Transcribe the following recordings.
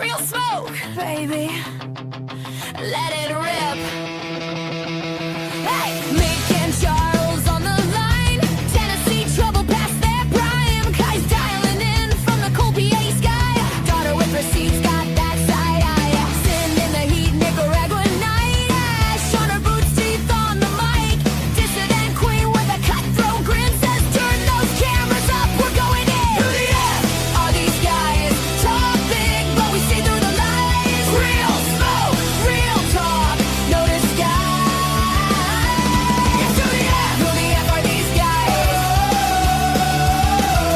real smoke, baby. Let it rip. Hey, Mick and Charles on the line. Tennessee trouble past their prime. Ky's dialing in from the cold PA sky. Daughter with receipts got that side eye. Cynn in the heat, Nicaragua night. Shot her boots teeth on the mic. Dissident queen with a cutthroat grin says, turn those cameras up, we're going in. Who the F are these guys? Talk big, but we see through the lies. Real smoke, real talk, no disguise. Who the F are these guys?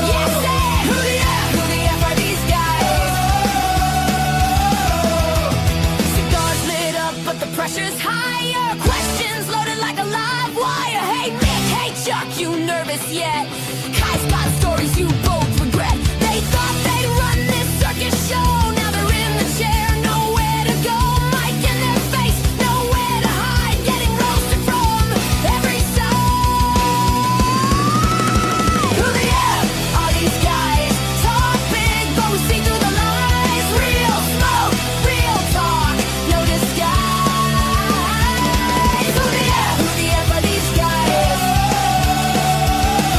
Yes, say, who the F are these guys? Cigars lit up, but the pressure's higher. Questions loaded like a live wire. Hey Mick, hey Chuck, you nervous yet? Ky's got stories you both regret. They thought they'd run this circus show. Now they're in the chair, nowhere to go. Mic in their face, nowhere to hide. Getting roasted from every side. Who the F are these guys? Talk big, but we see through the lies. Real smoke, real talk, no disguise. Who the F are these guys?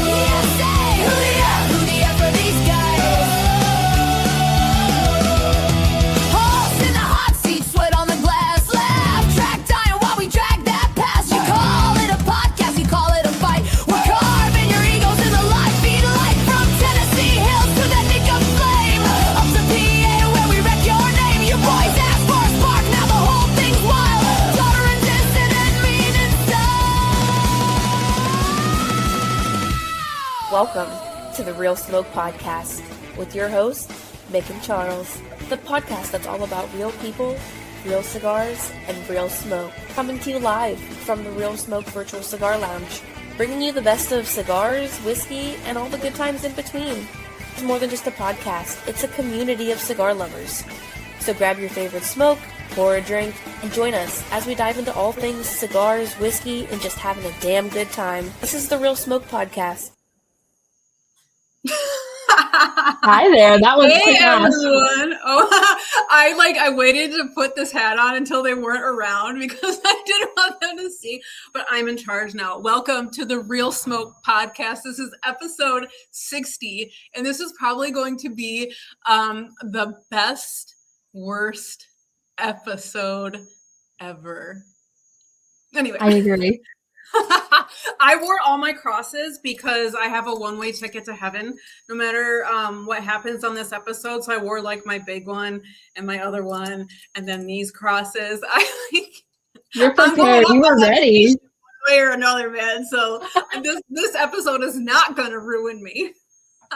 Yes, say, who the F are these guys? Pulse in the hot seat, sweat on the glass. Laugh, track dying while we drag that past. You call it a podcast, you call it a fight. We're carving your egos in the live feed light. From Tennessee hills to the nick of flame. Up to PA where we wreck your name. Your boys ask for a spark, now the whole thing's wild. Daughter and dissident mean inside. Welcome to the Real Smoke Podcast with your host, Mick and Charles, the podcast that's all about real people, real cigars, and real smoke. Coming to you live from the Real Smoke Virtual Cigar Lounge, bringing you the best of cigars, whiskey, and all the good times in between. It's more than just a podcast, it's a community of cigar lovers. So grab your favorite smoke, pour a drink, and join us as we dive into all things cigars, whiskey, and just having a damn good time. This is the Real Smoke Podcast. Hi there. That was Hey fast. everyone! Oh, I waited to put this hat on until they weren't around because I didn't want them to see. But I'm in charge now. Welcome to the Real Smoke Podcast. This is episode 60, and this is probably going to be the best, worst episode ever. Anyway, I agree. I wore all my crosses because I have a one-way ticket to heaven no matter what happens on this episode. So I wore like my big one and my other one and then these crosses. You're prepared. You were ready. One way or another, man. So this episode is not going to ruin me.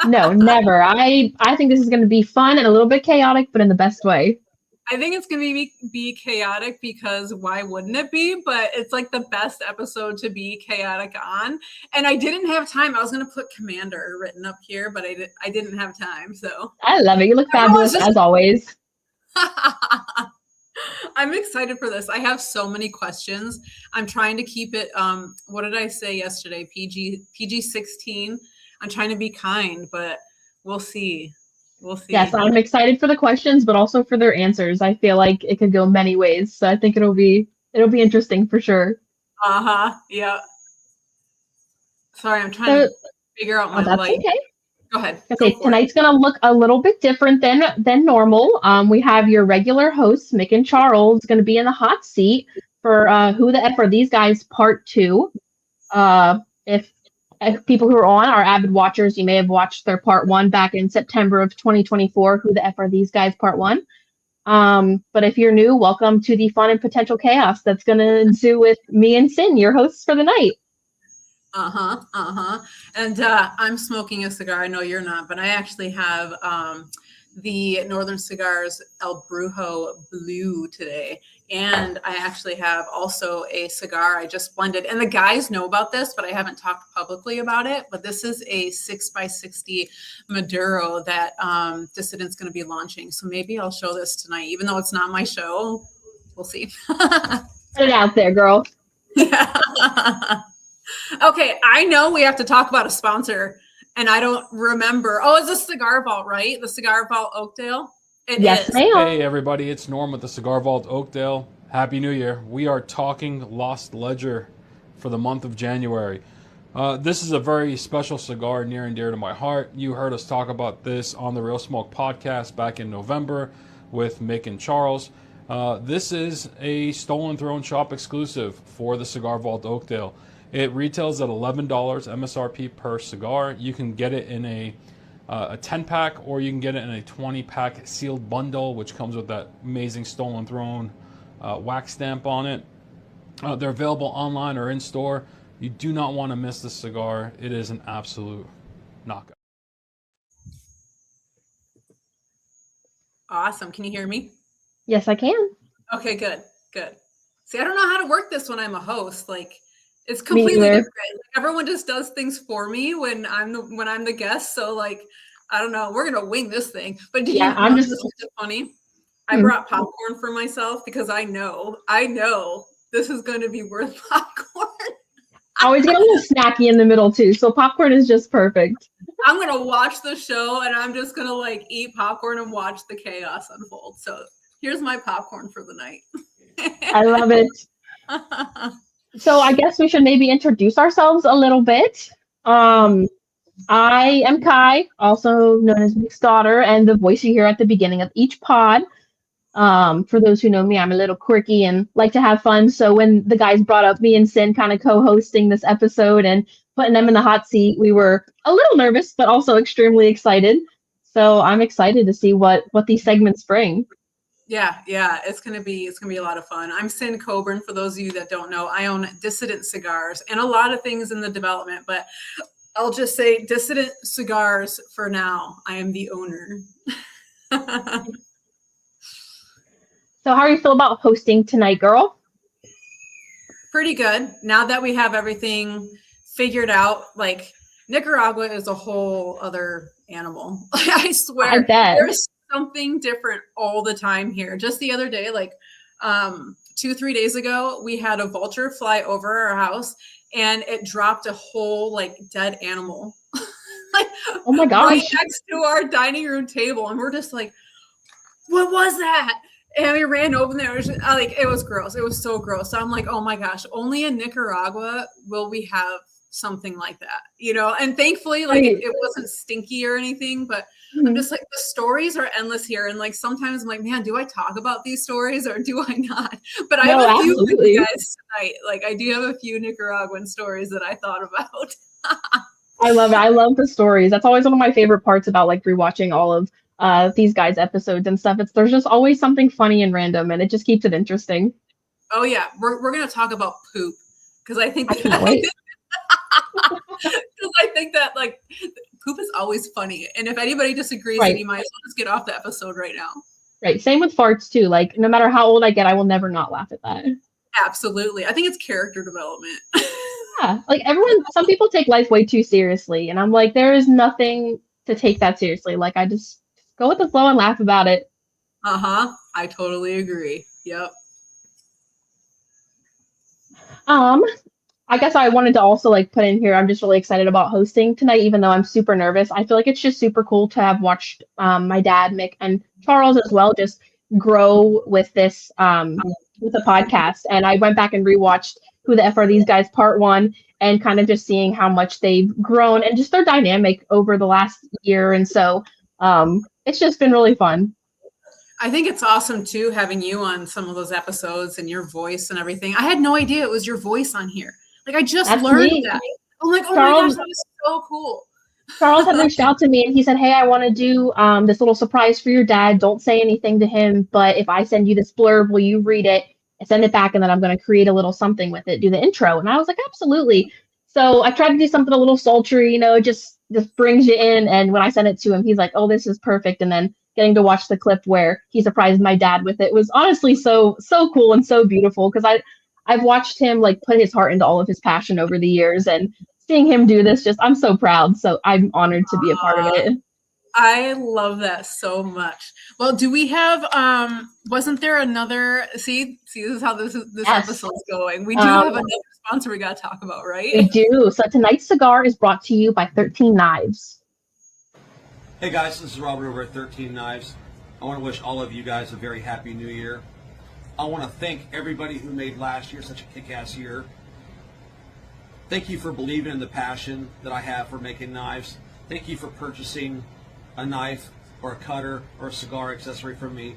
No, never. I think this is going to be fun and a little bit chaotic, but in the best way. I think it's going to be chaotic because why wouldn't it be? But it's like the best episode to be chaotic on. And I didn't have time. I was going to put Commander written up here, but I didn't have time. So I love it. You look fabulous as always. I'm excited for this. I have so many questions. I'm trying to keep it. What did I say yesterday? PG-16. I'm trying to be kind, but we'll see. We'll see. Yes, I'm excited for the questions, but also for their answers. I feel like it could go many ways. So I think it'll be interesting for sure. Yeah. Sorry, I'm trying to figure out my light. Okay. Go ahead. Okay, tonight's gonna look a little bit different than normal. We have your regular hosts, Mick and Charles, gonna be in the hot seat for Who the F Are These Guys Part 2. If people who are on are avid watchers, you may have watched their Part 1 back in September of 2024, Who the F Are These Guys Part 1. But if you're new, welcome to the fun and potential chaos that's going to ensue with me and Cynn, your hosts for the night. And I'm smoking a cigar. I know you're not, but I actually have the Northern Cigars El Brujo Blue today. And I actually have also a cigar I just blended. And the guys know about this, but I haven't talked publicly about it. But this is a 6x60 Maduro that Dissident's going to be launching. So maybe I'll show this tonight, even though it's not my show. We'll see. Put it out there, girl. Yeah. Okay, I know we have to talk about a sponsor. And I don't remember. Oh, it's a Cigar Vault, right? The Cigar Vault Oakdale. Yes, is. ma'am. Hey everybody, it's Norm with the Cigar Vault Oakdale. Happy New Year. We are talking Lost Ledger for the month of January. This is a very special cigar near and dear to my heart. You heard us talk about this on the Real Smoke podcast back in November with Mick and Charles. This is a Stolen Throne Shop exclusive for the Cigar Vault Oakdale. It retails at $11 MSRP per cigar. You can get it in a 10-pack, or you can get it in a 20-pack sealed bundle, which comes with that amazing Stolen Throne wax stamp on it. They're available online or in store. You do not want to miss this cigar. It is an absolute knockout. Awesome. Can you hear me? Yes, I can. Okay, good. See, I don't know how to work this when I'm a host. Like, it's completely different. Like, everyone just does things for me when I'm the guest. So, like, I don't know. We're gonna wing this thing. But did you know this was funny? I brought popcorn for myself because I know this is going to be worth popcorn. Always get a little snacky in the middle too, so popcorn is just perfect. I'm gonna watch the show and I'm just gonna like eat popcorn and watch the chaos unfold. So here's my popcorn for the night. I love it. So I guess we should maybe introduce ourselves a little bit. I am Ky, also known as Mick's daughter, and the voice you hear at the beginning of each pod. For those who know me, I'm a little quirky and like to have fun. So when the guys brought up me and Cynn kind of co-hosting this episode and putting them in the hot seat, we were a little nervous, but also extremely excited. So I'm excited to see what these segments bring. Yeah, it's gonna be a lot of fun. I'm Cynn Coburn. For those of you that don't know, I own Dissident Cigars and a lot of things in the development, but I'll just say Dissident Cigars for now. I am the owner. So how do you feel about hosting tonight, girl? Pretty good. Now that we have everything figured out, like Nicaragua is a whole other animal. I swear. I bet. There's something different all the time here. Just the other day, like 2-3 days ago, we had a vulture fly over our house and it dropped a whole like dead animal. Like, oh my gosh. Right next to our dining room table. And we're just like, what was that? And we ran over there. It was gross. It was so gross. So I'm like, oh my gosh, only in Nicaragua will we have something like that, you know? And thankfully, like it wasn't stinky or anything, but I'm just like, the stories are endless here. And like, sometimes I'm like, man, do I talk about these stories or do I not? But I have a few with you guys tonight. Like I do have a few Nicaraguan stories that I thought about. I love it. I love the stories. That's always one of my favorite parts about like rewatching all of these guys' episodes and stuff. There's just always something funny and random, and it just keeps it interesting. Oh yeah, we're gonna talk about poop because I think because I think that like poop is always funny, and if anybody disagrees, then you might as well just get off the episode right now. Right. Same with farts too. Like no matter how old I get, I will never not laugh at that. Absolutely, I think it's character development. Yeah, like some people take life way too seriously, and I'm like, there is nothing to take that seriously. Like I just go with the flow and laugh about it. I totally agree. Yep. I guess I wanted to also like put in here, I'm just really excited about hosting tonight, even though I'm super nervous. I feel like it's just super cool to have watched my dad, Mick, and Charles as well, just grow with this with the podcast. And I went back and rewatched Who the F Are These Guys Part 1 and kind of just seeing how much they've grown and just their dynamic over the last year. And so it's just been really fun. I think it's awesome too, having you on some of those episodes and your voice and everything. I had no idea it was your voice on here. Like I just learned that. I'm like, oh my gosh, that was so cool. Charles had reached out to me and he said, hey, I want to do this little surprise for your dad. Don't say anything to him, but if I send you this blurb, will you read it and send it back? And then I'm going to create a little something with it, do the intro. And I was like, absolutely. So I tried to do something a little sultry, you know, just brings you in. And when I sent it to him, he's like, oh, this is perfect. And then getting to watch the clip where he surprised my dad with it was honestly so cool and so beautiful, because I've watched him like put his heart into all of his passion over the years, and seeing him do this, I'm so proud. So I'm honored to be a part of it. I love that so much. Well, do we have wasn't there another see this is how this episode's going. We do have another sponsor we gotta talk about, right? We do. So tonight's cigar is brought to you by XIII Knives. Hey guys, this is Robert over at XIII Knives. I want to wish all of you guys a very happy new year. I want to thank everybody who made last year such a kick-ass year. Thank you for believing in the passion that I have for making knives. Thank you for purchasing a knife or a cutter or a cigar accessory from me.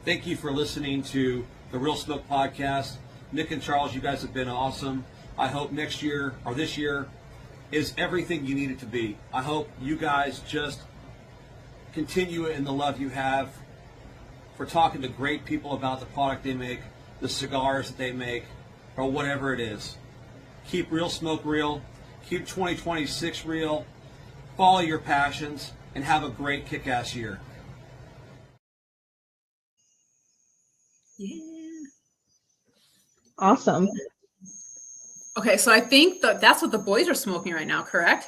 Thank you for listening to the Real Smoke podcast. Mick and Charles, you guys have been awesome. I hope next year or this year is everything you need it to be. I hope you guys just continue in the love you have for talking to great people about the product they make, the cigars that they make, or whatever it is. Keep Real Smoke real. Keep 2026 real. Follow your passions and have a great kick-ass year. Yeah. Awesome. Okay, so I think that's what the boys are smoking right now, correct?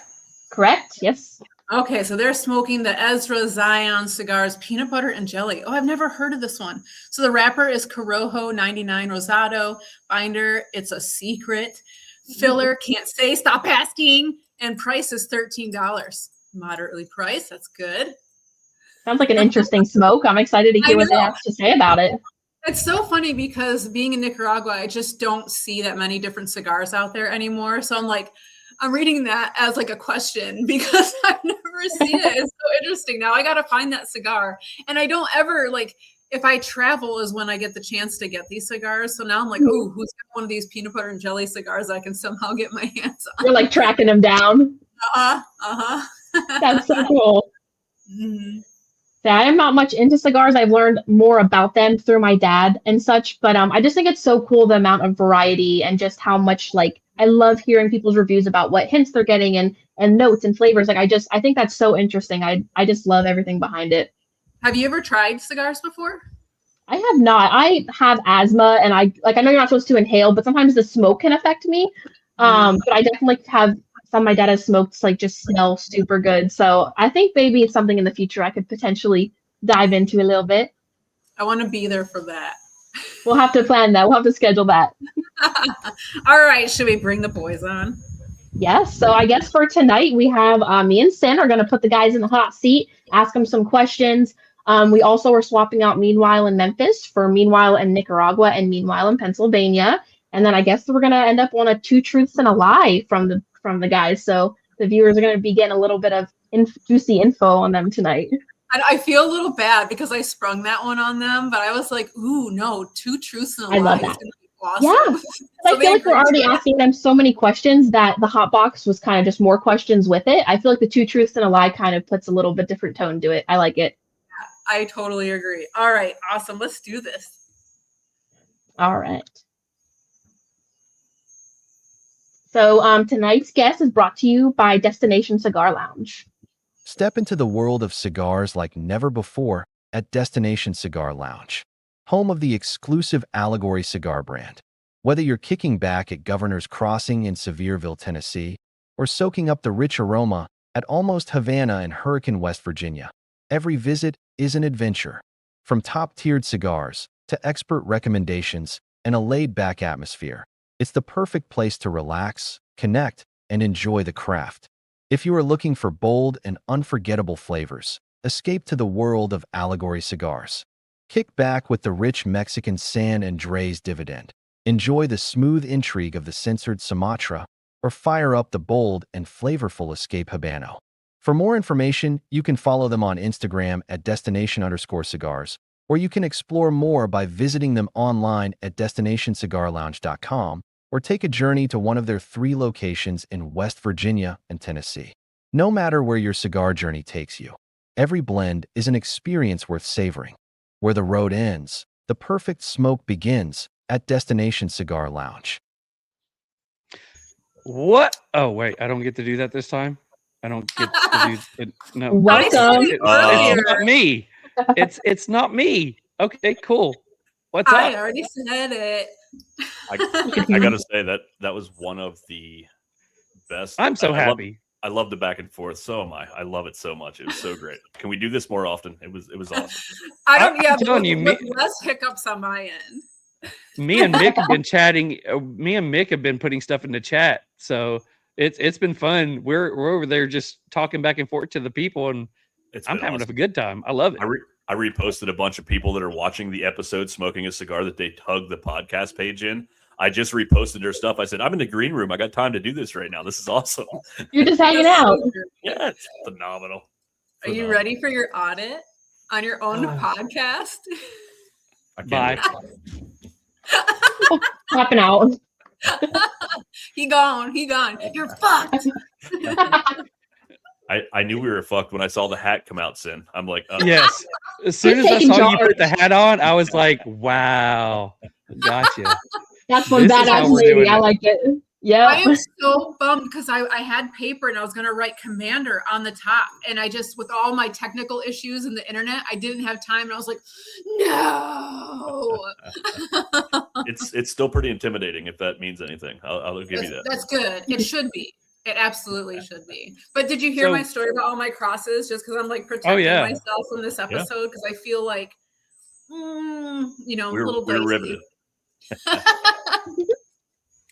Correct. Yes. Okay, so they're smoking the XII Cigars peanut butter and jelly. Oh, I've never heard of this one. So the wrapper is Corojo 99 Rosado. Binder, it's a secret. Filler, can't say, stop asking. And price is $13. Moderately priced, that's good. Sounds like an interesting smoke. I'm excited to hear what they have to say about it. It's so funny because being in Nicaragua, I just don't see that many different cigars out there anymore. So I'm reading that as like a question because I've never seen it. It's so interesting. Now I got to find that cigar. And I don't ever if I travel is when I get the chance to get these cigars. So now I'm like, oh, who's got one of these peanut butter and jelly cigars I can somehow get my hands on? You're like tracking them down. That's so cool. Mm-hmm. Yeah, I'm not much into cigars. I've learned more about them through my dad and such, but I just think it's so cool the amount of variety and just how much I love hearing people's reviews about what hints they're getting and notes and flavors. I think that's so interesting. I just love everything behind it. Have you ever tried cigars before? I have not. I have asthma and I know you're not supposed to inhale, but sometimes the smoke can affect me. But I definitely have some my dad has smoked just smell super good. So I think maybe it's something in the future I could potentially dive into a little bit. I want to be there for that. We'll have to plan that. We'll have to schedule that. All right. Should we bring the boys on? Yes. So I guess for tonight, we have me and Cynn are going to put the guys in the hot seat, ask them some questions. We also are swapping out Meanwhile in Memphis for Meanwhile in Nicaragua and Meanwhile in Pennsylvania. And then I guess we're going to end up on a 2 truths and a lie from the guys. So the viewers are going to be getting a little bit of juicy info on them tonight. I feel a little bad because I sprung that one on them, but I was like, ooh, no, 2 truths and a lie is going to be awesome. Yeah. So I feel like we're already asking them so many questions that the hot box was kind of just more questions with it. I feel like the 2 truths and a lie kind of puts a little bit different tone to it. I like it. I totally agree. All right. Awesome. Let's do this. All right. So tonight's guest is brought to you by Destination Cigar Lounge. Step into the world of cigars like never before at Destination Cigar Lounge, home of the exclusive Allegory cigar brand. Whether you're kicking back at Governor's Crossing in Sevierville, Tennessee, or soaking up the rich aroma at Almost Havana in Hurricane, West Virginia, every visit is an adventure. From top-tiered cigars to expert recommendations and a laid-back atmosphere, it's the perfect place to relax, connect, and enjoy the craft. If you are looking for bold and unforgettable flavors, escape to the world of Allegory cigars. Kick back with the rich Mexican San Andres Dividend. Enjoy the smooth intrigue of the censored Sumatra, or fire up the bold and flavorful Escape Habano. For more information, you can follow them on Instagram at destination_cigars, or you can explore more by visiting them online at destinationcigarlounge.com, or take a journey to one of their 3 locations in West Virginia and Tennessee. No matter where your cigar journey takes you, every blend is an experience worth savoring. Where the road ends, the perfect smoke begins at Destination Cigar Lounge. What? Oh, wait, I don't get to do that this time? I don't get to do it. No. Welcome. It's not me. It's not me. Okay, cool. What's up? I already said it. I gotta say that was one of the best. I'm so happy. I love the back and forth. So am I. I love it so much. It was so great. Can we do this more often? It was awesome. I'm telling you, less hiccups on my end. Me and Mick have been chatting. Me and Mick have been putting stuff in the chat, so it's been fun. We're over there just talking back and forth to the people, and I'm having a good time. I love it. I reposted a bunch of people that are watching the episode smoking a cigar that they tugged the podcast page in. I just reposted their stuff. I said, I'm in the green room. I got time to do this right now. This is awesome. You're just hanging out. Yeah, it's phenomenal. Are you ready for your audit on your own podcast? I can't Bye. Tapping out. He gone. You're fucked. I knew we were fucked when I saw the hat come out, Cynn. I'm like, Yes. As soon as I saw you put the hat on, I was like, wow. Gotcha. That's one This is how badass we're lady. doing I it. like it. Yeah. I am so bummed because I had paper and I was going to write Commander on the top. And I just, with all my technical issues in the internet, I didn't have time. And I was like, no. it's still pretty intimidating if that means anything. I'll give you that. That's good. It should be. It absolutely should be. But did you hear my story about all my crosses? Just because I'm like protecting myself in this episode because I feel like, a little we're dicey. riveted.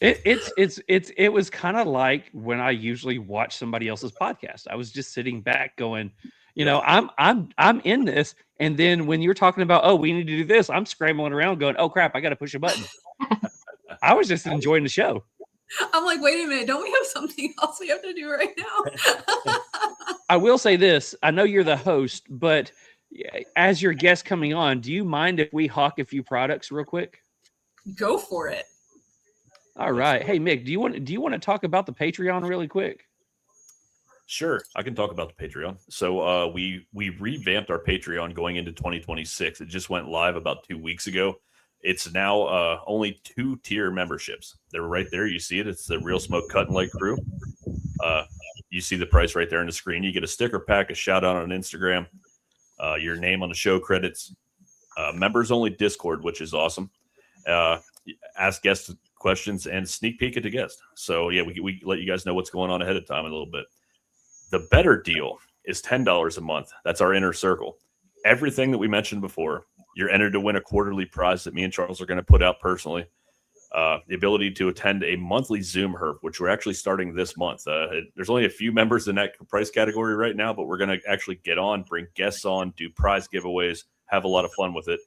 It was kind of like when I usually watch somebody else's podcast. I was just sitting back going, I'm in this. And then when you're talking about, oh, we need to do this, I'm scrambling around going, oh crap, I got to push a button. I was just enjoying the show. I'm like, wait a minute, don't we have something else we have to do right now? I will say this. I know you're the host, but as your guest coming on, do you mind if we hawk a few products real quick? Go for it. All right. Hey, Mick, do you want to talk about the Patreon really quick? Sure, I can talk about the Patreon. So we revamped our Patreon going into 2026. It just went live about 2 weeks ago. It's now only 2-tier memberships. They're right there. You see it. It's the Real Smoke Cut and Light crew. You see the price right there on the screen. You get a sticker pack, a shout out on Instagram, your name on the show credits, members only Discord, which is awesome. Ask guests questions and sneak peek at the guest. So yeah, we let you guys know what's going on ahead of time a little bit. The better deal is $10 a month. That's our inner circle. Everything that we mentioned before, you're entered to win a quarterly prize that me and Charles are going to put out personally. The ability to attend a monthly Zoom herp, which we're actually starting this month. There's only a few members in that price category right now, but we're going to actually get on, bring guests on, do prize giveaways, have a lot of fun with it.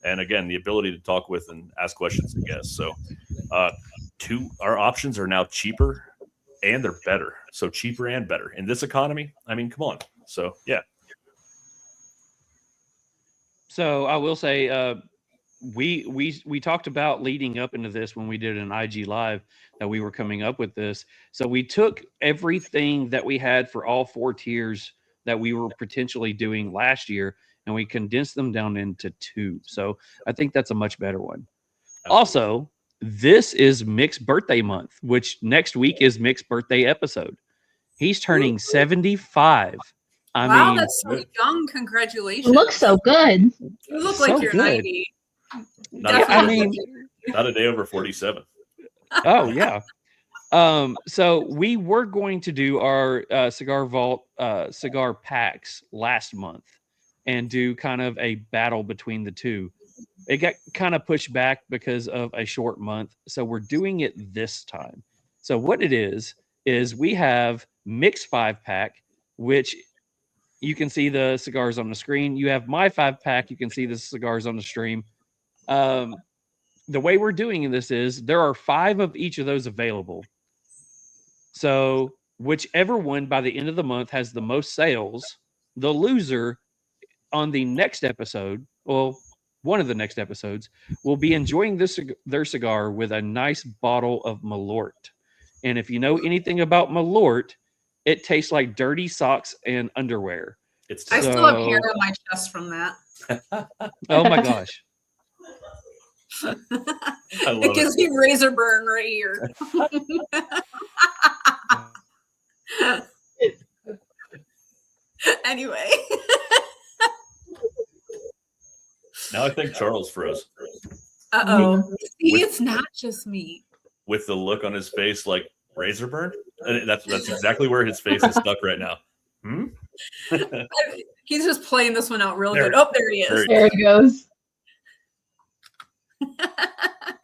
And again, the ability to talk with and ask questions to guests. So our options are now cheaper and they're better. So cheaper and better in this economy. I mean, come on. So yeah. So I will say, we talked about leading up into this when we did an IG live that we were coming up with this. So we took everything that we had for all 4 tiers that we were potentially doing last year, and we condensed them down into 2. So I think that's a much better one. Also, this is Mick's birthday month, which next week is Mick's birthday episode. He's turning 75. Wow, that's so young. Congratulations. Looks so good. You look So like you're good. 90. Not a day over 47. Oh yeah. So we were going to do our Cigar Vault cigar packs last month and do kind of a battle between the two. It got kind of pushed back because of a short month. So we're doing it this time. So what it is we have Mick's 5-pack, which you can see the cigars on the screen. You have my 5-pack. You can see the cigars on the stream. The way we're doing this is there are 5 of each of those available. So whichever one by the end of the month has the most sales, the loser on the next episode, well, one of the next episodes, will be enjoying their cigar with a nice bottle of Malort. And if you know anything about Malort, it tastes like dirty socks and underwear. I still have hair on my chest from that. Oh my gosh. It gives me razor burn right here. Anyway. Now I think Charles froze. Uh-oh. See, it's not just me. With the look on his face like razor burn? And that's exactly where his face is stuck right now. He's just playing this one out real good. Oh, there he is. There he goes.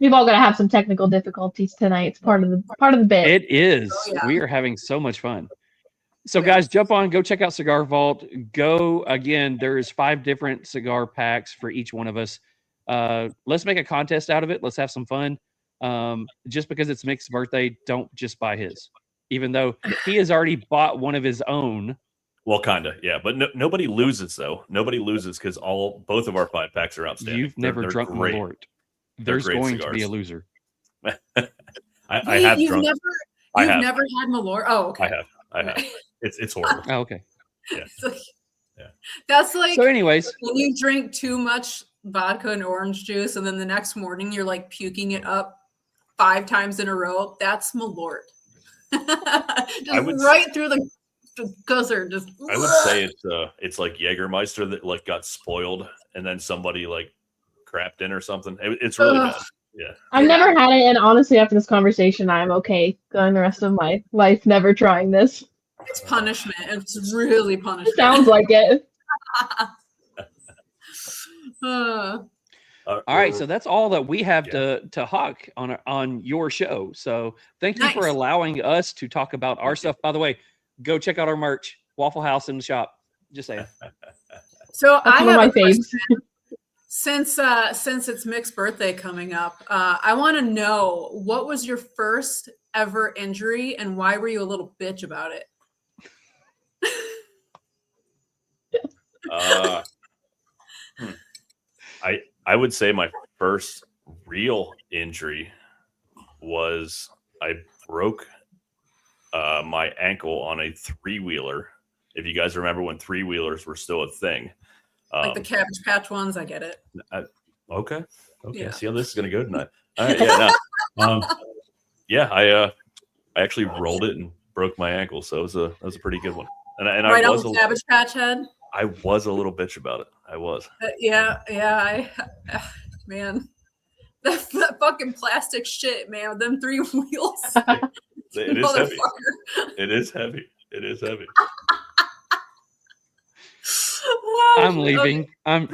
We've all got to have some technical difficulties tonight. It's part of the bit. It is. Oh, yeah. We are having so much fun. So guys, jump on, go check out Cigar Vault. Go again. There's 5 different cigar packs for each one of us. Let's make a contest out of it. Let's have some fun. Just because it's Mick's birthday, don't just buy his, even though he has already bought one of his own. Well, kind of, yeah. But nobody loses, though. Nobody loses because both of our 5 packs are outstanding. You've never drunk great. Malort. There's great going cigars. to be a loser. I have drunk. You've never had Malort? Oh, okay. I have. It's horrible. Oh, okay. Yeah. Yeah. That's like, so anyways, when you drink too much vodka and orange juice and then the next morning you're like puking it up 5 times in a row. That's Malort. Right through the gusser. I would say it's like Jägermeister that like got spoiled and then somebody like crapped in or something. It's really bad. Yeah. I've never had it, and honestly, after this conversation, I'm okay going the rest of my life never trying this. It's punishment. It's really punishment. It sounds like it. All right, so that's all that we have to hawk on your show. So thank you for allowing us to talk about our stuff. By the way, go check out our merch, Waffle House in the shop. Just saying. So that's one of my faves. Since it's Mick's birthday coming up, I want to know, what was your first ever injury and why were you a little bitch about it? I would say my first real injury was I broke my ankle on a 3-wheeler. If you guys remember when 3-wheelers were still a thing. Like the Cabbage Patch ones, I get it. Okay. Yeah. See how this is going to go tonight. All right, I actually rolled it and broke my ankle, so that was a pretty good one. And right I on was the Cabbage Patch head. I was a little bitch about it. I was. Man, that fucking plastic shit, man, with them 3 wheels. It is heavy. It is heavy. It is heavy. I'm leaving. I'm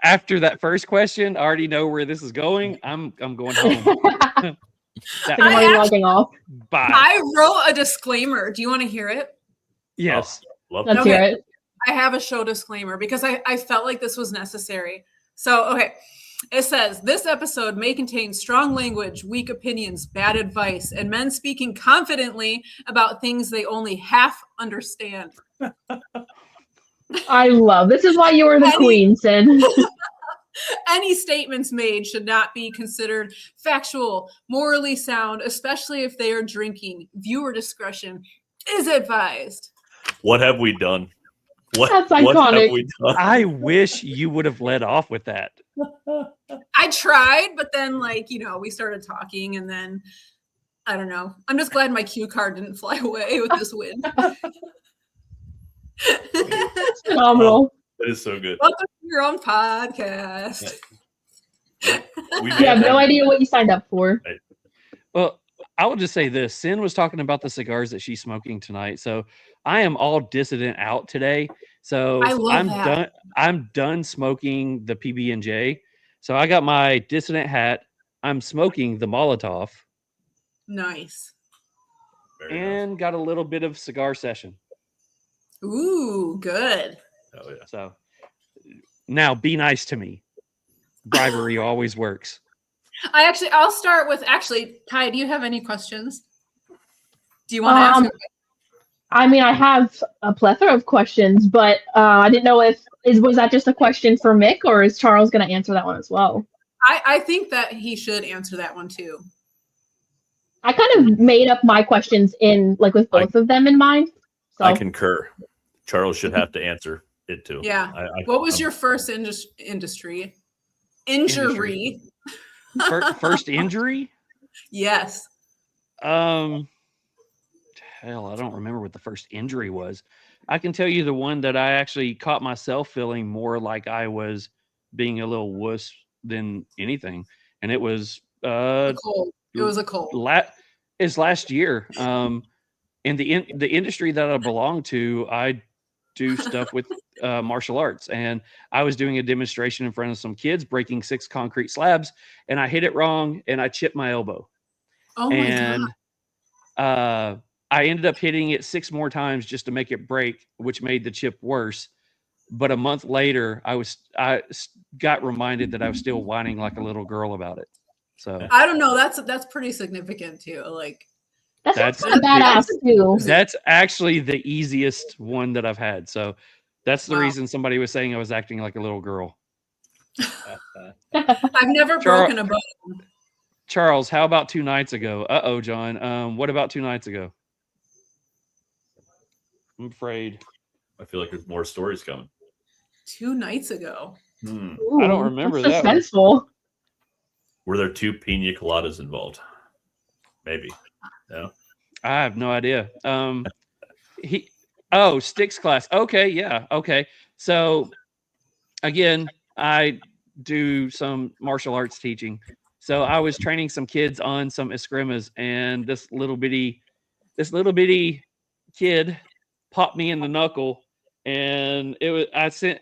after that first question, I already know where this is going. I'm going home. Logging off. Bye. I wrote a disclaimer. Do you want to hear it? Yes. Let's hear it. I have a show disclaimer because I felt like this was necessary. So, okay. It says, this episode may contain strong language, weak opinions, bad advice, and men speaking confidently about things they only half understand. I love. This is why you were the queen, Cynn. Any statements made should not be considered factual, morally sound, especially if they are drinking. Viewer discretion is advised. What have we done? That's iconic. What have we done? I wish you would have led off with that. I tried, but then, we started talking, and then, I don't know. I'm just glad my cue card didn't fly away with this win. It's phenomenal. That is so good. Welcome to your own podcast. You have no idea what you signed up for. Well, I will just say this. Cynn was talking about the cigars that she's smoking tonight. So I am all dissident out today. So I'm done smoking the PB&J. So I got my dissident hat. I'm smoking the Molotov. Nice. And got a little bit of cigar session. Ooh, good. Oh, yeah. So now be nice to me. Bribery always works. I'll start with, Ky, do you have any questions? Do you want to ask? I mean, I have a plethora of questions, but I didn't know was that just a question for Mick, or is Charles going to answer that one as well? I think that he should answer that one too. I kind of made up my questions with both of them in mind. So. I concur. Charles should have to answer it too. Yeah. What was your first injury? First injury? Yes. Hell, I don't remember what the first injury was. I can tell you the one that I actually caught myself feeling more like I was being a little wuss than anything, and it was a cold. It was a cold. It's last year. In the industry that I belong to, I do stuff with martial arts, and I was doing a demonstration in front of some kids breaking 6 concrete slabs, and I hit it wrong and I chipped my elbow. Oh my God. I ended up hitting it 6 more times just to make it break, which made the chip worse. But a month later, I got reminded that I was still whining like a little girl about it. So I don't know. That's pretty significant too. Like That's That's- kind of badass too. that's actually the easiest one that I've had. So that's the Wow. reason somebody was saying I was acting like a little girl. I've never Char- broken a bone. Charles, how about 2 nights ago? John. What about 2 nights ago? I'm afraid. I feel like there's more stories coming. 2 nights ago. I don't remember that's that one. suspenseful. Were there 2 pina coladas involved? Maybe. No. I have no idea. Sticks class. Okay, yeah. Okay. So again, I do some martial arts teaching. So I was training some kids on some escrimas, and this little bitty kid popped me in the knuckle, and I sent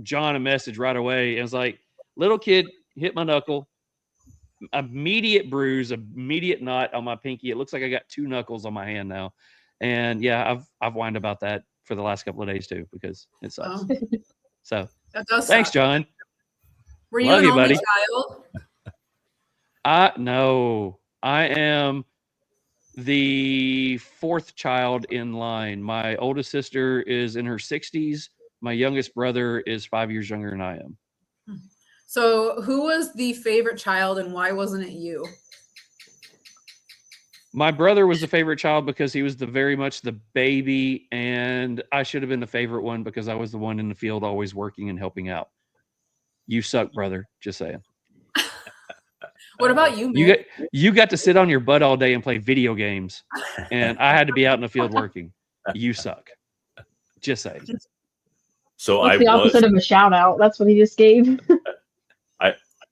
John a message right away. And was like, little kid hit my knuckle, immediate bruise, immediate knot on my pinky. It looks like I got 2 knuckles on my hand now. And yeah, I've whined about that for the last couple of days too, because it sucks. Oh, So that does thanks, suck. John. Were you Love an you, only buddy. child? No, I am the 4th child in line. My oldest sister is in her 60s. My youngest brother is 5 years younger than I am. So who was the favorite child and why wasn't it you? My brother was the favorite child because he was very much the baby, and I should have been the favorite one because I was the one in the field always working and helping out. You suck, brother. Just saying. What about you, Mick? You got to sit on your butt all day and play video games, and I had to be out in the field working. You suck. Just saying. So What's the opposite of a shout out? That's what he just gave.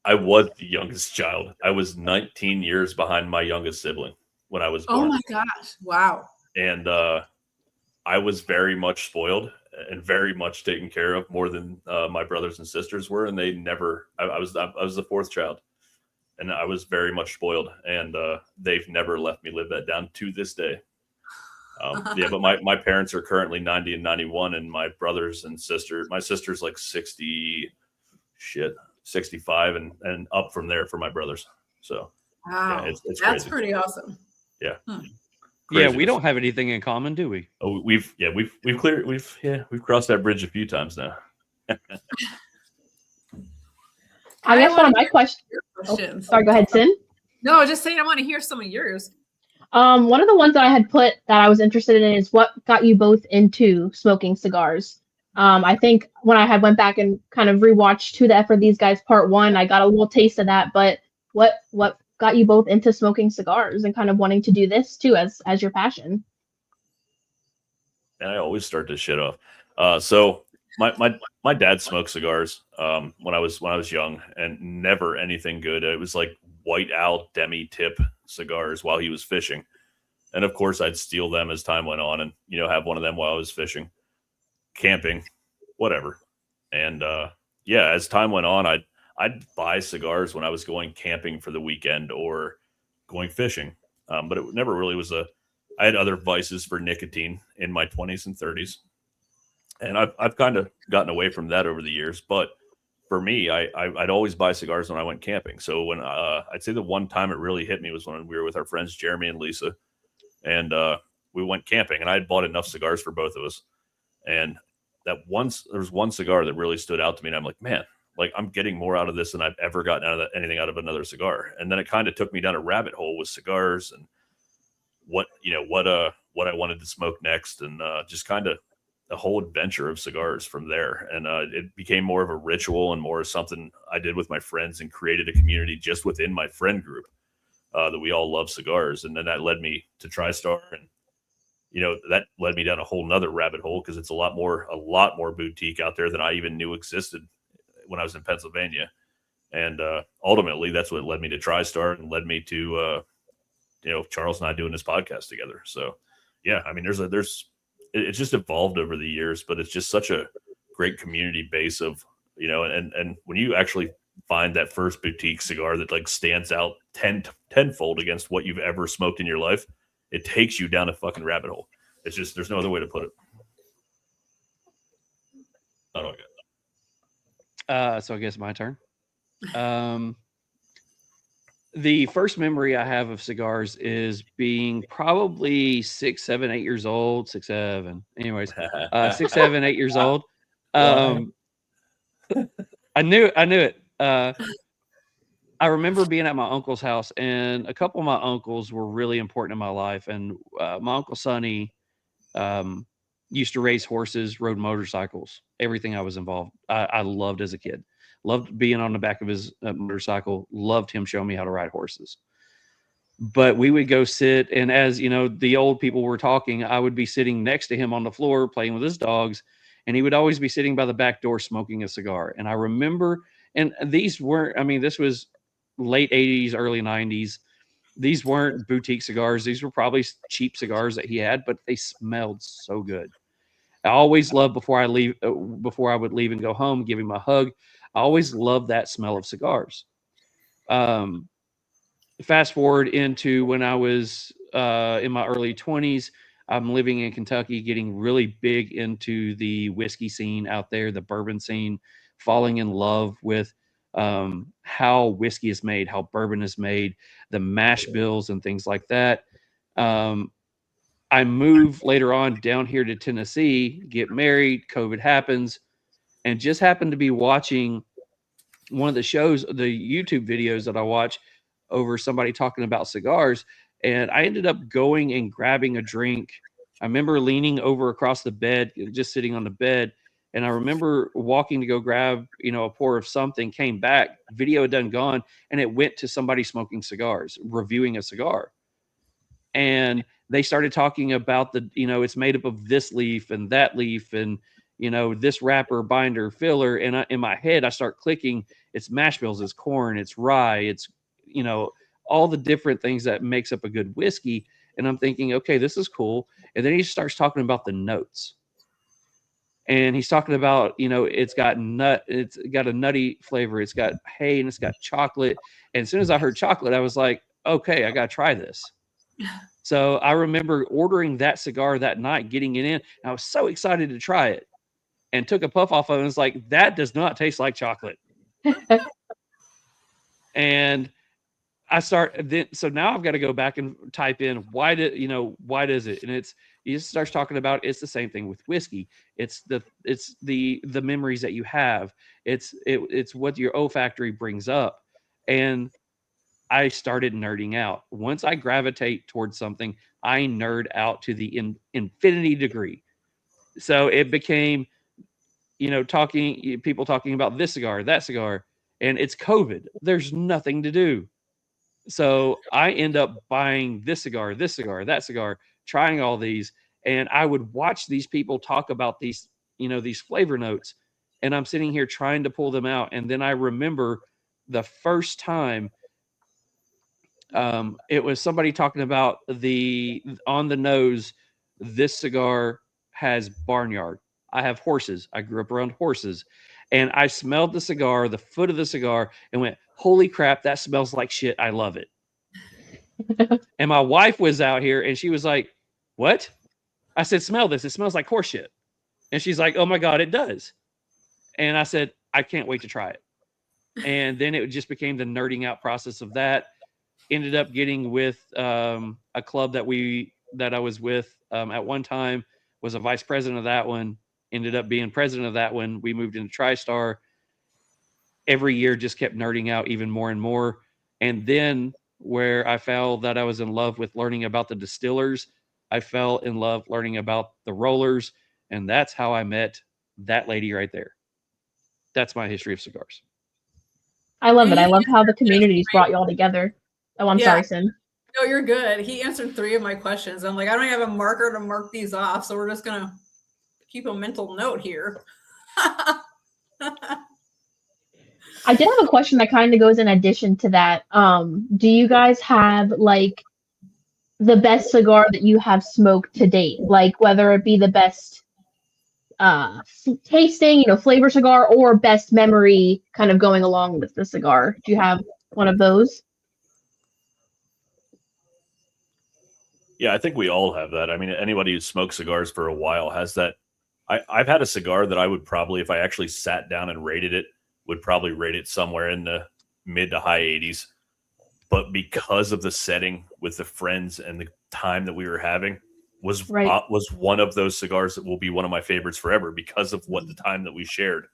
I was the youngest child. I was 19 years behind my youngest sibling when I was born. Oh my gosh. Wow. And I was very much spoiled and very much taken care of, more than my brothers and sisters were. And they never. I was the 4th child, and I was very much spoiled. And they've never let me live that down to this day. But my parents are currently 90 and 91, and my brothers and my sister's like 65 and up from there for my brothers. So Wow. yeah, it's That's crazy. pretty awesome. Yeah. Yeah, Crazy. we don't have anything in common, do we? Oh, we've crossed that bridge a few times now. I guess one of my questions. Questions. Sorry, go ahead, Cynn. No, I was just saying I want to hear some of yours. One of the ones that I had put that I was interested in is what got you both into smoking cigars. I think when I had went back and kind of rewatched To the F for These Guys Part 1, I got a little taste of that. But what got you both into smoking cigars and kind of wanting to do this too as your passion? And I always start this shit off. So my dad smoked cigars when I was young, and never anything good. It was like White Owl demi tip cigars while he was fishing, and of course I'd steal them as time went on, and have one of them while I was fishing, camping, whatever. And as time went on, I'd buy cigars when I was going camping for the weekend or going fishing, but it never really was I had other vices for nicotine in my 20s and 30s. And I've kind of gotten away from that over the years. But for me, I'd always buy cigars when I went camping. So when I'd say the one time it really hit me was when we were with our friends, Jeremy and Lisa. And we went camping, and I had bought enough cigars for both of us. And there was one cigar that really stood out to me. And I'm like, man, like I'm getting more out of this than I've ever gotten anything out of another cigar. And then it kind of took me down a rabbit hole with cigars and what I wanted to smoke next, and just kind of a whole adventure of cigars from there. And it became more of a ritual and more something I did with my friends, and created a community just within my friend group that we all love cigars. And then that led me to TriStar, and that led me down a whole nother rabbit hole, because it's a lot more boutique out there than I even knew existed when I was in Pennsylvania. And ultimately that's what led me to TriStar, and led me to Charles and I doing this podcast together. So yeah, I mean, it's just evolved over the years, but it's just such a great community base of, and when you actually find that first boutique cigar that like stands out tenfold against what you've ever smoked in your life, It takes you down a fucking rabbit hole. It's just, there's no other way to put it. I don't get. So I guess my turn. The first memory I have of cigars is being probably 6, 7, 8 years old. 6, 7. Anyways, 6, 7, 8 years old. I knew it. I remember being at my uncle's house, and a couple of my uncles were really important in my life. And my uncle Sonny used to race horses, rode motorcycles, everything I was involved. I loved as a kid. Loved being on the back of his motorcycle. Loved him showing me how to ride horses. But we would go sit, and as you know, the old people were talking, I would be sitting next to him on the floor playing with his dogs, and he would always be sitting by the back door smoking a cigar. And I remember, and these weren't, I mean, this was late 80s, early 90s. These weren't boutique cigars. These were probably cheap cigars that he had, but they smelled so good. I always loved before I would leave and go home, give him a hug. I always loved that smell of cigars. Fast forward into when I was in my early 20s, I'm living in Kentucky, getting really big into the whiskey scene out there, the bourbon scene, falling in love with how whiskey is made, how bourbon is made, the mash bills and things like that. I moved later on down here to Tennessee, get married, COVID happens, and just happened to be watching one of the shows, the YouTube videos that I watch over somebody talking about cigars. And I ended up going and grabbing a drink. I remember leaning over across the bed, just sitting on the bed. And I remember walking to go grab, a pour of something, came back, video had done gone, and it went to somebody smoking cigars, reviewing a cigar. And they started talking about it's made up of this leaf and that leaf and, this wrapper, binder, filler. And in my head, I start clicking, it's mash bills, it's corn, it's rye, it's, all the different things that makes up a good whiskey. And I'm thinking, okay, this is cool. And then he starts talking about the notes. And he's talking about, it's got a nutty flavor. It's got hay and it's got chocolate. And as soon as I heard chocolate, I was like, okay, I got to try this. So I remember ordering that cigar that night, getting it in. And I was so excited to try it and took a puff off of it. And was like, that does not taste like chocolate. And so now I've got to go back and type in why does it? And he just starts talking about it's the same thing with whiskey. It's the memories that you have. It's what your olfactory brings up. And I started nerding out. Once I gravitate towards something, I nerd out to the infinity degree. So it became, people talking about this cigar, that cigar, and it's COVID. There's nothing to do. So I end up buying this cigar, that cigar, trying all these. And I would watch these people talk about these, these flavor notes. And I'm sitting here trying to pull them out. And then I remember the first time it was somebody talking about on the nose, this cigar has barnyard. I have horses. I grew up around horses. And I smelled the cigar, the foot of the cigar, and went, holy crap, that smells like shit. I love it. And my wife was out here and she was like, what? I said, smell this. It smells like horse shit. And she's like, oh my God, it does. And I said, I can't wait to try it. And then it just became the nerding out process of that. Ended up getting with a club that I was with at one time, was a vice president of that one, ended up being president of that one. We moved into TriStar. Every year just kept nerding out even more and more. And then where I felt that I was in love with learning about the distillers, I fell in love learning about the rollers. And that's how I met that lady right there. That's my history of cigars. I love it. I love how the communities brought you all together. Oh, I'm sorry, Cynn. No, you're good. He answered 3 of my questions. I'm like, I don't have a marker to mark these off. So we're just going to keep a mental note here. I did have a question that kind of goes in addition to that. Do you guys have like the best cigar that you have smoked to date? Like whether it be the best tasting, flavor cigar, or best memory kind of going along with the cigar? Do you have one of those? Yeah, I think we all have that. I mean, anybody who smokes cigars for a while has that. I've had a cigar that I would probably, if I actually sat down and rated it, would probably rate it somewhere in the mid to high 80s. But because of the setting with the friends and the time that we were having, was one of those cigars that will be one of my favorites forever because of what the time that we shared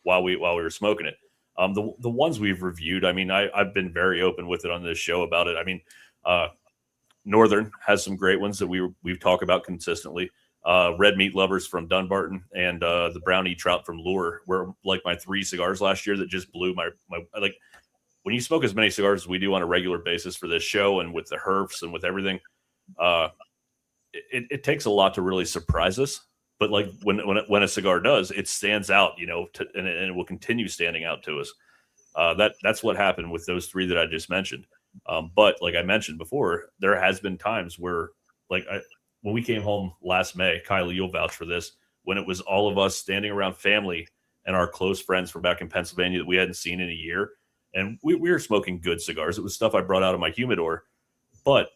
while we were smoking it. The ones we've reviewed, I mean, I've been very open with it on this show about it. I mean, Northern has some great ones that we've talked about consistently. Red Meat Lovers from Dunbarton and the Brownie Trout from Lure were like my 3 cigars last year that just blew my like. When you smoke as many cigars as we do on a regular basis for this show and with the herfs and with everything, it takes a lot to really surprise us. But like when a cigar does, it stands out, you know, and it will continue standing out to us. That's what happened with those 3 that I just mentioned. But like I mentioned before, there has been times where, like, when we came home last May, Kylie, you'll vouch for this, when it was all of us standing around family and our close friends from back in Pennsylvania that we hadn't seen in a year. And we were smoking good cigars. It was stuff I brought out of my humidor. But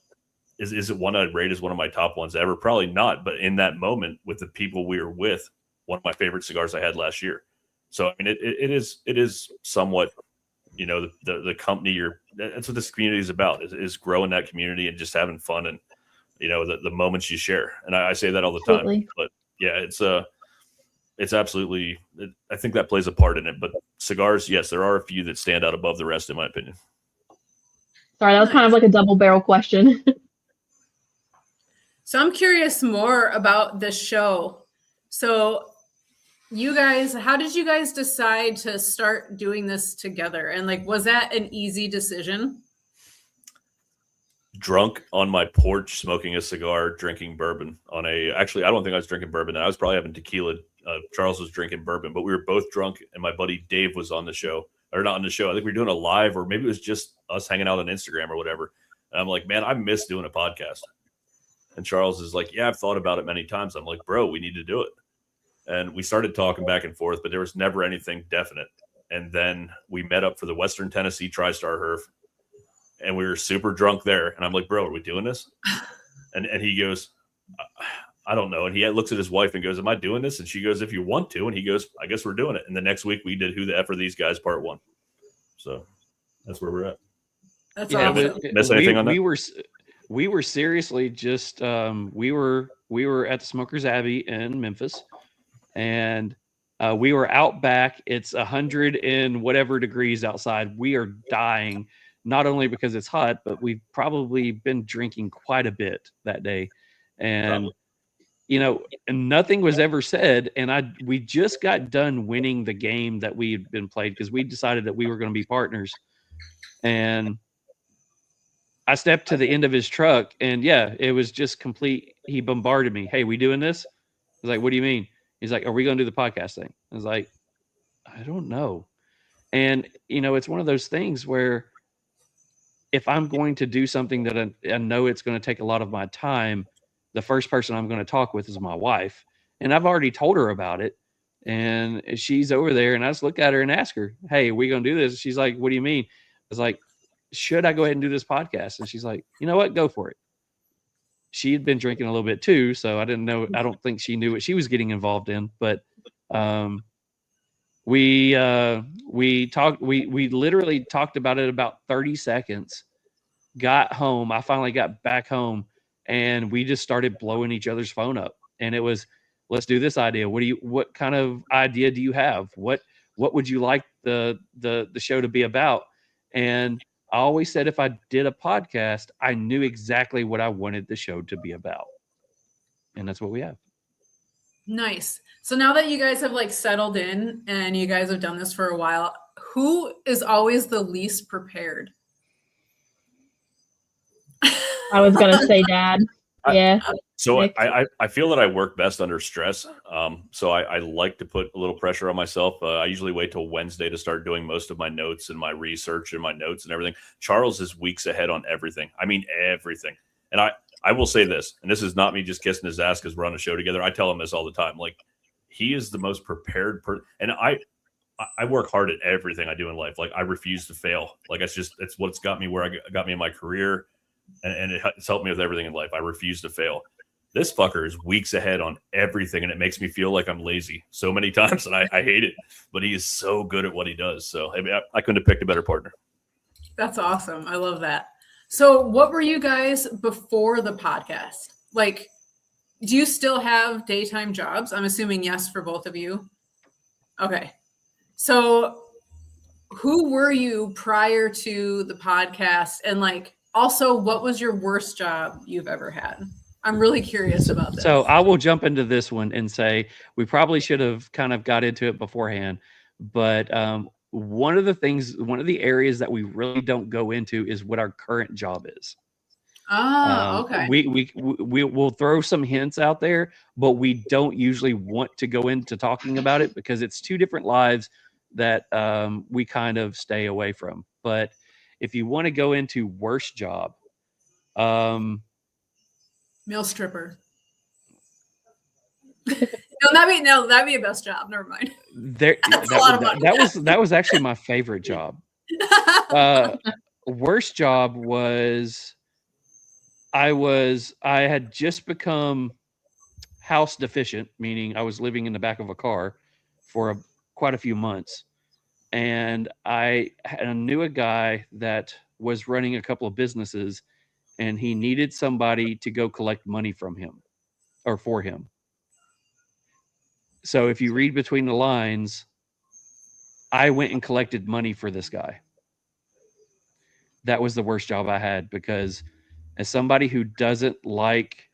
is it one I'd rate as one of my top ones ever? Probably not. But in that moment with the people we were with, one of my favorite cigars I had last year. So, I mean, it is somewhat, you know, the company that's what this community is about, is growing that community and just having fun and, you know, the moments you share. And I say that all the time, but yeah, it's absolutely, I think that plays a part in it, but cigars, yes, there are a few that stand out above the rest, in my opinion. Sorry, that was kind of like a double barrel question. So I'm curious more about this show. So you guys, how did you guys decide to start doing this together? And like, was that an easy decision? Drunk on my porch, smoking a cigar, drinking bourbon actually, I don't think I was drinking bourbon. I was probably having tequila. Charles was drinking bourbon, but we were both drunk, and my buddy Dave was on the show, or not on the show. I think we were doing a live, or maybe it was just us hanging out on Instagram or whatever. And I'm like, man, I miss doing a podcast. And Charles is like, yeah, I've thought about it many times. I'm like, bro, we need to do it. And we started talking back and forth, but there was never anything definite. And then we met up for the Western Tennessee TriStar Herf, and we were super drunk there. And I'm like, bro, are we doing this? And he goes, I don't know. And he looks at his wife and goes, am I doing this? And she goes, if you want to. And he goes, I guess we're doing it. And the next week we did Who the F Are These Guys Part 1. So that's where we're at. That's awesome. Miss anything on that? We were seriously just we were at the Smokers Abbey in Memphis, and we were out back. It's 100 and whatever degrees outside. We are dying, not only because it's hot, but we've probably been drinking quite a bit that day. And you know, nothing was ever said. And we just got done winning the game that we had been played, because we decided that we were going to be partners. And I stepped to the end of his truck, and yeah, it was just complete. He bombarded me. Hey, we doing this? I was like, what do you mean? He's like, are we going to do the podcast thing? I was like, I don't know. And, you know, it's one of those things where if I'm going to do something that I know it's going to take a lot of my time, the first person I'm going to talk with is my wife. And I've already told her about it. And she's over there, and I just look at her and ask her, hey, are we going to do this? She's like, what do you mean? I was like, should I go ahead and do this podcast? And she's like, you know what? Go for it. She had been drinking a little bit too, so I didn't know. I don't think she knew what she was getting involved in. But we talked. We literally talked about it about 30 seconds. Got home. I finally got back home, and we just started blowing each other's phone up. And it was, let's do this idea. What kind of idea do you have? What would you like the show to be about? And I always said if I did a podcast, I knew exactly what I wanted the show to be about. And that's what we have. Nice. So now that you guys have like settled in and you guys have done this for a while, who is always the least prepared? I was going to say Dad. Yeah. So I feel that I work best under stress. So I like to put a little pressure on myself. I usually wait till Wednesday to start doing most of my notes and my research and my notes and everything. Charles is weeks ahead on everything. I mean, everything. And I will say this, and this is not me just kissing his ass because we're on a show together. I tell him this all the time. Like, he is the most prepared person. And I work hard at everything I do in life. Like, I refuse to fail. Like, it's what's got me where got me in my career. and it's helped me with everything in life. I refuse to fail. This fucker is weeks ahead on everything, and it makes me feel like I'm lazy so many times, and I hate it. But he is so good at what he does. So I couldn't have picked a better partner. That's awesome. I love that. So what were you guys before the podcast? Like, do you still have daytime jobs? I'm assuming yes for both of you. Okay. So who were you prior to the podcast? And like, also, what was your worst job you've ever had? I'm really curious about this. So I will jump into this one and say we probably should have kind of got into it beforehand. But one of the areas that we really don't go into is what our current job is. Oh, okay. We'll throw some hints out there, but we don't usually want to go into talking about it because it's two different lives that we kind of stay away from. But if you want to go into worst job, Male stripper. That'd be a best job. Never mind. That was actually my favorite job. Worst job was I had just become house deficient, meaning I was living in the back of a car for quite a few months, and I knew a guy that was running a couple of businesses, and he needed somebody to go collect money from him or for him. So if you read between the lines, I went and collected money for this guy. That was the worst job I had because as somebody who doesn't like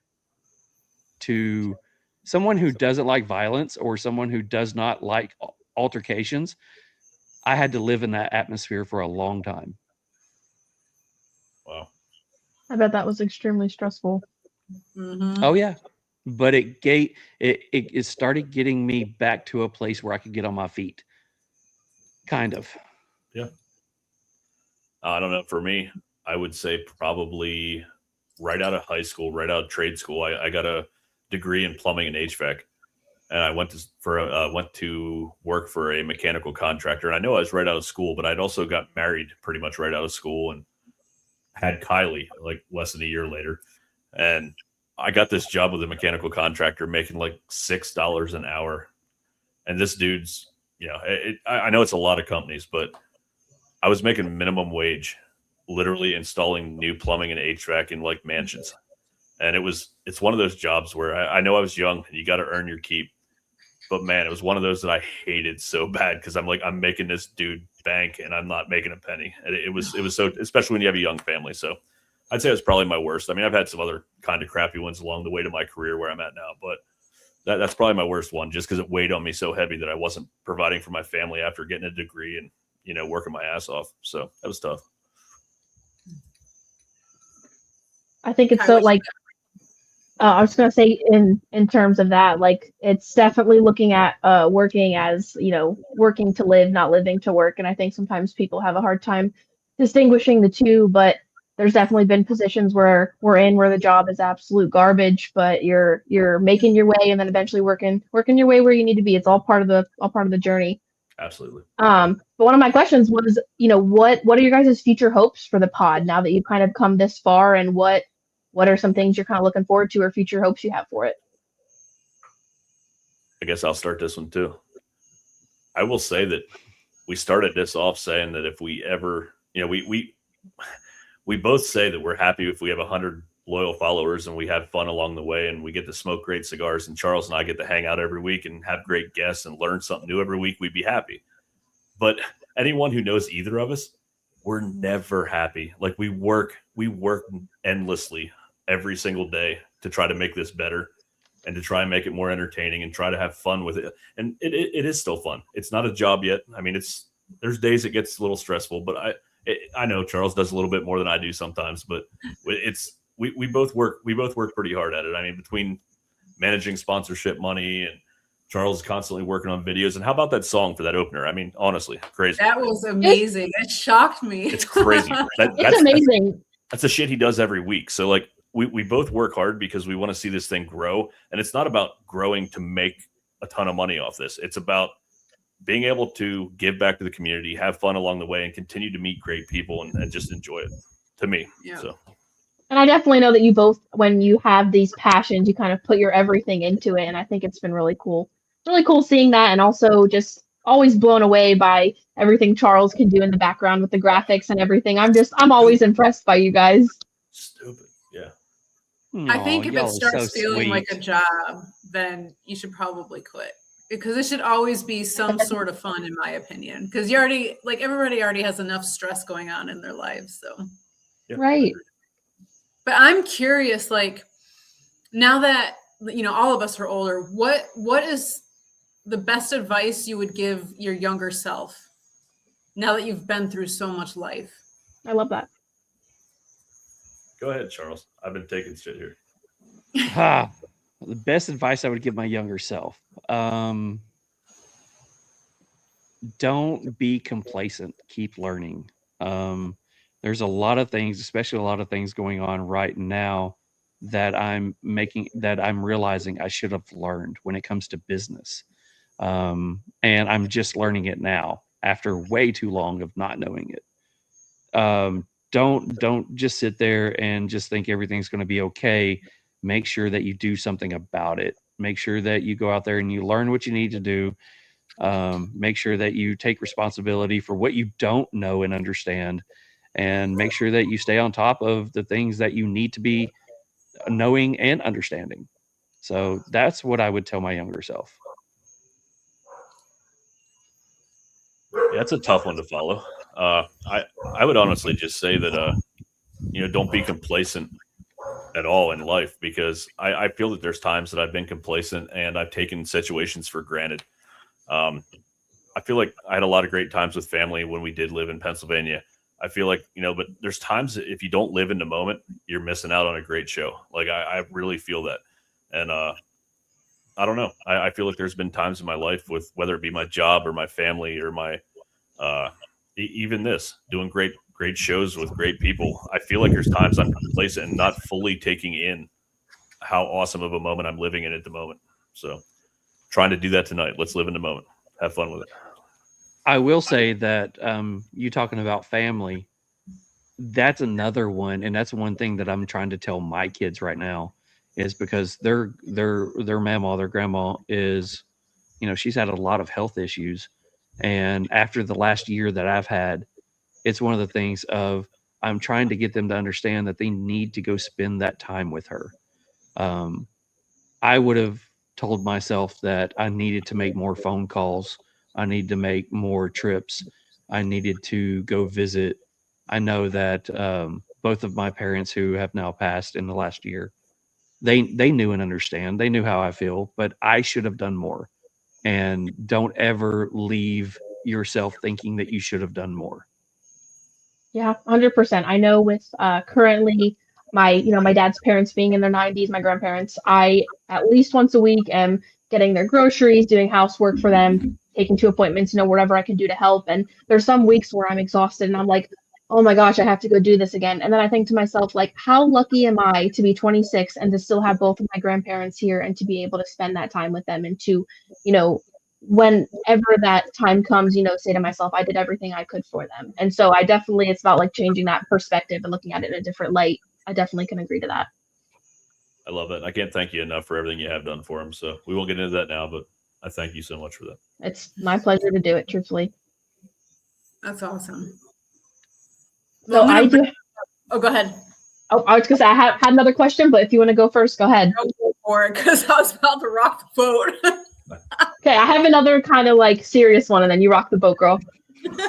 violence or someone who does not like altercations, I had to live in that atmosphere for a long time. Wow. I bet that was extremely stressful. Mm-hmm. Oh yeah. But it started getting me back to a place where I could get on my feet. Kind of. Yeah. I don't know. For me, I would say probably right out of high school, right out of trade school, I got a degree in plumbing and HVAC, and I went to work for a mechanical contractor. And I know I was right out of school, but I'd also got married pretty much right out of school and had Kylie like less than a year later. And I got this job with a mechanical contractor making like $6 an hour. And this dude's, I know it's a lot of companies, but I was making minimum wage, literally installing new plumbing and HVAC in like mansions. And it's one of those jobs where I know I was young and you got to earn your keep. But man, it was one of those that I hated so bad because I'm making this dude bank and I'm not making a penny. And it was so, especially when you have a young family. So I'd say it was probably my worst. I mean, I've had some other kind of crappy ones along the way to my career where I'm at now, but that's probably my worst one just because it weighed on me so heavy that I wasn't providing for my family after getting a degree and, working my ass off. So that was tough. I think it's so like, I was going to say in terms of that, like it's definitely looking at working as, working to live, not living to work. And I think sometimes people have a hard time distinguishing the two, but there's definitely been positions where where the job is absolute garbage, but you're making your way and then eventually working your way where you need to be. It's all part of the journey. Absolutely. But one of my questions was, what are your guys' future hopes for the pod now that you've kind of come this far, and what are some things you're kind of looking forward to or future hopes you have for it? I guess I'll start this one too. I will say that we started this off saying that if we ever, we both say that we're happy if we have 100 loyal followers and we have fun along the way and we get to smoke great cigars and Charles and I get to hang out every week and have great guests and learn something new every week, we'd be happy. But anyone who knows either of us, we're never happy. Like we work endlessly every single day to try to make this better and to try and make it more entertaining and try to have fun with it. And it is still fun. It's not a job yet. I mean, there's days it gets a little stressful, but I know Charles does a little bit more than I do sometimes, but we both work pretty hard at it. I mean, between managing sponsorship money and Charles is constantly working on videos. And how about that song for that opener? I mean, honestly, crazy. That was amazing. It shocked me. It's crazy. It's amazing. That's the shit he does every week. So like we both work hard because we want to see this thing grow. And it's not about growing to make a ton of money off this. It's about being able to give back to the community, have fun along the way, and continue to meet great people and just enjoy it. To me. Yeah. So And I definitely know that you both, when you have these passions, you kind of put your everything into it. And I think it's been really cool. Really cool seeing that. And also just always blown away by everything Charles can do in the background with the graphics and everything. I'm always impressed by you guys. Stupid. Yeah. I think if y'all it are starts so feeling like a sweet. job, then you should probably quit because it should always be some sort of fun, in my opinion. Because you already, like, everybody already has enough stress going on in their lives. So, Yeah. Right. but I'm curious, like, now that all of us are older, what is the best advice you would give your younger self now that you've been through so much life? I love that. Go ahead, Charles. I've been taking shit here. The best advice I would give my younger self. Don't be complacent. Keep learning. There's a lot of things, especially a lot of things going on right now that I'm realizing I should have learned when it comes to business. And I'm just learning it now after way too long of not knowing it. Don't just sit there and just think everything's going to be okay. Make sure that you do something about it. Make sure that you go out there and you learn what you need to do. Make sure that you take responsibility for what you don't know and understand, and make sure that you stay on top of the things that you need to be knowing and understanding. So that's what I would tell my younger self. Yeah, it's a tough one to follow. I would honestly just say that don't be complacent at all in life, because I feel that there's times that I've been complacent and I've taken situations for granted. I feel like I had a lot of great times with family when we did live in Pennsylvania. I feel like, but there's times that if you don't live in the moment, you're missing out on a great show. Like I really feel that. And I don't know. I feel like there's been times in my life with whether it be my job or my family or my even this doing great shows with great people. I feel like there's times I'm complacent and not fully taking in how awesome of a moment I'm living in at the moment. So trying to do that tonight. Let's live in the moment. Have fun with it. I will say that you talking about family, that's another one, and that's one thing that I'm trying to tell my kids right now, is because their mama, their grandma is, she's had a lot of health issues, and after the last year that I've had, it's one of the things of I'm trying to get them to understand that they need to go spend that time with her. I would have told myself that I needed to make more phone calls. I need to make more trips. I needed to go visit. I know that both of my parents who have now passed in the last year, they knew and understand. They knew how I feel, but I should have done more. And don't ever leave yourself thinking that you should have done more. Yeah, 100%. I know with currently my dad's parents being in their 90s, my grandparents, I at least once a week am getting their groceries, doing housework for them, taking to appointments, whatever I can do to help. And there's some weeks where I'm exhausted and I'm like, oh my gosh, I have to go do this again. And then I think to myself, like, how lucky am I to be 26 and to still have both of my grandparents here and to be able to spend that time with them and to, whenever that time comes, say to myself, I did everything I could for them. And so it's about like changing that perspective and looking at it in a different light. I definitely can agree to that. I love it. I can't thank you enough for everything you have done for him. So we won't get into that now, but I thank you so much for that. It's my pleasure to do it, truthfully. That's awesome. So Well, I do. Oh, go ahead. Oh, I was gonna say I had another question, but if you want to go first, go ahead. Go for it, because I was about to rock the boat. Okay, I have another kind of like serious one, and then you rock the boat, girl.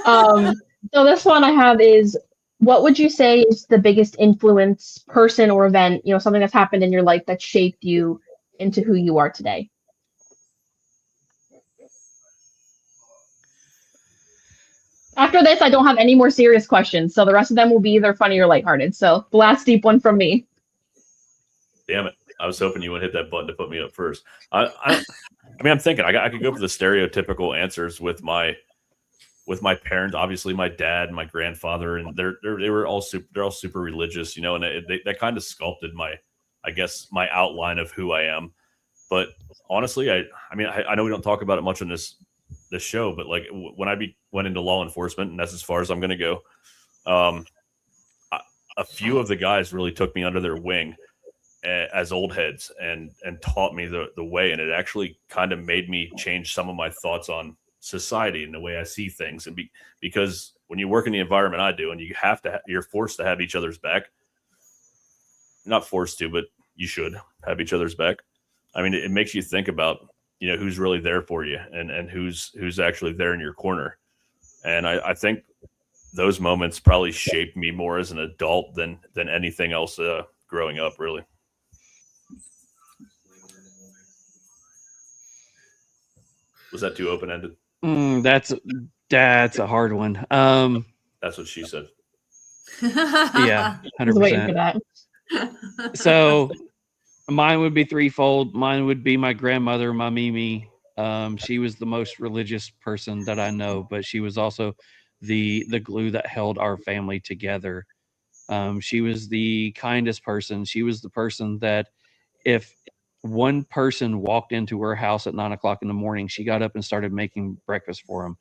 So this one I have is, what would you say is the biggest influence, person or event, something that's happened in your life that shaped you into who you are today? After this, I don't have any more serious questions, so the rest of them will be either funny or lighthearted. So the last deep one from me. Damn it. I was hoping you would hit that button to put me up first. I'm thinking I could go for the stereotypical answers with my parents. Obviously, my dad, my grandfather, and they're all super religious, and that kind of sculpted my outline of who I am. But honestly, I know we don't talk about it much on this show, but like when I went into law enforcement, and that's as far as I'm going to go. a few of the guys really took me under their wing as old heads and taught me the way. And it actually kind of made me change some of my thoughts on society and the way I see things. And because when you work in the environment I do, and you're forced to have each other's back, not forced to, but you should have each other's back. I mean, it makes you think about, who's really there for you and who's actually there in your corner. And I think those moments probably shaped me more as an adult than anything else growing up, really. Was that too open-ended? That's a hard one. That's what she said. Yeah, I was waiting for 100%. that. So mine would be threefold. Mine would be my grandmother, my Mimi. She was the most religious person that I know, but she was also the glue that held our family together. She was the kindest person. She was the person that if one person walked into her house at 9 o'clock in the morning, she got up and started making breakfast for them.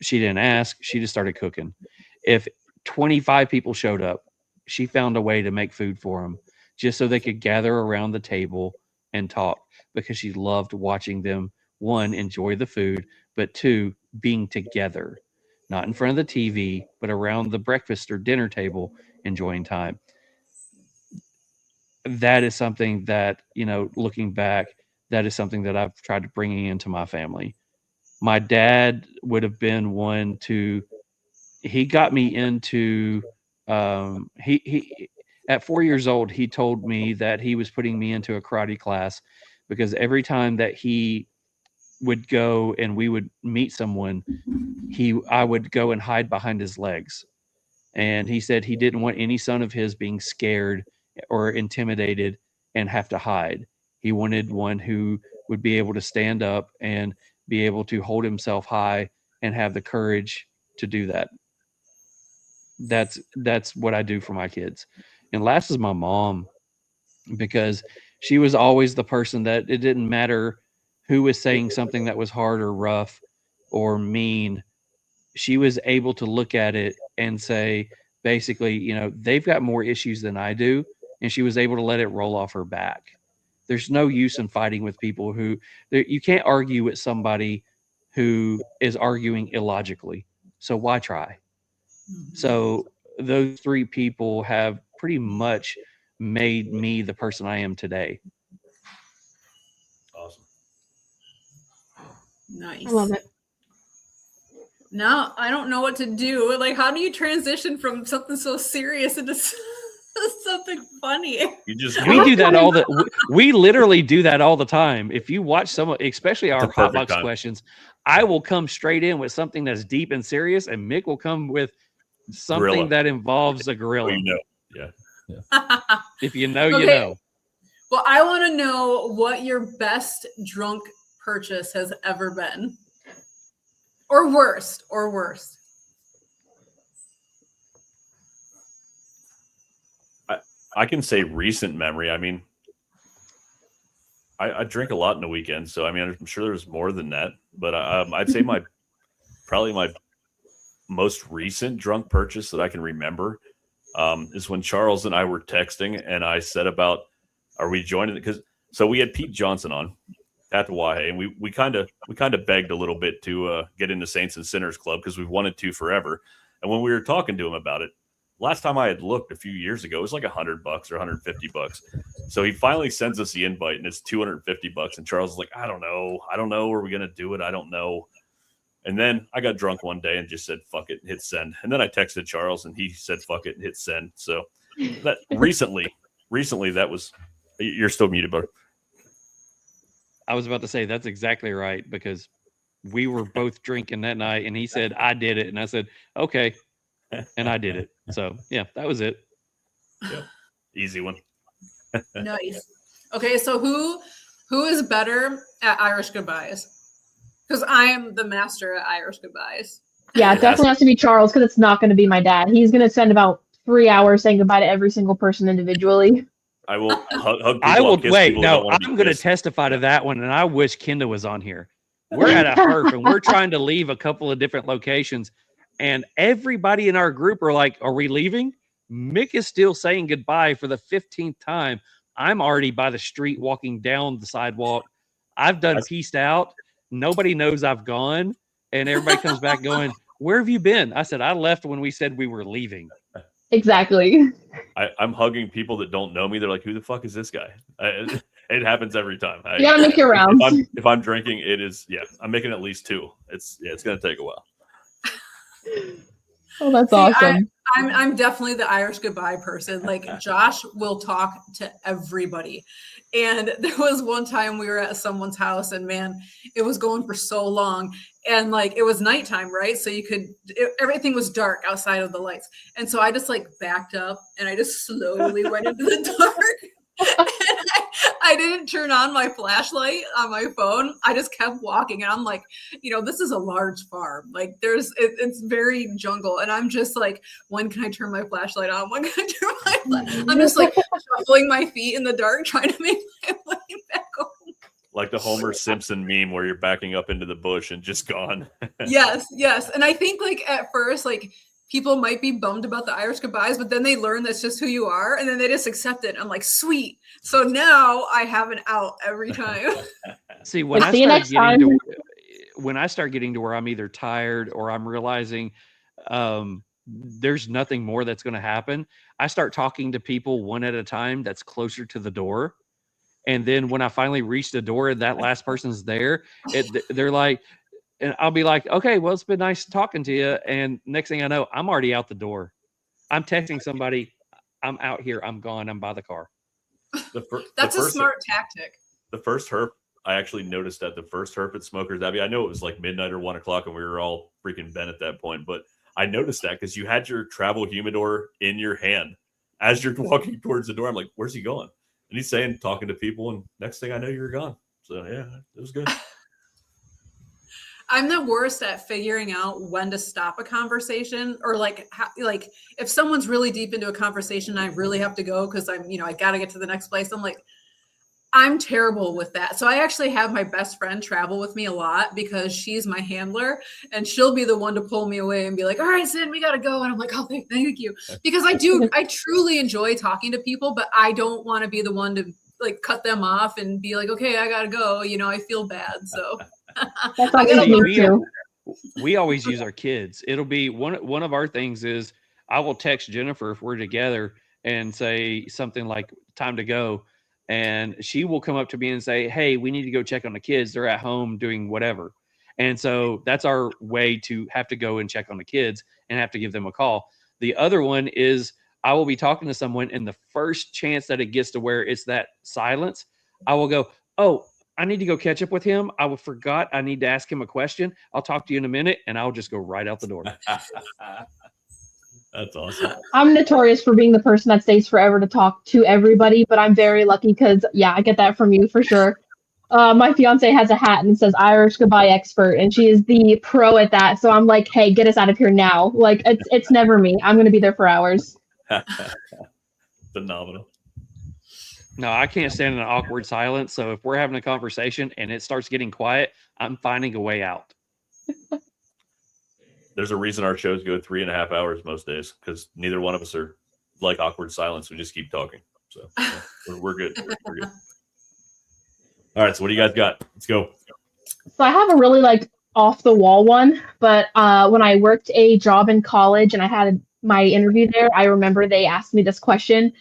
She didn't ask. She just started cooking. If 25 people showed up, she found a way to make food for them just so they could gather around the table and talk, because she loved watching them, one, enjoy the food, but two, being together, not in front of the TV, but around the breakfast or dinner table, enjoying time. That is something that, looking back, that is something that I've tried to bring into my family. My dad would have been one he got me into, he at 4 years old, he told me that he was putting me into a karate class because every time that he would go and we would meet someone, I would go and hide behind his legs. And he said he didn't want any son of his being scared or intimidated and have to hide. He wanted one who would be able to stand up and be able to hold himself high and have the courage to do that. That's what I do for my kids. And last is my mom, because she was always the person that it didn't matter who was saying something that was hard or rough or mean. She was able to look at it and say, basically, they've got more issues than I do. And she was able to let it roll off her back. There's no use in fighting with people you can't argue with somebody who is arguing illogically. So why try? So those three people have pretty much made me the person I am today. Awesome. Nice. I love it. Now I don't know what to do. Like, how do you transition from something so serious into something funny? We do that we literally do that all the time. If you watch some, especially our hot box questions, I will come straight in with something that's deep and serious, and Mick will come with something that involves a gorilla. Yeah. If you know, you know. Well, I want to know what your best drunk purchase has ever been. Or worst. I can say recent memory. I mean, I drink a lot in the weekend, so I mean, I'm sure there's more than that. But I'd say probably my most recent drunk purchase that I can remember is when Charles and I were texting, and I said about, are we joining it? So we had Pete Johnson on at the Wahe, and we kind of begged a little bit to get into Saints and Sinners Club because we've wanted to forever. And when we were talking to him about it, last time I had looked a few years ago, it was like $100 or $150. So he finally sends us the invite, and it's $250. And Charles is like, I don't know. Are we gonna do it? I don't know. And then I got drunk one day and just said, fuck it, and hit send. And then I texted Charles, and he said, fuck it, and hit send. So that recently that was, you're still muted, bud. I was about to say that's exactly right, because we were both drinking that night, and he said, I did it. And I said, okay. And I did it. So yeah, that was it. Yep. Easy one. Nice. Okay, so who is better at Irish goodbyes? Because I am the master at Irish goodbyes. Yeah, it definitely has to be Charles, because it's not going to be my dad. He's going to spend about 3 hours saying goodbye to every single person individually. I will hug people. I will wait. No, I'm going to testify to that one, and I wish Kenda was on here. We're at a herp, and we're trying to leave a couple of different locations, and everybody in our group are like, "Are we leaving?" Mick is still saying goodbye for the 15th time. I'm already by the street walking down the sidewalk. I've done peaced out. Nobody knows I've gone. And everybody comes back going, where have you been? I said, I left when we said we were leaving. Exactly. I'm hugging people that don't know me. They're like, who the fuck is this guy? It happens every time. You gotta make your rounds. If I'm drinking, it is, I'm making at least 2. It's going to take a while. Oh, that's awesome. I'm definitely the Irish goodbye person. Like, Josh will talk to everybody. And there was one time we were at someone's house, and man, it was going for so long. And like, it was nighttime, right? So everything was dark outside of the lights. And so I just like backed up and I just slowly went into the dark. And I didn't turn on my flashlight on my phone. I just kept walking, and I'm like, this is a large farm. Like, it's very jungle, and I'm just like, when can I turn my flashlight on? When can I turn my flashlight? I'm just like shuffling my feet in the dark, trying to make my way back home. Like the Homer Simpson meme where you're backing up into the bush and just gone. Yes. And I think like at first, like, people might be bummed about the Irish goodbyes, but then they learn that's just who you are, and then they just accept it. I'm like, sweet. So now I have an out every time. See, when I start getting to where I'm either tired or I'm realizing there's nothing more that's going to happen, I start talking to people one at a time that's closer to the door. And then when I finally reach the door and that last person's there, they're like, and I'll be like, okay, well, it's been nice talking to you. And next thing I know, I'm already out the door. I'm texting somebody, I'm out here, I'm gone, I'm by the car. That's a smart tactic. The first herp, I actually noticed that the first herp at Smokers Abbey, I know it was like midnight or 1 o'clock and we were all freaking bent at that point, but I noticed that because you had your travel humidor in your hand as you're walking towards the door. I'm like, where's he going? And he's saying, talking to people, and next thing I know, you were gone. So yeah, it was good. I'm the worst at figuring out when to stop a conversation, or like if someone's really deep into a conversation, I really have to go because I got to get to the next place. I'm terrible with that. So I actually have my best friend travel with me a lot because she's my handler, and she'll be the one to pull me away and be like, all right, Cynn, we got to go. And I'm like, oh, thank you. Because I truly enjoy talking to people, but I don't want to be the one to like cut them off and be like, okay, I got to go. I feel bad. So that's awesome. We always use our kids. It'll be one of our things is I will text Jennifer if we're together and say something like time to go. And she will come up to me and say, hey, we need to go check on the kids. They're at home doing whatever. And so that's our way to have to go and check on the kids and have to give them a call. The other one is I will be talking to someone, and the first chance that it gets to where it's that silence, I will go, oh, I need to go catch up with him. I forgot I need to ask him a question. I'll talk to you in a minute, and I'll just go right out the door. That's awesome. I'm notorious for being the person that stays forever to talk to everybody, but I'm very lucky because, I get that from you for sure. My fiance has a hat and it says Irish goodbye expert, and she is the pro at that. So I'm like, hey, get us out of here now. Like, it's never me. I'm going to be there for hours. Phenomenal. No, I can't stand an awkward silence. So if we're having a conversation and it starts getting quiet, I'm finding a way out. There's a reason our shows go 3.5 hours most days, because neither one of us are like awkward silence. We just keep talking. So we're good. We're good. All right. So what do you guys got? Let's go. So I have a really off the wall one, but when I worked a job in college and I had my interview there, I remember they asked me this question,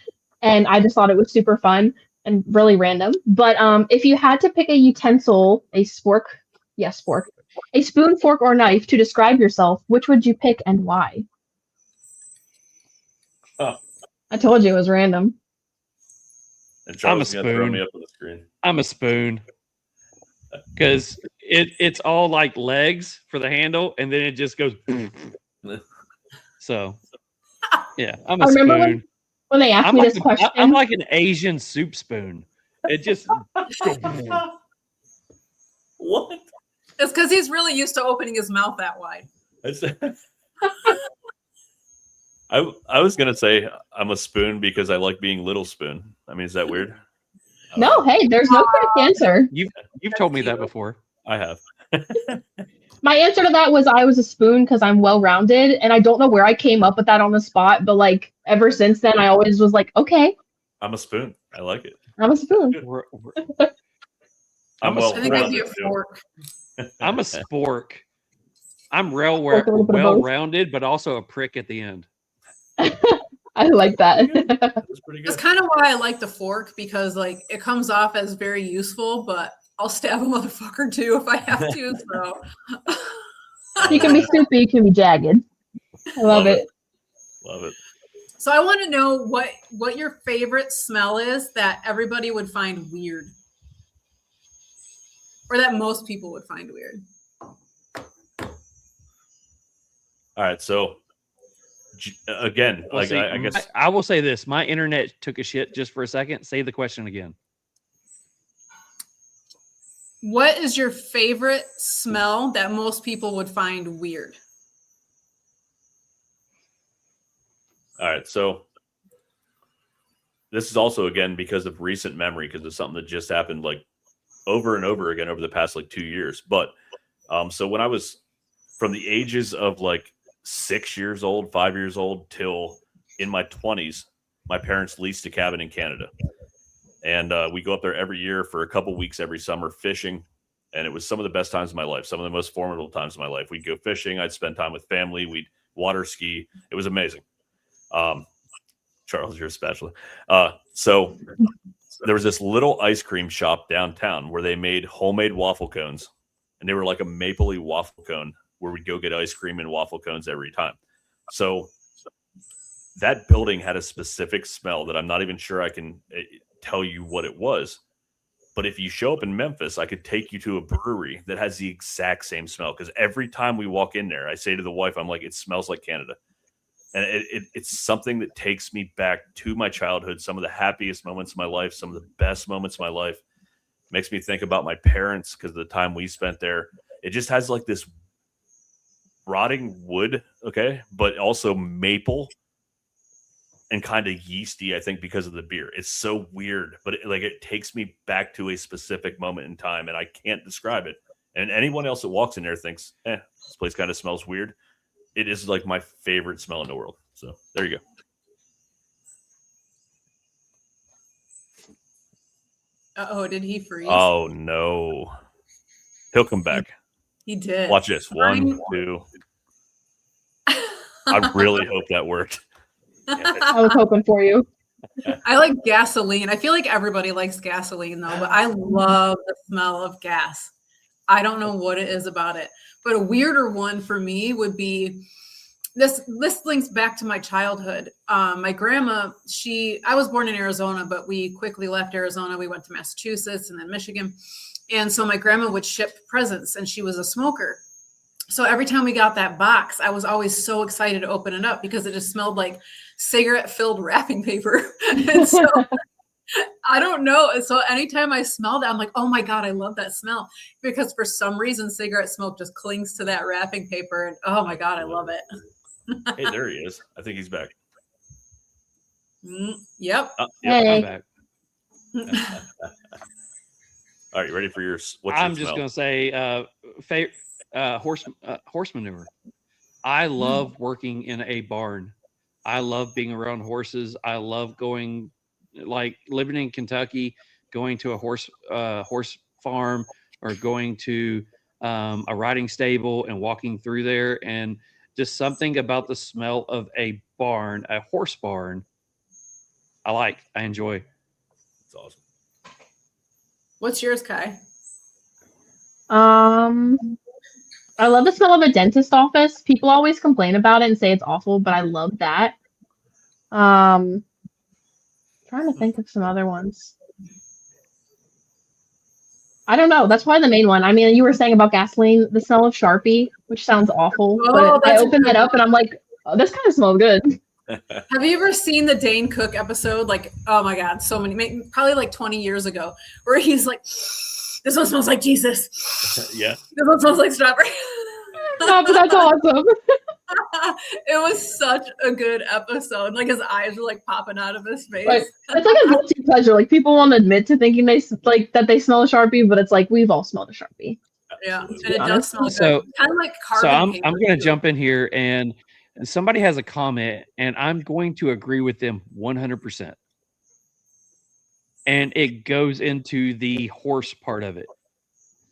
and I just thought it was super fun and really random. But if you had to pick a utensil, a spork, a spoon, fork, or knife to describe yourself, which would you pick and why? Oh. I told you it was random. And Charles is gonna throw me up on the screen. I'm a spoon. Because it's all like legs for the handle, and then it just goes. So, yeah, I'm a spoon. When they asked me this question, I'm like an Asian soup spoon. It just. What? It's because he's really used to opening his mouth that wide. I was gonna say I'm a spoon because I like being little spoon. I mean, is that weird? No, hey, there's no correct answer. You've told me that before. I have. My answer to that was I was a spoon because I'm well-rounded, and I don't know where I came up with that on the spot, but like ever since then, I always was like, okay, I'm a spoon. I like it. I'm a spoon. I'm a well I think I'd be a rounded, too. fork. I'm a spork. I'm Spork, a little bit of both. well-rounded, but also a prick at the end. I like that. That's pretty That's good. kind of why I like the fork, because like it comes off as very useful, but I'll stab a motherfucker too if I have to. So You can be soupy, you can be jagged. I love it. Love it. So I want to know what your favorite smell is that everybody would find weird, or that most people would find weird. All right. So again, Well, like see, I guess I will say this: my internet took a shit just for a second. Say the question again. What is your favorite smell that most people would find weird? all right. So this is also again because of recent memory, because it's something that just happened like over and over again over the past like 2 years. But so when I was from the ages of like 6 years old, 5 years old till in my 20s, my parents leased a cabin in Canada. And we go up there every year for a couple weeks every summer fishing. And it was some of the best times of my life, some of the most formidable times of my life. We'd go fishing. I'd spend time with family. We'd water ski. It was amazing. Charles, you're a spatula. So there was this little ice cream shop downtown where they made homemade waffle cones. And they were like a mapley waffle cone where we'd go get ice cream and waffle cones every time. So that building had a specific smell that I'm not even sure I can tell you what it was. But if you show up in Memphis, I could take you to a brewery that has the exact same smell. Because every time we walk in there, I say to the wife, I'm like, it smells like Canada. And it's something that takes me back to my childhood, some of the happiest moments of my life, some of the best moments of my life. Makes me think about my parents because of the time we spent there. It just has like this rotting wood, okay, but also maple and kind of yeasty, I think, because of the beer. It's so weird, but it takes me back to a specific moment in time, and I can't describe it. And anyone else that walks in there thinks, this place kind of smells weird. It is like my favorite smell in the world. So there you go. Uh-oh, did he freeze? Oh, no. He'll come back. He did. Watch this. 1, 2. I really hope that worked. I was hoping for you. I like gasoline. I feel like everybody likes gasoline though, but I love the smell of gas. I don't know what it is about it, but a weirder one for me would be this links back to my childhood. My grandma, I was born in Arizona, but we quickly left Arizona. We went to Massachusetts and then Michigan. And so my grandma would ship presents, and she was a smoker. So every time we got that box, I was always so excited to open it up because it just smelled like cigarette-filled wrapping paper. And so I don't know. And so anytime I smell that, I'm like, oh my God, I love that smell. Because for some reason, cigarette smoke just clings to that wrapping paper. And oh my God, I love it. Hey, there he is. I think he's back. Yep. Yep, Hey. I'm back. All right, you ready for your? I'm just going to say horse manure. I love working in a barn. I love being around horses. I love going, like living in Kentucky, going to a horse farm or going to a riding stable and walking through there, and just something about the smell of a barn, a horse barn. I enjoy. It's awesome. What's yours, Ky? I love the smell of a dentist office. People always complain about it and say it's awful, but I love that. Trying to think of some other ones. I don't know. That's probably the main one. I mean, you were saying about gasoline, the smell of Sharpie, which sounds awful, but I opened that up and I'm like, oh, this kind of smells good. Have you ever seen the Dane Cook episode? Like, oh my God, so many, probably like 20 years ago, where he's like, this one smells like Jesus. Yeah. This one smells like strawberry. No, but that's awesome. It was such a good episode. Like his eyes were like popping out of his face. Like, it's like a guilty pleasure. Like people won't admit to thinking that they smell a Sharpie, but it's like we've all smelled a Sharpie. Yeah, and Absolutely. it does smell So- good. Kind of like carbon So I'm paper, going to too. jump in here, and somebody has a comment, and I'm going to agree with them 100%. And it goes into the horse part of it.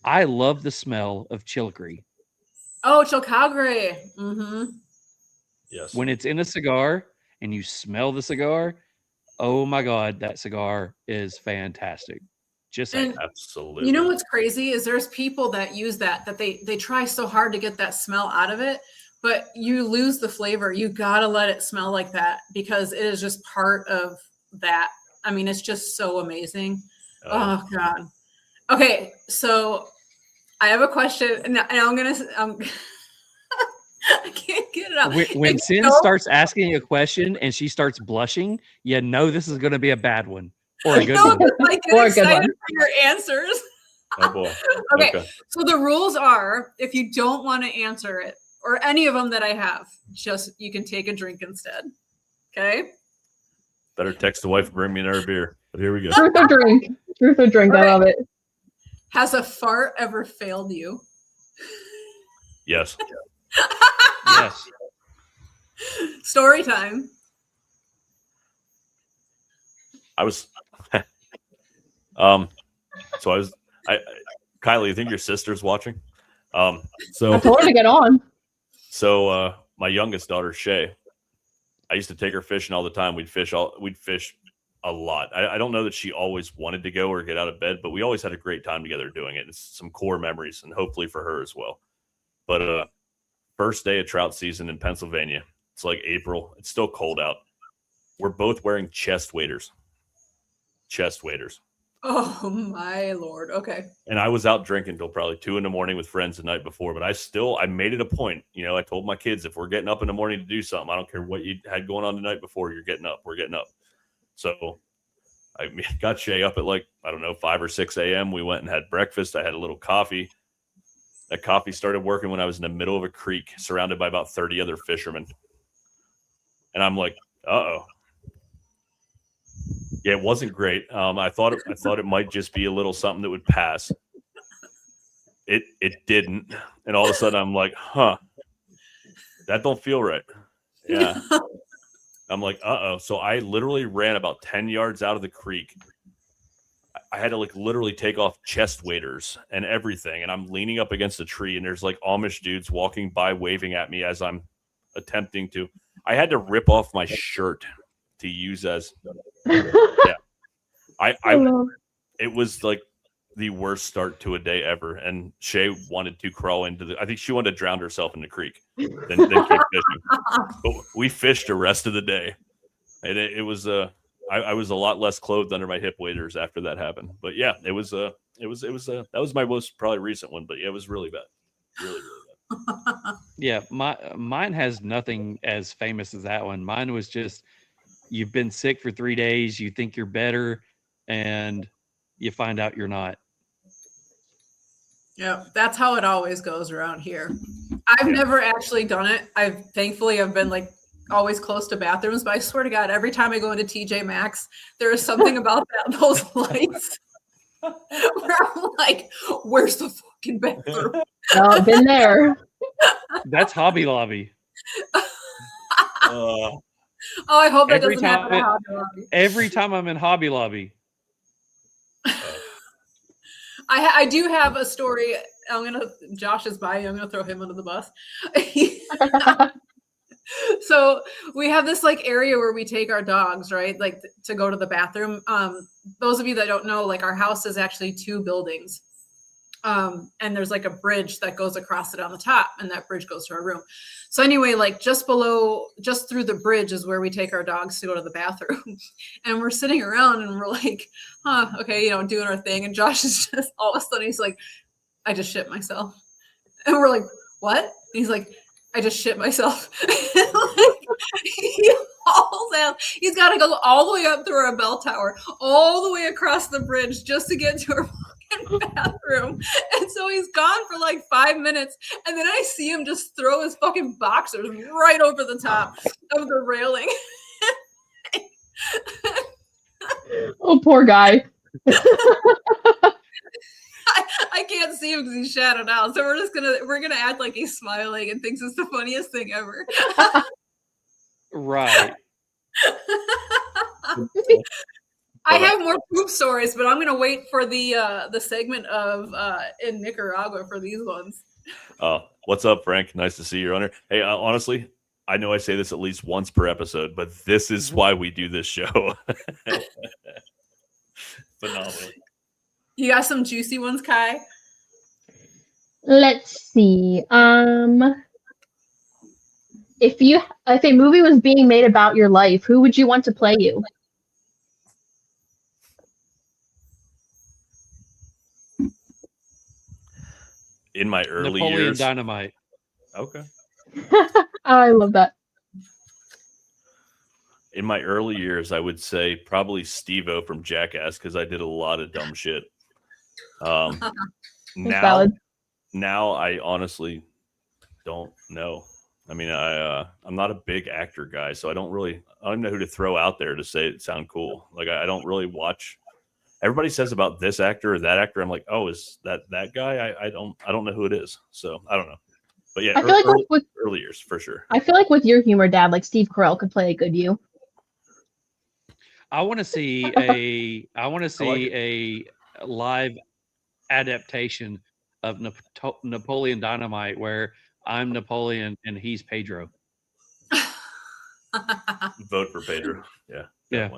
I love the smell of chillicry. Oh, Chilcowgray. Mm-hmm. Yes. When it's in a cigar and you smell the cigar, oh my God, that cigar is fantastic. Just saying. And Absolutely. you know what's crazy is there's people that use that they try so hard to get that smell out of it, but you lose the flavor. You gotta let it smell like that because it is just part of that. I mean, it's just so amazing. Oh God. Okay, so I have a question, and I'm gonna. I can't get it out. When It's Cynn so- starts asking a question and she starts blushing, you know this is going to be a bad one or a good No, one. I get Or a good excited one. for your answers. Oh boy. Okay. So the rules are if you don't want to answer it or any of them that I have, just you can take a drink instead. Okay. Better text the wife and bring me another beer. But here we go. Truth or drink. Truth or drink. I love it. Has a fart ever failed you? Yes. Yes. Story time. I was so Kylie, you think your sister's watching? I So told her to get on. my youngest daughter, Shay, I used to take her fishing all the time. We'd fish a lot. I don't know that she always wanted to go or get out of bed, but we always had a great time together doing it. It's some core memories and hopefully for her as well. But first day of trout season in Pennsylvania. It's like April. It's still cold out. We're both wearing chest waders. Chest waders. Oh my Lord. Okay. And I was out drinking till probably 2 a.m. with friends the night before, but I made it a point. You know, I told my kids, if we're getting up in the morning to do something, I don't care what you had going on the night before, you're getting up. We're getting up. So I got Shay up at 5 or 6 a.m. We went and had breakfast. I had a little coffee. That coffee started working when I was in the middle of a creek surrounded by about 30 other fishermen. And I'm like, uh-oh. Yeah, it wasn't great. I thought it might just be a little something that would pass. It didn't. And all of a sudden I'm like, huh, that don't feel right. Yeah. I'm like, uh-oh. So I literally ran about 10 yards out of the creek. I had to literally take off chest waders and everything. And I'm leaning up against a tree and there's Amish dudes walking by waving at me as I'm attempting to. I had to rip off my shirt to use as it was the worst start to a day ever. And Shay wanted to crawl into I think she wanted to drown herself in the creek, then keep fishing. But we fished the rest of the day. And it was I was a lot less clothed under my hip waders after that happened. But yeah, it was that was my most probably recent one, but yeah, it was really bad. Really, really bad. Yeah, mine has nothing as famous as that one. Mine was just you've been sick for 3 days, you think you're better, and you find out you're not. Yeah, that's how it always goes around here. I've never actually done it. I've been always close to bathrooms, but I swear to God, every time I go into TJ Maxx, there is something about those lights where I'm like, where's the fucking bathroom? Oh, I've been there. That's Hobby Lobby. Oh, I hope that Every doesn't happen time to Hobby Lobby. Every time I'm in Hobby Lobby. I do have a story. Josh is by. I'm gonna throw him under the bus. So we have this area where we take our dogs, right? To go to the bathroom. Those of you that don't know, our house is actually 2 buildings. And there's a bridge that goes across it on the top, and that bridge goes to our room. So anyway, just through the bridge is where we take our dogs to go to the bathroom. And we're sitting around and we're like, huh, okay, doing our thing. And Josh is just all of a sudden he's like, I just shit myself. And we're like, what? And he's like, I just shit myself. He hauls out. He's got to go all the way up through our bell tower, all the way across the bridge just to get to our fucking bathroom. And so he's gone for 5 minutes. And then I see him just throw his fucking boxers right over the top of the railing. Oh, poor guy. I can't see him because he's shadowed out. So we're gonna act like he's smiling and thinks it's the funniest thing ever. Right. I have more poop stories, but I'm gonna wait for the segment of in Nicaragua for these ones. What's up, Frank? Nice to see you on here. Hey, honestly, I know I say this at least once per episode, but this is why we do this show. Phenomenal. You got some juicy ones, Ky? Let's see. If a movie was being made about your life, who would you want to play you? In my early Napoleon years. Dynamite. Okay. I love that. In my early years, I would say probably Steve-O from Jackass because I did a lot of dumb shit. Valid. Now I honestly don't know. I mean, I'm not a big actor guy, so I don't know who to throw out there to say it sound cool. Like I don't really watch. Everybody says about this actor or that actor. I'm like, oh, is that guy? I don't know who it is. So I don't know. But yeah, I feel like with early years for sure. I feel like with your humor, Dad, like Steve Carell could play a good you. I want to see a live adaptation of Napoleon Dynamite where I'm Napoleon and he's Pedro. Vote for Pedro. Yeah. Yeah.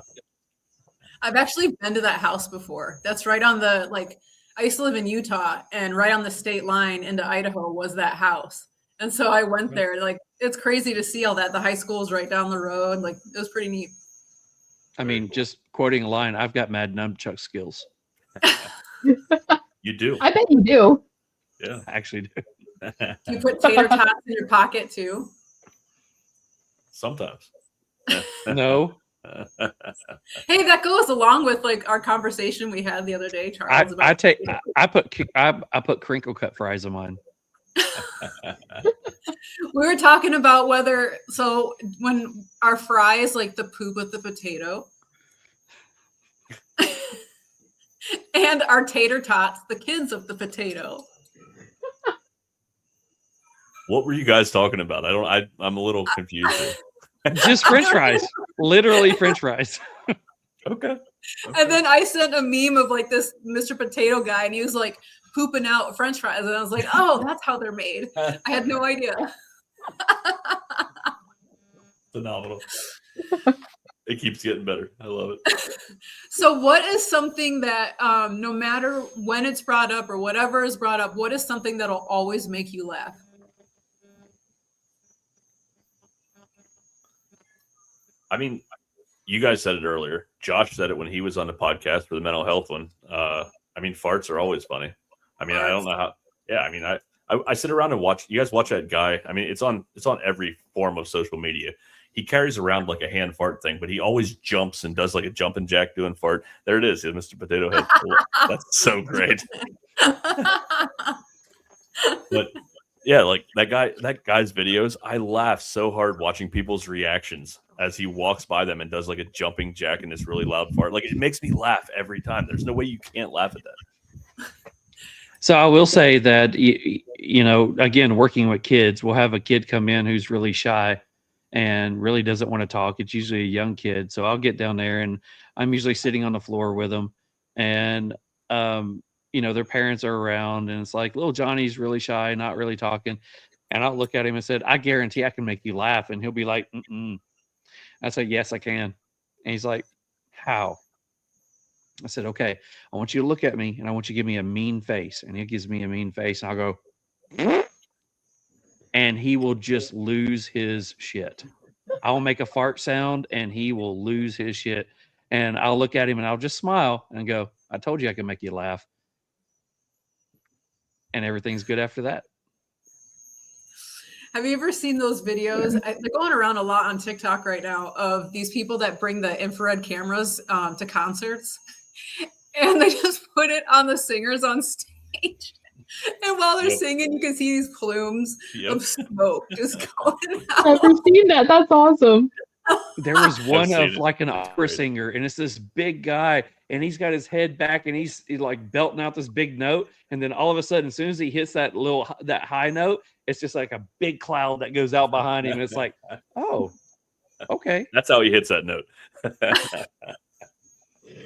I've actually been to that house before. That's right on the, like, I used to live in Utah, and right on the state line into Idaho was that house. And so I went there. Like, it's crazy to see all that. The high school is right down the road. Like, it was pretty neat. I mean, just quoting a line, I've got mad nunchuck skills. You do. I bet you do. Yeah. I actually do. You put tater tots in your pocket too? Sometimes. No. Hey, that goes along with like our conversation we had the other day, Charles. I put crinkle cut fries on mine. We were talking about when our fries like the poop of the potato, and our tater tots, the kids of the potato. What were you guys talking about? I'm a little confused here. Just French fries. Literally French fries. Okay. And then I sent a meme of like this Mr. Potato guy, and he was like pooping out French fries, and I was like, "Oh, that's how they're made." I had no idea. Phenomenal. It keeps getting better. I love it. So, what is something that, no matter when it's brought up or whatever is brought up, what is something that'll always make you laugh? I mean, you guys said it earlier. Josh said it when he was on the podcast for the mental health one. I mean, farts are always funny. I mean, I don't know how. Yeah, I mean, I sit around and watch. You guys watch that guy. I mean, it's on every form of social media. He carries around like a hand fart thing, but he always jumps and does like a jumping jack doing fart. There it is, Mr. Potato Head. That's so great. But yeah, like that guy's videos. I laugh so hard watching people's reactions as he walks by them and does like a jumping jack in this really loud fart. Like it makes me laugh every time. There's no way you can't laugh at that. So I will say that, you know, again, working with kids, we'll have a kid come in who's really shy and really doesn't want to talk. It's usually a young kid. So I'll get down there and I'm usually sitting on the floor with them. And, you know, their parents are around and it's like, little Johnny's really shy, not really talking. And I'll look at him and said, I guarantee I can make you laugh. And he'll be like, mm-mm. I said, yes, I can. And he's like, how? I said, okay, I want you to look at me and I want you to give me a mean face. And he gives me a mean face. And I'll go, and he will just lose his shit. I'll make a fart sound and he will lose his shit. And I'll look at him and I'll just smile and go, I told you I could make you laugh. And everything's good after that. Have you ever seen those videos? They're going around a lot on TikTok right now of these people that bring the infrared cameras to concerts. And they just put it on the singers on stage. And while they're singing, you can see these plumes of smoke just going out. I've never seen that. That's awesome. There was one seen of it. like an It's opera great. singer, and it's this big guy, and he's got his head back, and he's like belting out this big note, and then all of a sudden, as soon as he hits that high note, it's just like a big cloud that goes out behind him. And it's like, oh, okay. That's how he hits that note.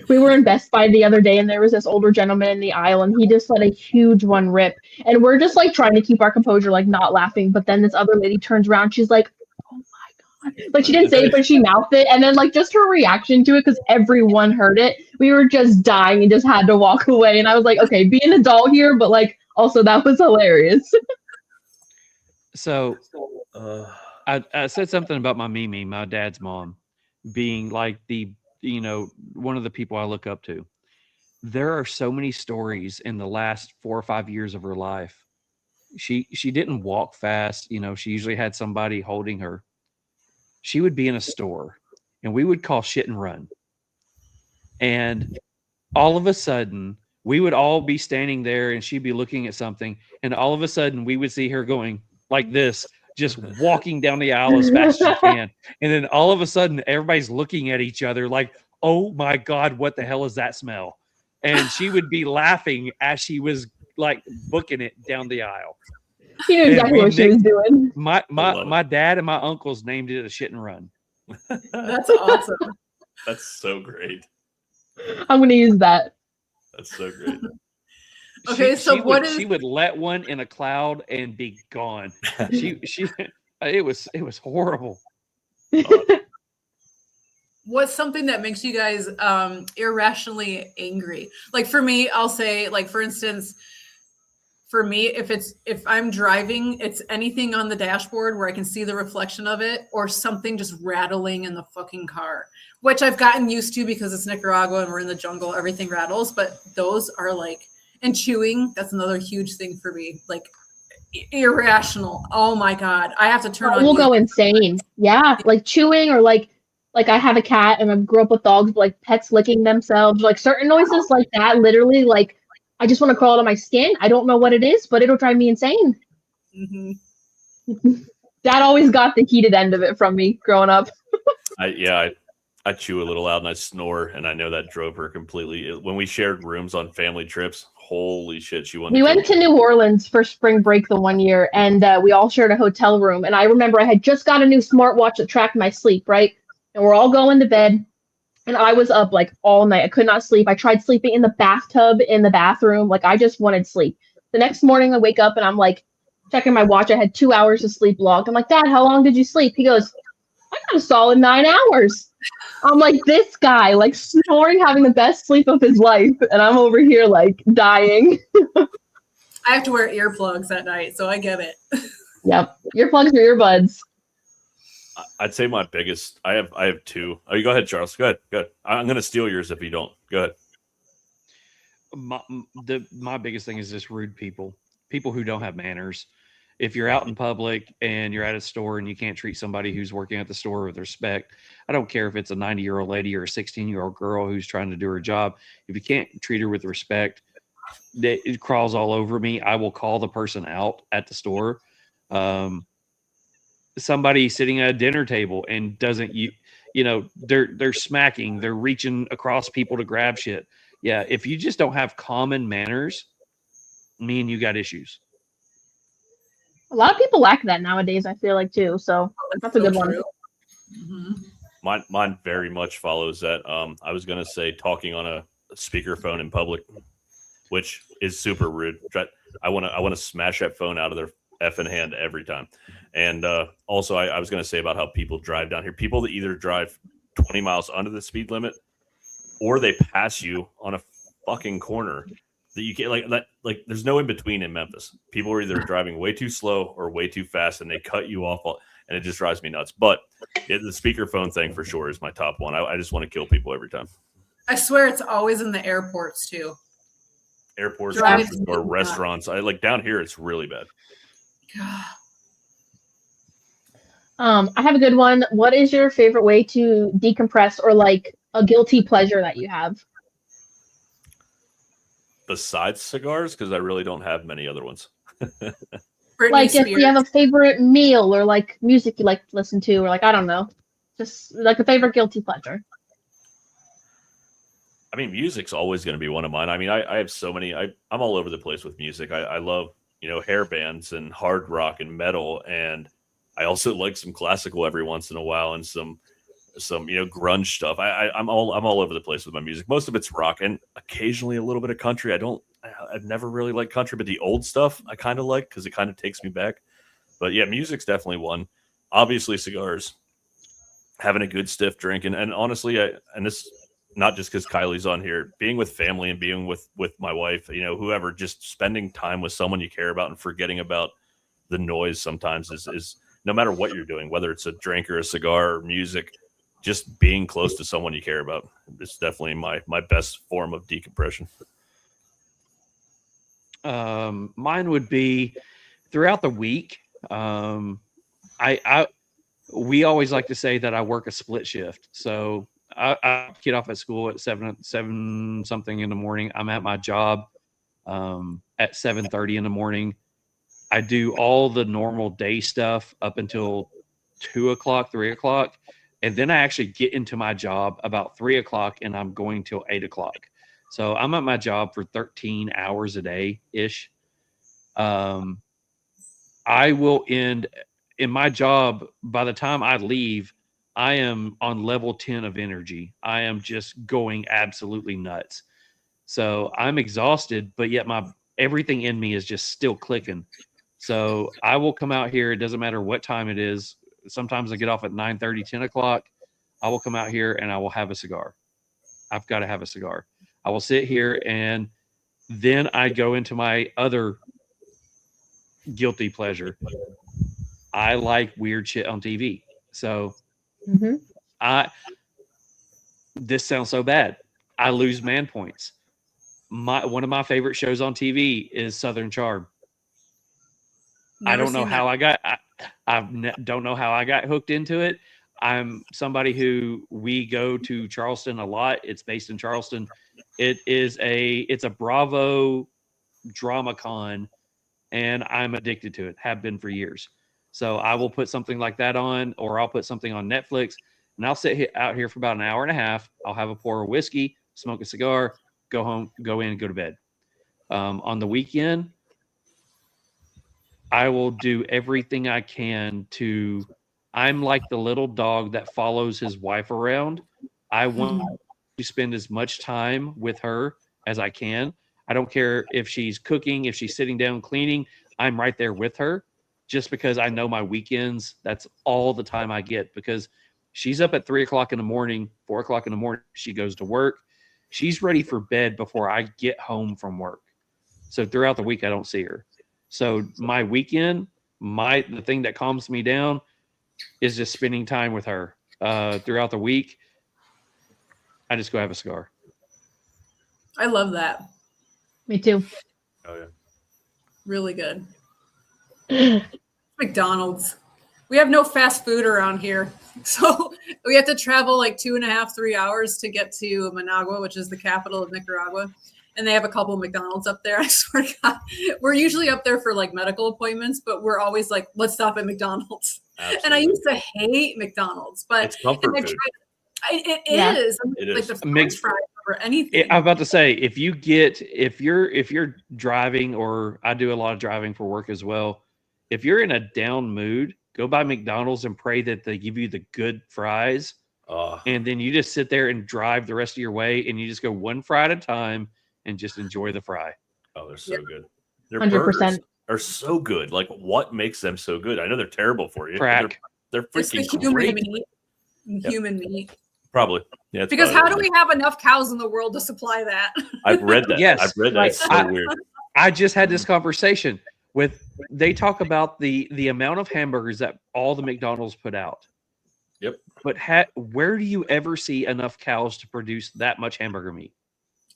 We were in Best Buy the other day, and there was this older gentleman in the aisle, and he just let a huge one rip. And we're just like trying to keep our composure, like not laughing. But then this other lady turns around, she's like, "Oh my god!" Like she didn't say it, but she mouthed it. And then like just her reaction to it, because everyone heard it, we were just dying and just had to walk away. And I was like, "Okay, be an adult here," but like also that was hilarious. So I said something about my Mimi, my dad's mom, being like one of the people I look up to. There are so many stories in the last 4 or 5 years of her life. She didn't walk fast. She usually had somebody holding her. She would be in a store, and we would call shit and run. And all of a sudden, we would all be standing there, and she'd be looking at something, and all of a sudden, we would see her going like this, just walking down the aisle as fast as she can. And then all of a sudden, everybody's looking at each other like, oh my God, what the hell is that smell? And she would be laughing as she was like booking it down the aisle. She knew exactly what she was doing. My dad and my uncles named it a shit and run. That's awesome. That's so great. I'm going to use that. That's so great. Okay, she would let one in a cloud and be gone. It was horrible. What's something that makes you guys irrationally angry? Like for me, I'll say, like for instance, for me, if I'm driving, it's anything on the dashboard where I can see the reflection of it, or something just rattling in the fucking car, which I've gotten used to because it's Nicaragua and we're in the jungle, everything rattles. But those are like, and chewing, that's another huge thing for me. Like irrational. Oh my God. I have to turn on. We'll go insane. Yeah. Like chewing, or like I have a cat and I grew up with dogs, but like pets licking themselves, like certain noises like that, literally, like I just want to crawl out of my skin. I don't know what it is, but it'll drive me insane. Mm-hmm. Dad always got the heated end of it from me growing up. I chew a little loud and I snore, and I know that drove her completely. When we shared rooms on family trips, holy shit, she wanted. We went to New Orleans for spring break the one year, and we all shared a hotel room. And I remember I had just got a new smartwatch that tracked my sleep, right? And we're all going to bed, and I was up like all night. I could not sleep. I tried sleeping in the bathtub in the bathroom. Like I just wanted sleep. The next morning I wake up and I'm like checking my watch. I had 2 hours of sleep logged. I'm like, Dad, how long did you sleep? He goes, I got a solid 9 hours. I'm like, this guy, like snoring, having the best sleep of his life. And I'm over here like dying. I have to wear earplugs at night, so I get it. Yep. Earplugs or earbuds. I'd say my biggest, I have two. Oh, you go ahead, Charles. Go ahead. I'm going to steal yours if you don't. Go ahead. My biggest thing is just rude people who don't have manners. If you're out in public and you're at a store and you can't treat somebody who's working at the store with respect, I don't care if it's a 90-year-old lady or a 16-year-old girl who's trying to do her job. If you can't treat her with respect, it crawls all over me. I will call the person out at the store. Somebody sitting at a dinner table and doesn't, they're smacking, they're reaching across people to grab shit. Yeah, if you just don't have common manners, me and you got issues. A lot of people lack that nowadays, I feel like, too. So that's a good one. Mm-hmm. Mine very much follows that. I was going to say talking on a speakerphone in public, which is super rude. I want to smash that phone out of their effing hand every time. And also, I was going to say about how people drive down here. People that either drive 20 miles under the speed limit, or they pass you on a fucking corner that you can't like there's no in between in Memphis. People are either driving way too slow or way too fast, and they cut you off, and it just drives me nuts. But the speakerphone thing for sure is my top one. I just want to kill people every time. I swear it's always in the airports too. Airports or restaurants. I like down here it's really bad. I have a good one. What is your favorite way to decompress, or like a guilty pleasure that you have? Besides cigars, because I really don't have many other ones. Like if you have a favorite meal, or like music you like to listen to, or like, I don't know. Is Just like a favorite guilty pleasure. I mean, music's always going to be one of mine. I mean, I have so many. I'm all over the place with music. I love, hair bands and hard rock and metal, and I also like some classical every once in a while and some grunge stuff. I'm all over the place with my music. Most of it's rock and occasionally a little bit of country. I've never really liked country, but the old stuff I kind of like because it kind of takes me back. But yeah, music's definitely one. Obviously, cigars. Having a good stiff drink, and honestly, and this. Not just because Kylie's on here, being with family and being with my wife, whoever, just spending time with someone you care about and forgetting about the noise sometimes is no matter what you're doing, whether it's a drink or a cigar or music, just being close to someone you care about. It's definitely my best form of decompression. Mine would be throughout the week. We always like to say that I work a split shift. So I get off at school at 7 something in the morning. I'm at my job at 7:30 in the morning. I do all the normal day stuff up until 2 o'clock, 3 o'clock. And then I actually get into my job about 3 o'clock and I'm going till 8 o'clock. So I'm at my job for 13 hours a day ish. I will end in my job. By the time I leave, I am on level 10 of energy. I am just going absolutely nuts. So I'm exhausted, but yet everything in me is just still clicking. So I will come out here. It doesn't matter what time it is. Sometimes I get off at 9:30, 10 o'clock. I will come out here and I will have a cigar. I've got to have a cigar. I will sit here and then I go into my other guilty pleasure. I like weird shit on TV. So this sounds so bad. I lose man points. One of my favorite shows on TV is Southern Charm. I don't know how I don't know how I got hooked into it. I'm somebody who we go to Charleston a lot. It's based in Charleston. It's a Bravo drama con, and I'm addicted to it. Have been for years. So I will put something like that on, or I'll put something on Netflix, and I'll sit out here for about an hour and a half. I'll have a pour of whiskey, smoke a cigar, go home, go in, go to bed. On the weekend, I will do everything I can to. I'm like the little dog that follows his wife around. I want to spend as much time with her as I can. I don't care if she's cooking, if she's sitting down cleaning. I'm right there with her. Just because I know my weekends, that's all the time I get, because she's up at 3 o'clock in the morning, 4 o'clock in the morning. She goes to work. She's ready for bed before I get home from work. So throughout the week, I don't see her. So my weekend, the thing that calms me down is just spending time with her. Throughout the week, I just go have a cigar. I love that. Me too. Oh yeah. Really good. McDonald's. We have no fast food around here. So we have to travel like 2.5, 3 hours to get to Managua, which is the capital of Nicaragua. And they have a couple of McDonald's up there. I swear to God. We're usually up there for like medical appointments, but we're always like, let's stop at McDonald's. Absolutely. And I used to hate McDonald's, but it's comfort food. It is. I mean, it like is. the French fries or anything. I'm about to say, if you're driving, or I do a lot of driving for work as well. If you're in a down mood, go by McDonald's and pray that they give you the good fries. And then you just sit there and drive the rest of your way, and you just go one fry at a time and just enjoy the fry. Oh, they're so good. Their 100%. burgers are so good. Like, what makes them so good? I know they're terrible for you. Crack. They're freaking it's the human great. meat. Human meat. Probably. Yeah. Because how do we have enough cows in the world to supply that? I've read that. Yes. I've read that. It's so weird. I just had this conversation they talk about the amount of hamburgers that all the McDonald's put out. Yep. But where do you ever see enough cows to produce that much hamburger meat?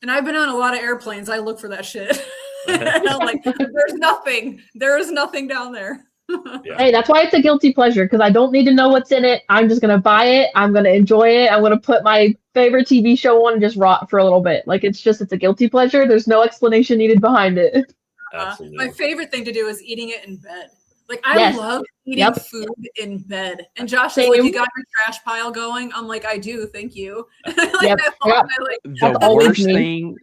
And I've been on a lot of airplanes. I look for that shit. And I'm like, there's nothing. There is nothing down there. Yeah. Hey, that's why it's a guilty pleasure, because I don't need to know what's in it. I'm just going to buy it. I'm going to enjoy it. I'm going to put my favorite TV show on and just rot for a little bit. Like, it's a guilty pleasure. There's no explanation needed behind it. Absolutely. My favorite thing to do is eating it in bed. Like I Yes. love eating Yep. food in bed. And Josh is like, Same. "You got your trash pile going?" I'm like, "I do, thank you." Like, Yep. I Yep. like, That's always me.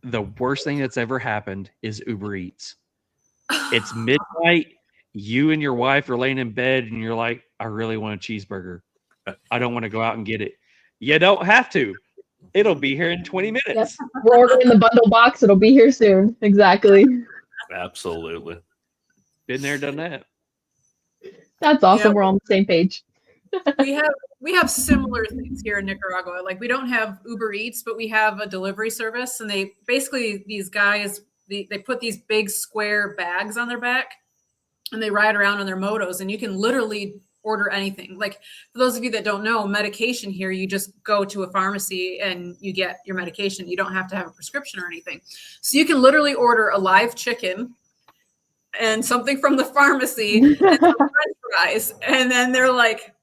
The worst thing that's ever happened is Uber Eats. It's midnight. You and your wife are laying in bed, and you're like, "I really want a cheeseburger. I don't want to go out and get it." You don't have to. It'll be here in 20 Yep. minutes. We're ordering the bundle box. It'll be here soon. Exactly. Absolutely. Been there, done that. That's awesome. Yeah. We're on the same page. we have similar things here in Nicaragua. Like we don't have Uber Eats, but we have a delivery service, and they basically these guys they put these big square bags on their back, and they ride around on their motos, and you can literally order anything. Like for those of you that don't know, medication here, you just go to a pharmacy and you get your medication. You don't have to have a prescription or anything. So you can literally order a live chicken and something from the pharmacy and some French fries, and then they're like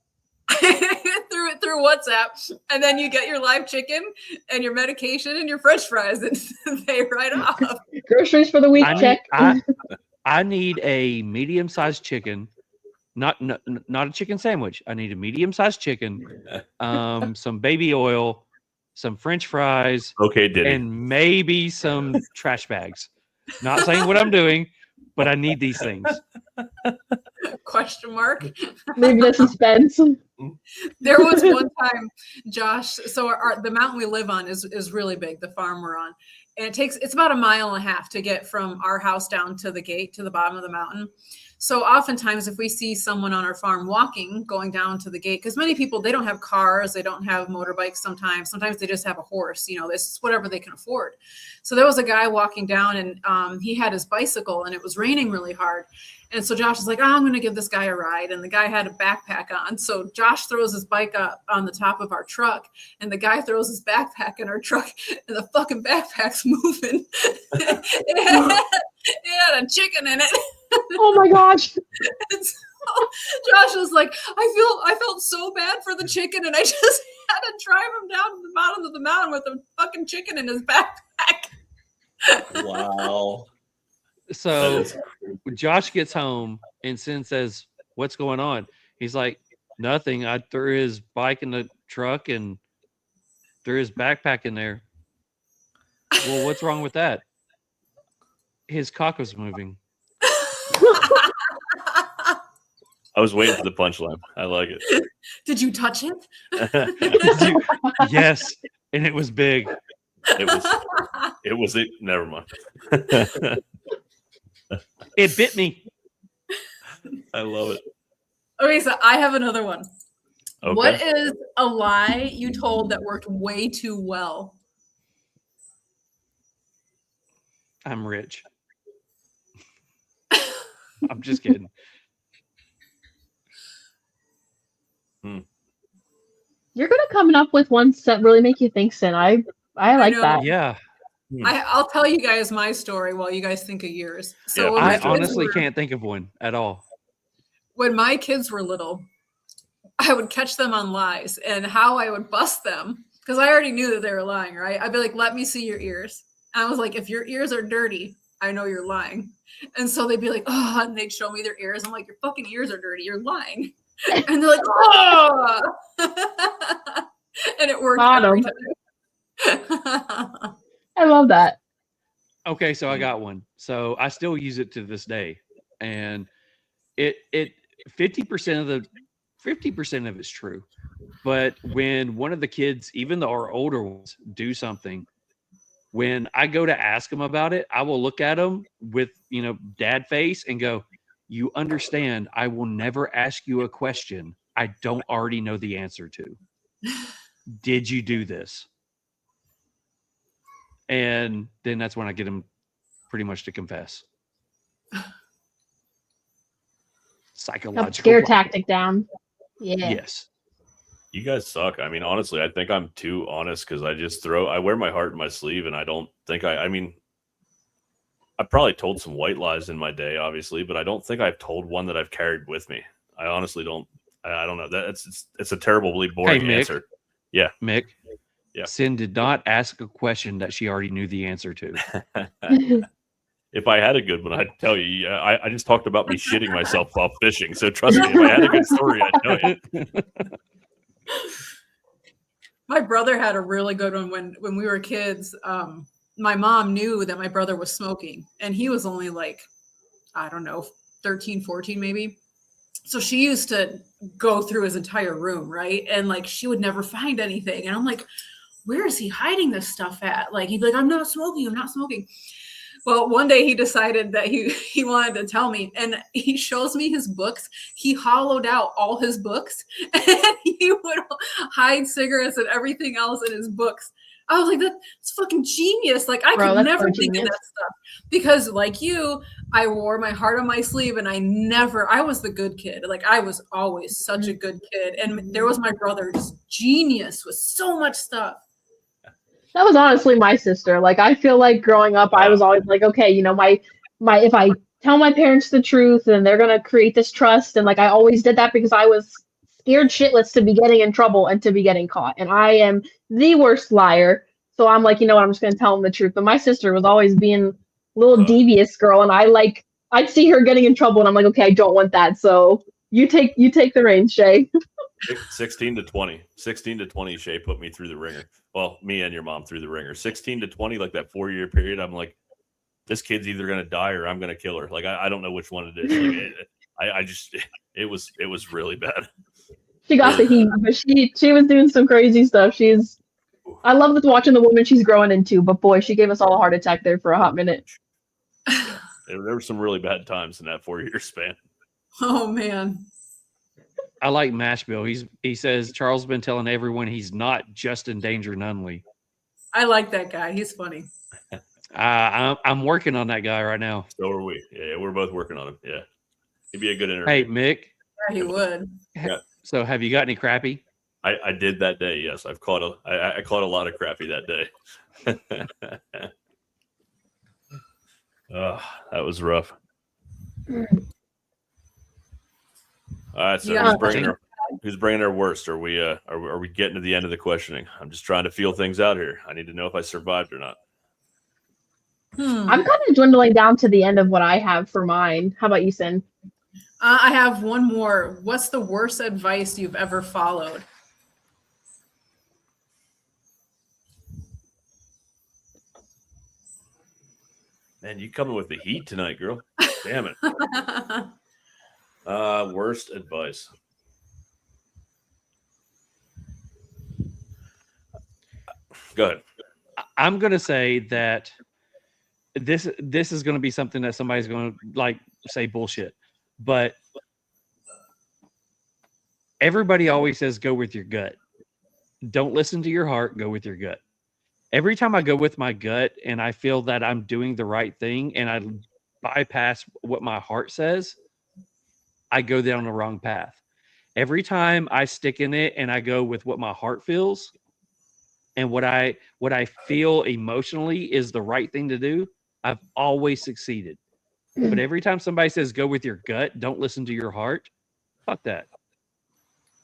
through WhatsApp, and then you get your live chicken and your medication and your French fries, and they write off. Groceries for the week. Check. I need a medium-sized chicken, not a chicken sandwich. I need a medium-sized chicken, some baby oil, some French fries, Okay, Diddy. and maybe some trash bags. Not saying what I'm doing, but I need these things. Question mark. Maybe the suspense. There was one time, Josh. So the mountain we live on is really big. The farm we're on, and it's about 1.5 miles to get from our house down to the gate to the bottom of the mountain. So oftentimes if we see someone on our farm walking, going down to the gate, because many people, they don't have cars, they don't have motorbikes sometimes they just have a horse, this is whatever they can afford. So there was a guy walking down, and he had his bicycle, and it was raining really hard. And so Josh is like, I'm going to give this guy a ride. And the guy had a backpack on. So Josh throws his bike up on the top of our truck, and the guy throws his backpack in our truck, and the fucking backpack's moving. It had a chicken in it. Oh my gosh. And so Josh was like, I felt so bad for the chicken, and I just had to drive him down to the bottom of the mountain with a fucking chicken in his backpack. Wow. So Josh gets home, and Cynn says, "What's going on?" He's like, "Nothing. I threw his bike in the truck and threw his backpack in there." Well, what's wrong with that? His cock was moving. I was waiting for the punchline. I like it. Did you touch it? Yes, and it was big. It was it. Never mind. It bit me. I love it. Okay, so I have another one. Okay. What is a lie you told that worked way too well? I'm rich. I'm just kidding. You're good at coming up with ones that really make you think, Cynn. I like know. that. Yeah. I'll tell you guys my story while you guys think of yours. So Yeah, when I my kids honestly were- can't think of one at all. When my kids were little, I would catch them on lies, and how I would bust them, because I already knew that they were lying, right? I'd be like, "Let me see your ears." And I was like, "If your ears are dirty, I know you're lying." And so they'd be like, "Oh," and they'd show me their ears. I'm like, "Your fucking ears are dirty. You're lying." And they're like, "Oh," and it worked Got 'em. every time. I love that. Okay, so I got one. So I still use it to this day. And it 50% of it's true. But when one of the kids, even though our older ones, do something, when I go to ask them about it, I will look at them with, dad face and go, "You understand, I will never ask you a question I don't already know the answer to. Did you do this?" And then that's when I get them pretty much to confess. Psychological Scare problem. tactic down. Yeah. Yes. You guys suck. I mean, honestly, I think I'm too honest because I wear my heart in my sleeve, and I don't think I probably told some white lies in my day, obviously, but I don't think I've told one that I've carried with me. I honestly don't. I don't know. It's a terribly boring Mick. answer. Yeah. Mick. Yeah. Cynn did not ask a question that she already knew the answer to. If I had a good one, I'd tell you. I just talked about me shitting myself while fishing. So trust me, if I had a good story, I'd tell you. My brother had a really good one when we were kids. My mom knew that my brother was smoking, and he was only like, I don't know, 13, 14 maybe. So she used to go through his entire room, right? And like she would never find anything. And I'm like, where is he hiding this stuff at? Like he'd be like, I'm not smoking. Well, one day he decided that he wanted to tell me, and he shows me his books. He hollowed out all his books, and he would hide cigarettes and everything else in his books. I was like, that's fucking genius. Like I could never think of that stuff because like you, I wore my heart on my sleeve and I was the good kid. Like I was always such a good kid. And there was my brother, just genius with so much stuff. That was honestly my sister. Like I feel like growing up, I was always like, okay, you know, my if I tell my parents the truth, then they're gonna create this trust. And like I always did that because I was scared shitless to be getting in trouble and to be getting caught. And I am the worst liar. So I'm like, you know what, I'm just gonna tell them the truth. But my sister was always being a little devious girl, and I'd see her getting in trouble and I'm like, okay, I don't want that. So you take the reins, Shay. 16 to 20. 16 to 20, Shay put me through the ringer. Well, me and your mom through the ringer. 16 to 20, like that 4-year period, I'm like, this kid's either going to die or I'm going to kill her. Like, I don't know which one it is. Like, it was really bad. She got the heat, but she was doing some crazy stuff. I love watching the woman she's growing into, but boy, she gave us all a heart attack there for a hot minute. Yeah. There were some really bad times in that 4-year span. Oh, man. I like Mashbill. He says Charles has been telling everyone he's not Justin Danger Nunley. I like that guy. He's funny. I'm working on that guy right now. So are we. Yeah, we're both working on him. Yeah. He'd be a good interview. Hey, Mick. Yeah, he would. Yeah. So have you got any crappie? I did that day. Yes. I caught a lot of crappie that day. That was rough. All right, so who's bringing our worst? Are we getting to the end of the questioning? I'm just trying to feel things out here. I need to know if I survived or not. I'm kind of dwindling down to the end of what I have for mine. How about you, Cynn? I have one more. What's the worst advice you've ever followed? Man, you coming with the heat tonight, girl. Damn it. Worst advice. Go ahead. I'm going to say that this is going to be something that somebody's going to like say bullshit, but everybody always says go with your gut. Don't listen to your heart, go with your gut. Every time I go with my gut and I feel that I'm doing the right thing and I bypass what my heart says, I go down the wrong path. Every time I stick in it and I go with what my heart feels and what I feel emotionally is the right thing to do, I've always succeeded. But every time somebody says go with your gut, don't listen to your heart, fuck that.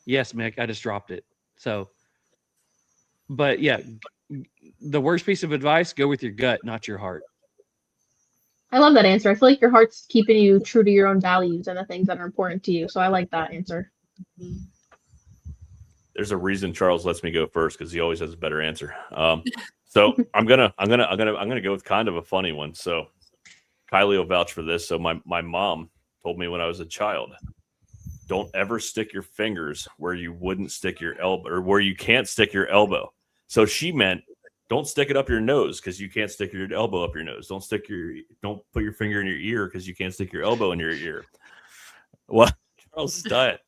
Yes, Mick, I just dropped it. So, but yeah, the worst piece of advice, go with your gut, not your heart. I love that answer. I feel like your heart's keeping you true to your own values and the things that are important to you. So I like that answer. There's a reason Charles lets me go first because he always has a better answer. So I'm gonna go with kind of a funny one. So Kylie will vouch for this. So my mom told me when I was a child, don't ever stick your fingers where you wouldn't stick your elbow or where you can't stick your elbow. So she meant don't stick it up your nose because you can't stick your elbow up your nose. Don't put your finger in your ear because you can't stick your elbow in your ear. Well, Charles' diet.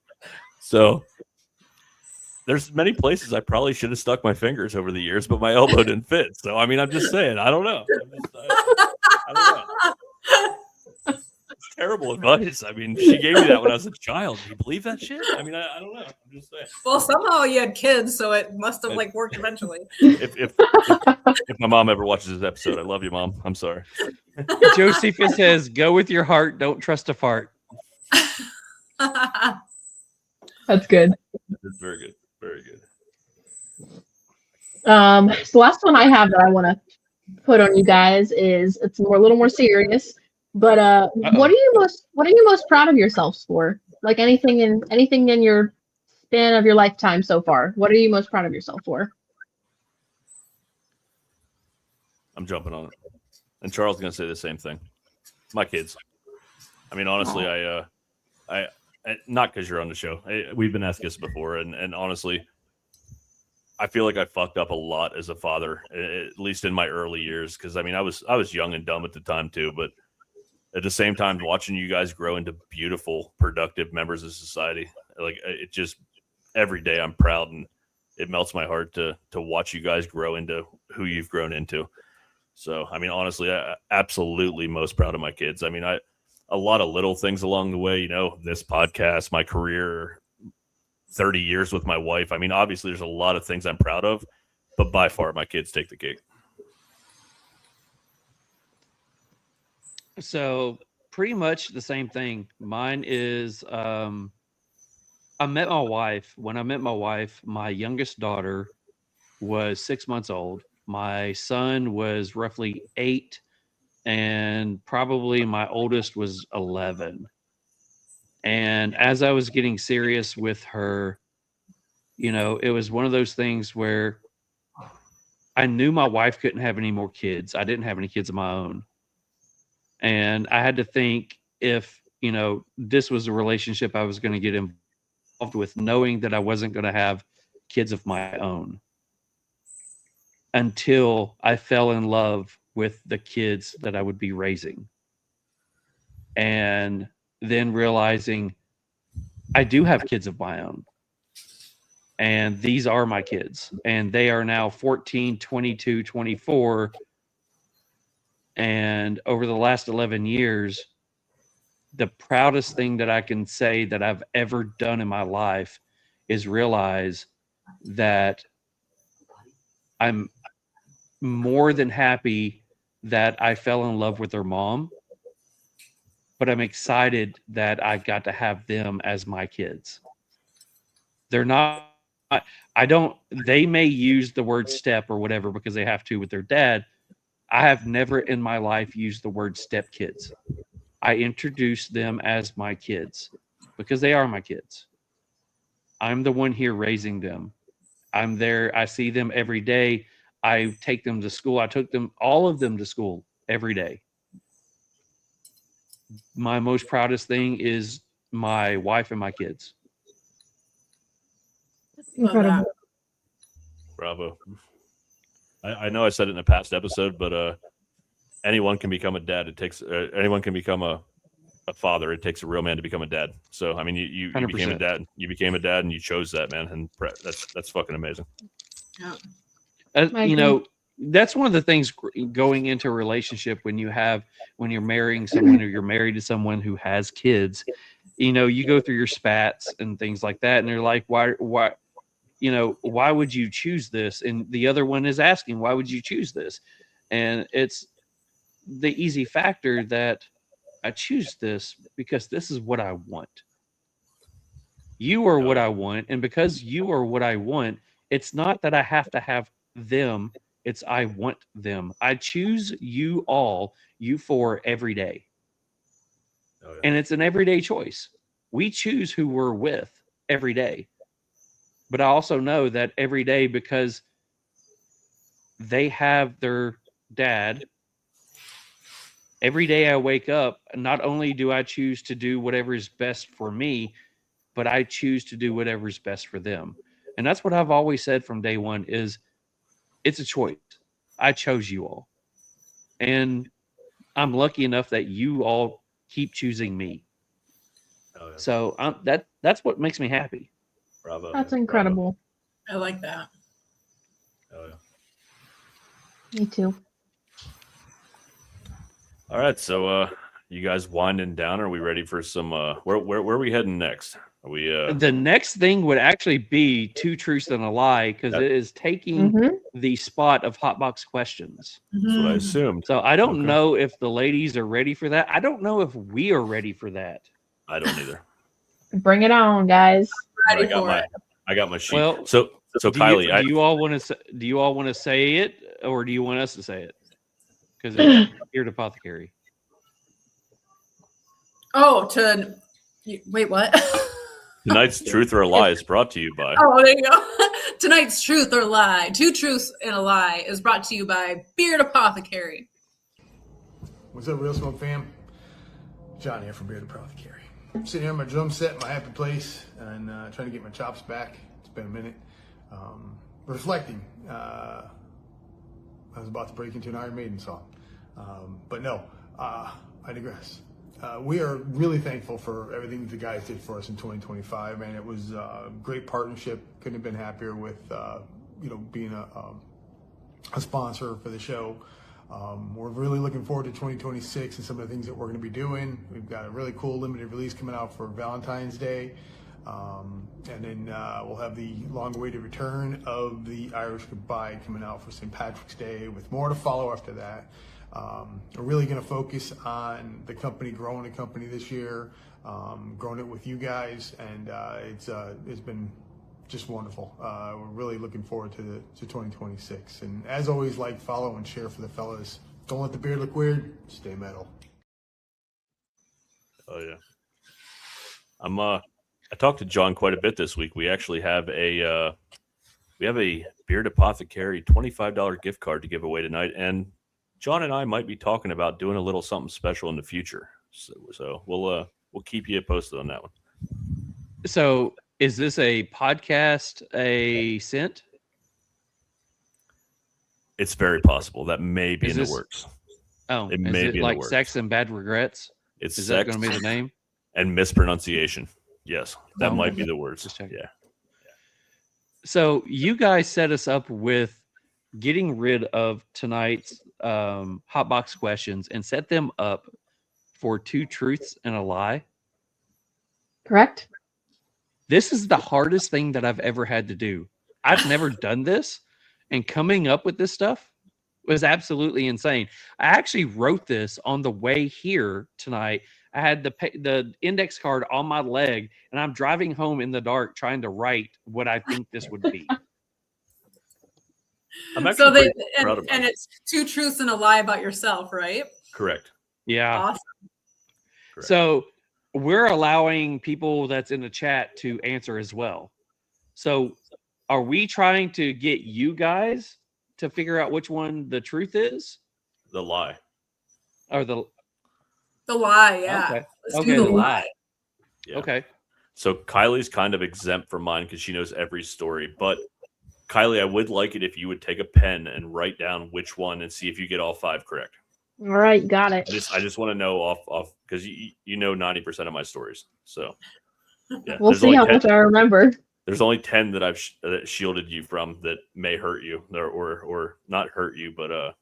So there's many places I probably should have stuck my fingers over the years, but my elbow didn't fit. So I mean, I'm just saying, I don't know. I don't know. It's terrible advice. I mean, she gave me that when I was a child. Do you believe that shit? I mean, I don't know. I'm just saying. Well, somehow you had kids, so it must have like worked eventually. If my mom ever watches this episode, I love you, Mom. I'm sorry. Josephus says, go with your heart. Don't trust a fart. That's good. It's very good. Very good. So the last one I have that I want to put on you guys is it's a little more serious. But what are you most proud of yourselves for? Like anything in your span of your lifetime so far. What are you most proud of yourself for? I'm jumping on it. And Charles is going to say the same thing. My kids. I mean, honestly, I not because you're on the show. We've been asked this before, and honestly, I feel like I fucked up a lot as a father, at least in my early years. Because I mean, I was young and dumb at the time too, but at the same time, watching you guys grow into beautiful, productive members of society, like it just every day I'm proud, and it melts my heart to watch you guys grow into who you've grown into. So, I mean, honestly, I absolutely most proud of my kids. I mean, a lot of little things along the way, you know, this podcast, my career, 30 years with my wife. I mean, obviously there's a lot of things I'm proud of, but by far my kids take the cake. So pretty much the same thing. Mine is, I met my wife. When I met my wife, my youngest daughter was 6 months old. My son was roughly 8, and probably my oldest was 11. And as I was getting serious with her, you know, it was one of those things where I knew my wife couldn't have any more kids. I didn't have any kids of my own. And I had to think if, you know, this was a relationship I was going to get involved with, knowing that I wasn't going to have kids of my own until I fell in love with the kids that I would be raising. And then realizing I do have kids of my own. And these are my kids. And they are now 14, 22, 24. And over the last 11 years, the proudest thing that I can say that I've ever done in my life is realize that I'm more than happy that I fell in love with their mom, but I'm excited that I got to have them as my kids. They're not, they may use the word step or whatever because they have to with their dad. I have never in my life used the word stepkids. I introduce them as my kids because they are my kids. I'm the one here raising them. I'm there. I see them every day. I take them to school. I took them, all of them, to school every day. My most proudest thing is my wife and my kids. Incredible. Bravo. I know I said it in a past episode, but anyone can become a dad. It takes anyone can become a father. It takes a real man to become a dad. So I mean, you became a dad. You became a dad, and you chose that, man. And that's fucking amazing. Yeah. You know, that's one of the things going into a relationship when you're marrying someone or you're married to someone who has kids. You know, you go through your spats and things like that, and they're like, why, you know, why would you choose this? And the other one is asking, why would you choose this? And it's the easy factor that I choose this because this is what I want. You are what I want. And because you are what I want, it's not that I have to have them. It's I want them. I choose you all, you four, every day. Oh, yeah. And it's an everyday choice. We choose who we're with every day. But I also know that every day, because they have their dad, every day I wake up, not only do I choose to do whatever is best for me, but I choose to do whatever is best for them. And that's what I've always said from day one is it's a choice. I chose you all. And I'm lucky enough that you all keep choosing me. Oh, yeah. So that's what makes me happy. Bravo. That's incredible. I like that. Oh, yeah. Me too. All right, so you guys winding down? Are we ready for some? Where are we heading next? Are we? The next thing would actually be Two Truths and a Lie because it is taking the spot of Hotbox Questions. That's what I assumed. So I don't know if the ladies are ready for that. I don't know if we are ready for that. I don't either. Bring it on, guys. Ready for it. I got my sheet. Well, so Kylie, do you all want to say it, or do you want us to say it? because it's Beard Apothecary. Oh, wait, what? Tonight's Truth or a Lie is brought to you by. Oh, there you go. Tonight's Truth or Lie, 2 truths and a lie, is brought to you by Beard Apothecary. What's up, Real Smoke fam? John here from Beard Apothecary. I'm sitting here in my drum set, my happy place, and trying to get my chops back. It's been a minute. Reflecting. I was about to break into an Iron Maiden song. But no, I digress. We are really thankful for everything that the guys did for us in 2025, and it was a great partnership. Couldn't have been happier with being a sponsor for the show. We're really looking forward to 2026 and some of the things that we're going to be doing. We've got a really cool limited release coming out for Valentine's Day, and then we'll have the long-awaited return of the Irish Goodbye coming out for St. Patrick's Day, with more to follow after that. We're really going to focus on the company, growing the company this year, growing it with you guys, and it's been just wonderful. We're really looking forward to 2026. And as always, like, follow, and share for the fellas. Don't let the beard look weird. Stay metal. Oh yeah. I talked to John quite a bit this week. We actually have a Beard Apothecary $25 gift card to give away tonight, and John and I might be talking about doing a little something special in the future. So we'll keep you posted on that one. So is this a podcast, a scent? It's very possible. That may be in the works. Oh, it is may it be in like the works. Sex and Bad Regrets? Is that sex going to be the name? And mispronunciation. Yes, that Oh, might be the words. just checking. Yeah. So you guys set us up with getting rid of tonight's hot box questions and set them up for 2 truths and a lie. Correct? This is the hardest thing that I've ever had to do. I've never done this, and coming up with this stuff was absolutely insane. I actually wrote this on the way here tonight. I had the index card on my leg, and I'm driving home in the dark trying to write what I think this would be. I'm actually So and it's 2 truths and a lie about yourself, right? Correct. Yeah. Awesome. Correct. So we're allowing people that's in the chat to answer as well. So are we trying to get you guys to figure out which one the truth is? The lie. Or the lie, yeah. Okay. Let's Okay, do the lie. Yeah. Okay. So Kylie's kind of exempt from mine because she knows every story. But Kylie, I would like it if you would take a pen and write down which one and see if you get all 5 correct. All right, got it. I just want to know off because you know 90% of my stories. So yeah, We'll see how much I remember. There's only 10 that I've that shielded you from that may hurt you or not hurt you, but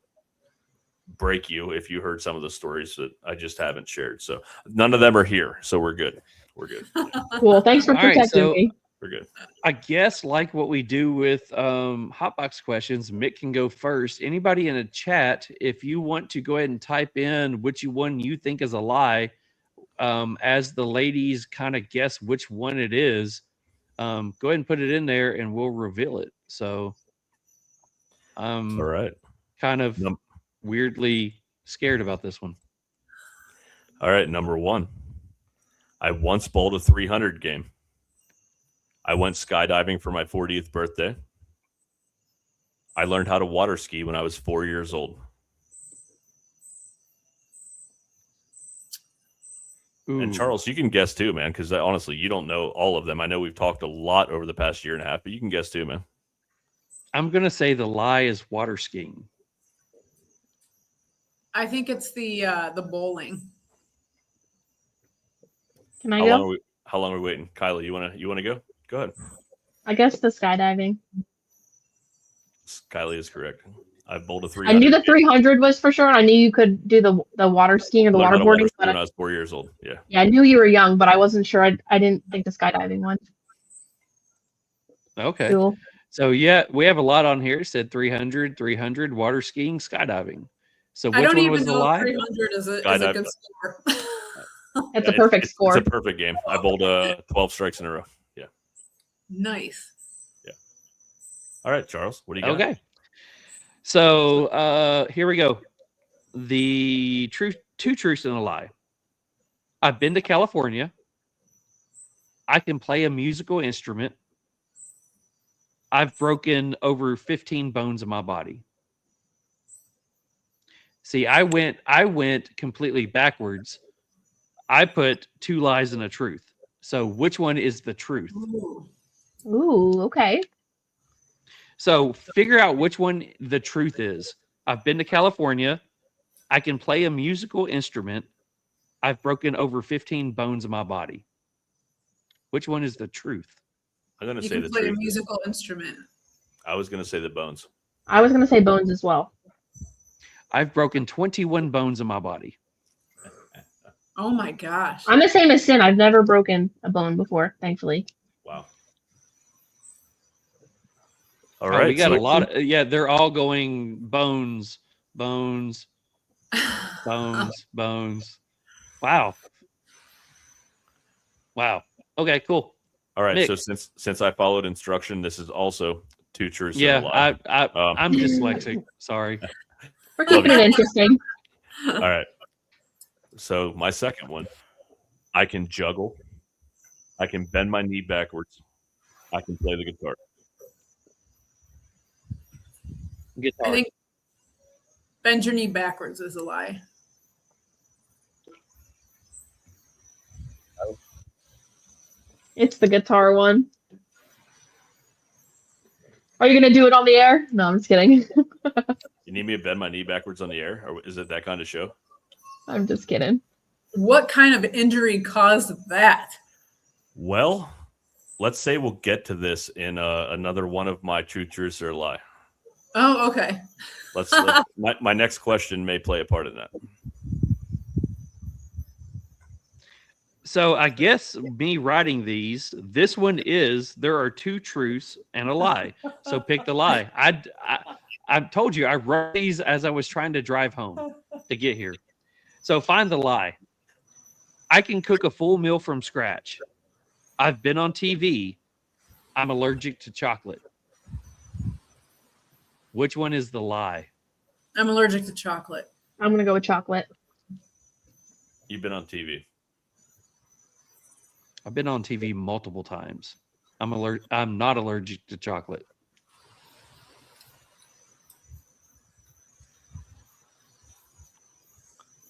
break you if you heard some of the stories that I just haven't shared. So none of them are here. So we're good. We're good. Yeah, Cool. Thanks for All right, protecting so- me. we're good. I guess like what we do with hotbox questions, Mick can go first. Anybody in a chat, if you want to go ahead and type in which one you think is a lie, as the ladies kind of guess which one it is, go ahead and put it in there and we'll reveal it. So All right. kind of Num- weirdly scared about this one. All right. Number 1. I once bowled a 300 game. I went skydiving for my 40th birthday. I learned how to water ski when I was 4 years old. Ooh. And Charles, you can guess too, man, because honestly, you don't know all of them. I know we've talked a lot over the past year and a half, but you can guess too, man. I'm going to say the lie is water skiing. I think it's the bowling. Can I How go? long are we waiting? Kylie, you wanna go? Go ahead. I guess the skydiving. Kylie is correct. I bowled a 300. I knew the 300 was for sure. And I knew you could do the water skiing or the Learned how to water waterboarding. ski But when I was 4 years old. Yeah. yeah, I knew you were young, but I wasn't sure. I didn't think the skydiving one. Okay. Cool. So yeah, we have a lot on here. It said 300, water skiing, skydiving. So I which don't one even was the know if lie? 300 is a Skydive. good score. It's a perfect score. It's a perfect game. I bowled 12 strikes in a row. Yeah. Nice. All right, Charles. What do you got? Okay. So here we go. the two truths and a lie. I've been to California. I can play a musical instrument. I've broken over 15 bones in my body. See, I went completely backwards. I put 2 lies and a truth. So which one is the truth? Ooh, okay. So figure out which one the truth is. I've been to California. I can play a musical instrument. I've broken over 15 bones in my body. Which one is the truth? I'm going to You say can the play a truth. musical instrument. I was going to say the bones. I was gonna say bones as well. I've broken 21 bones in my body. Oh my gosh. I'm the same as Cynn. I've never broken a bone before, thankfully. Wow. All Oh, right. we got so a lot of, yeah, they're all going bones, bones, bones, bones. Wow. Wow. Okay, cool. All right. Mick. So since I followed instruction, this is also 2 truths and a Yeah, lie. I'm dyslexic. Sorry. We're keeping it interesting. All right. So my second one, I can juggle. I can bend my knee backwards. I can play the guitar. Guitar. I think bend your knee backwards is a lie. It's the guitar one. Are you gonna do it on the air? No, I'm just kidding. You need me to bend my knee backwards on the air? Or is it that kind of show? I'm just kidding. What kind of injury caused that? Well, let's say we'll get to this in another one of my true truths or lie. Oh, okay. Let's my next question may play a part in that. So I guess me writing these, this one is there are 2 truths and a lie. So pick the lie. I told you I wrote these as I was trying to drive home to get here. So find the lie. I can cook a full meal from scratch. I've been on TV. I'm allergic to chocolate. Which one is the lie? I'm allergic to chocolate. I'm gonna go with chocolate. You've been on TV. I've been on TV multiple times. I'm not allergic to chocolate.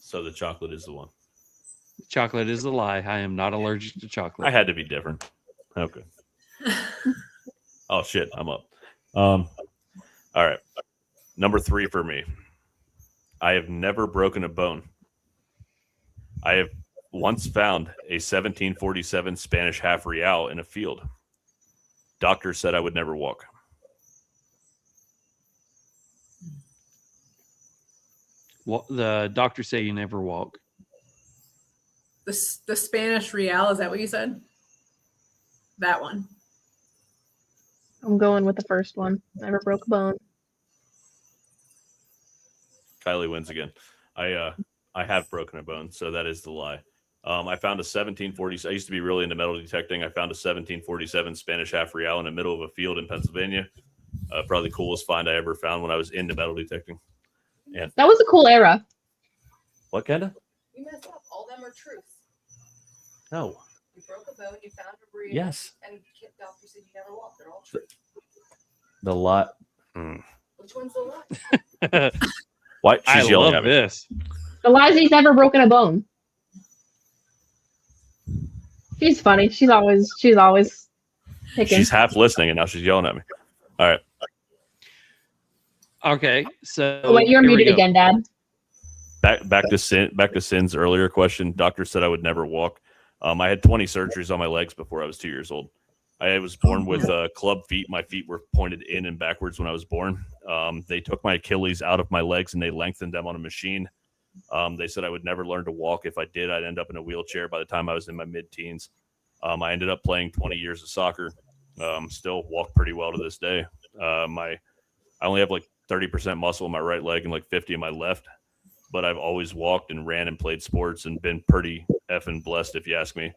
So the chocolate is the one. Chocolate is the lie. I am not allergic to chocolate. I had to be different. Okay. Oh shit, I'm up. All right. Number 3 for me. I have never broken a bone. I have once found a 1747 Spanish half real in a field. Doctor said I would never walk. Well, the doctor say you never walk. The Spanish real, is that what you said? That one. I'm going with the first one. Never broke a bone. Kylie wins again. I have broken a bone, so that is the lie. I found a 1740. I used to be really into metal detecting. I found a 1747 Spanish half real in the middle of a field in Pennsylvania. Probably the coolest find I ever found when I was into metal detecting. And That was a cool era. what kind of? You messed up. All them are truths. No. You broke a bone, you found a bruise, Yes. and the doctor said you never walked. They're all true. The lot. Which one's the lie? Why? She's I yelling love at me. this. The lies he's never broken a bone. She's funny. She's always picking. She's half listening, and now she's yelling at me. All right. Okay, so Oh, wait, you're here we muted go. again, Dad. Back to Cynn's earlier question. Doctor said I would never walk. I had 20 surgeries on my legs before I was 2 years old. I was born with club feet. My feet were pointed in and backwards when I was born. They took my Achilles out of my legs and they lengthened them on a machine. They said I would never learn to walk. If I did, I'd end up in a wheelchair by the time I was in my mid-teens. I ended up playing 20 years of soccer. Still walk pretty well to this day. I only have like 30% muscle in my right leg and like 50 in my left. But I've always walked and ran and played sports and been pretty effing blessed, if you ask me.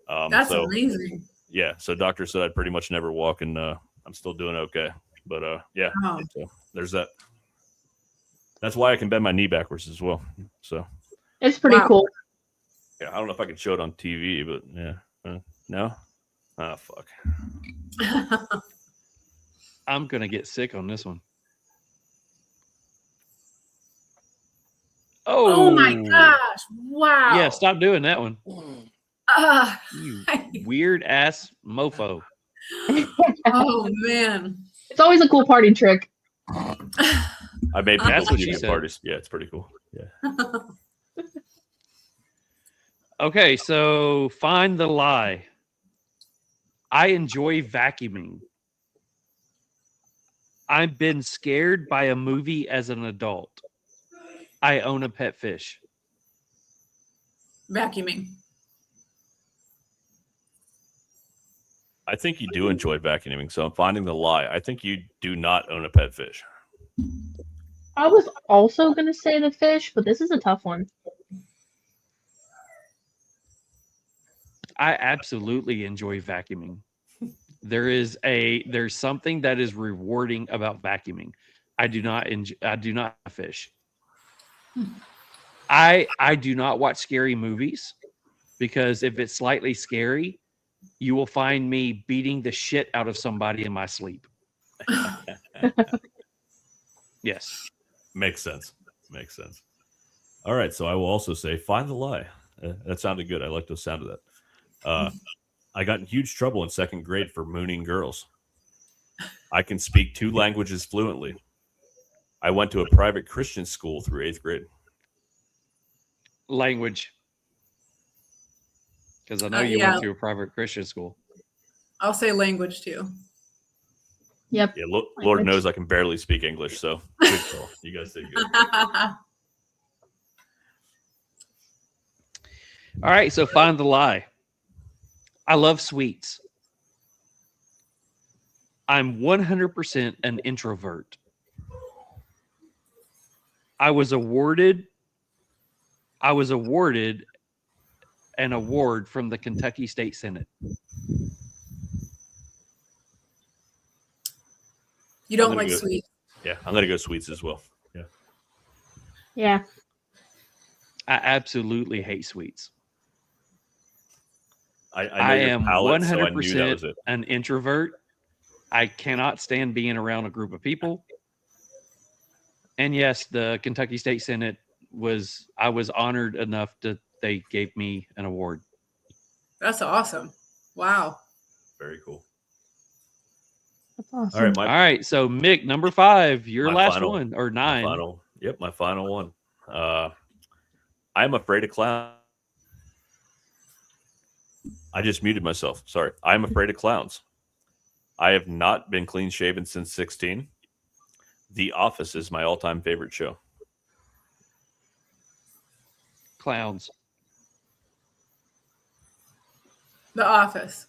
That's amazing. Yeah, so doctor said I'd pretty much never walk, and I'm still doing okay. But yeah, Wow. so there's that. That's why I can bend my knee backwards as well. So It's pretty Wow. cool. yeah, I don't know if I could show it on TV, but yeah, no. Ah, fuck. I'm gonna get sick on this one. Oh my gosh! Wow. Yeah, stop doing that one. Ah, You weird ass mofo. oh man. It's always a cool party trick. I made people That's what do she good said. parties. Yeah, it's pretty cool. Yeah. Okay, so find the lie. I enjoy vacuuming. I've been scared by a movie as an adult. I own a pet fish. Vacuuming. I think you do enjoy vacuuming, so I'm finding the lie. I think you do not own a pet fish. I was also going to say the fish, but this is a tough one. I absolutely enjoy vacuuming. There's something that is rewarding about vacuuming. I do not fish. I do not watch scary movies because if it's slightly scary, you will find me beating the shit out of somebody in my sleep. Yes. Makes sense. Makes sense. All right, so I will also say find the lie. That sounded good. I like the sound of that. I got in huge trouble in second grade for mooning girls. I can speak 2 languages fluently. I went to a private Christian school through 8th grade. Language. Because I know you yeah. went to a private Christian school. I'll say language too. Yep. Yeah, Lord Language. knows I can barely speak English, so good call. You guys did good. All right, so find the lie. I love sweets. I'm 100% an introvert. I was awarded an award from the Kentucky State Senate. You don't I'm gonna like go- sweet. Yeah, I'm gonna go sweets as well. Yeah. Yeah. I absolutely hate sweets. I know I your am palate, so I knew that 100% was it. an introvert. I cannot stand being around a group of people. And yes, the Kentucky State Senate I was honored enough that they gave me an award. That's awesome. Wow. Very cool. That's awesome. All right, All right, so Mick, number 5, your My last final- one, or my 9. my final one. I'm afraid of clowns. I just muted myself. Sorry. I'm afraid of clowns. I have not been clean shaven since 16. The Office is my all-time favorite show. Clowns. The Office.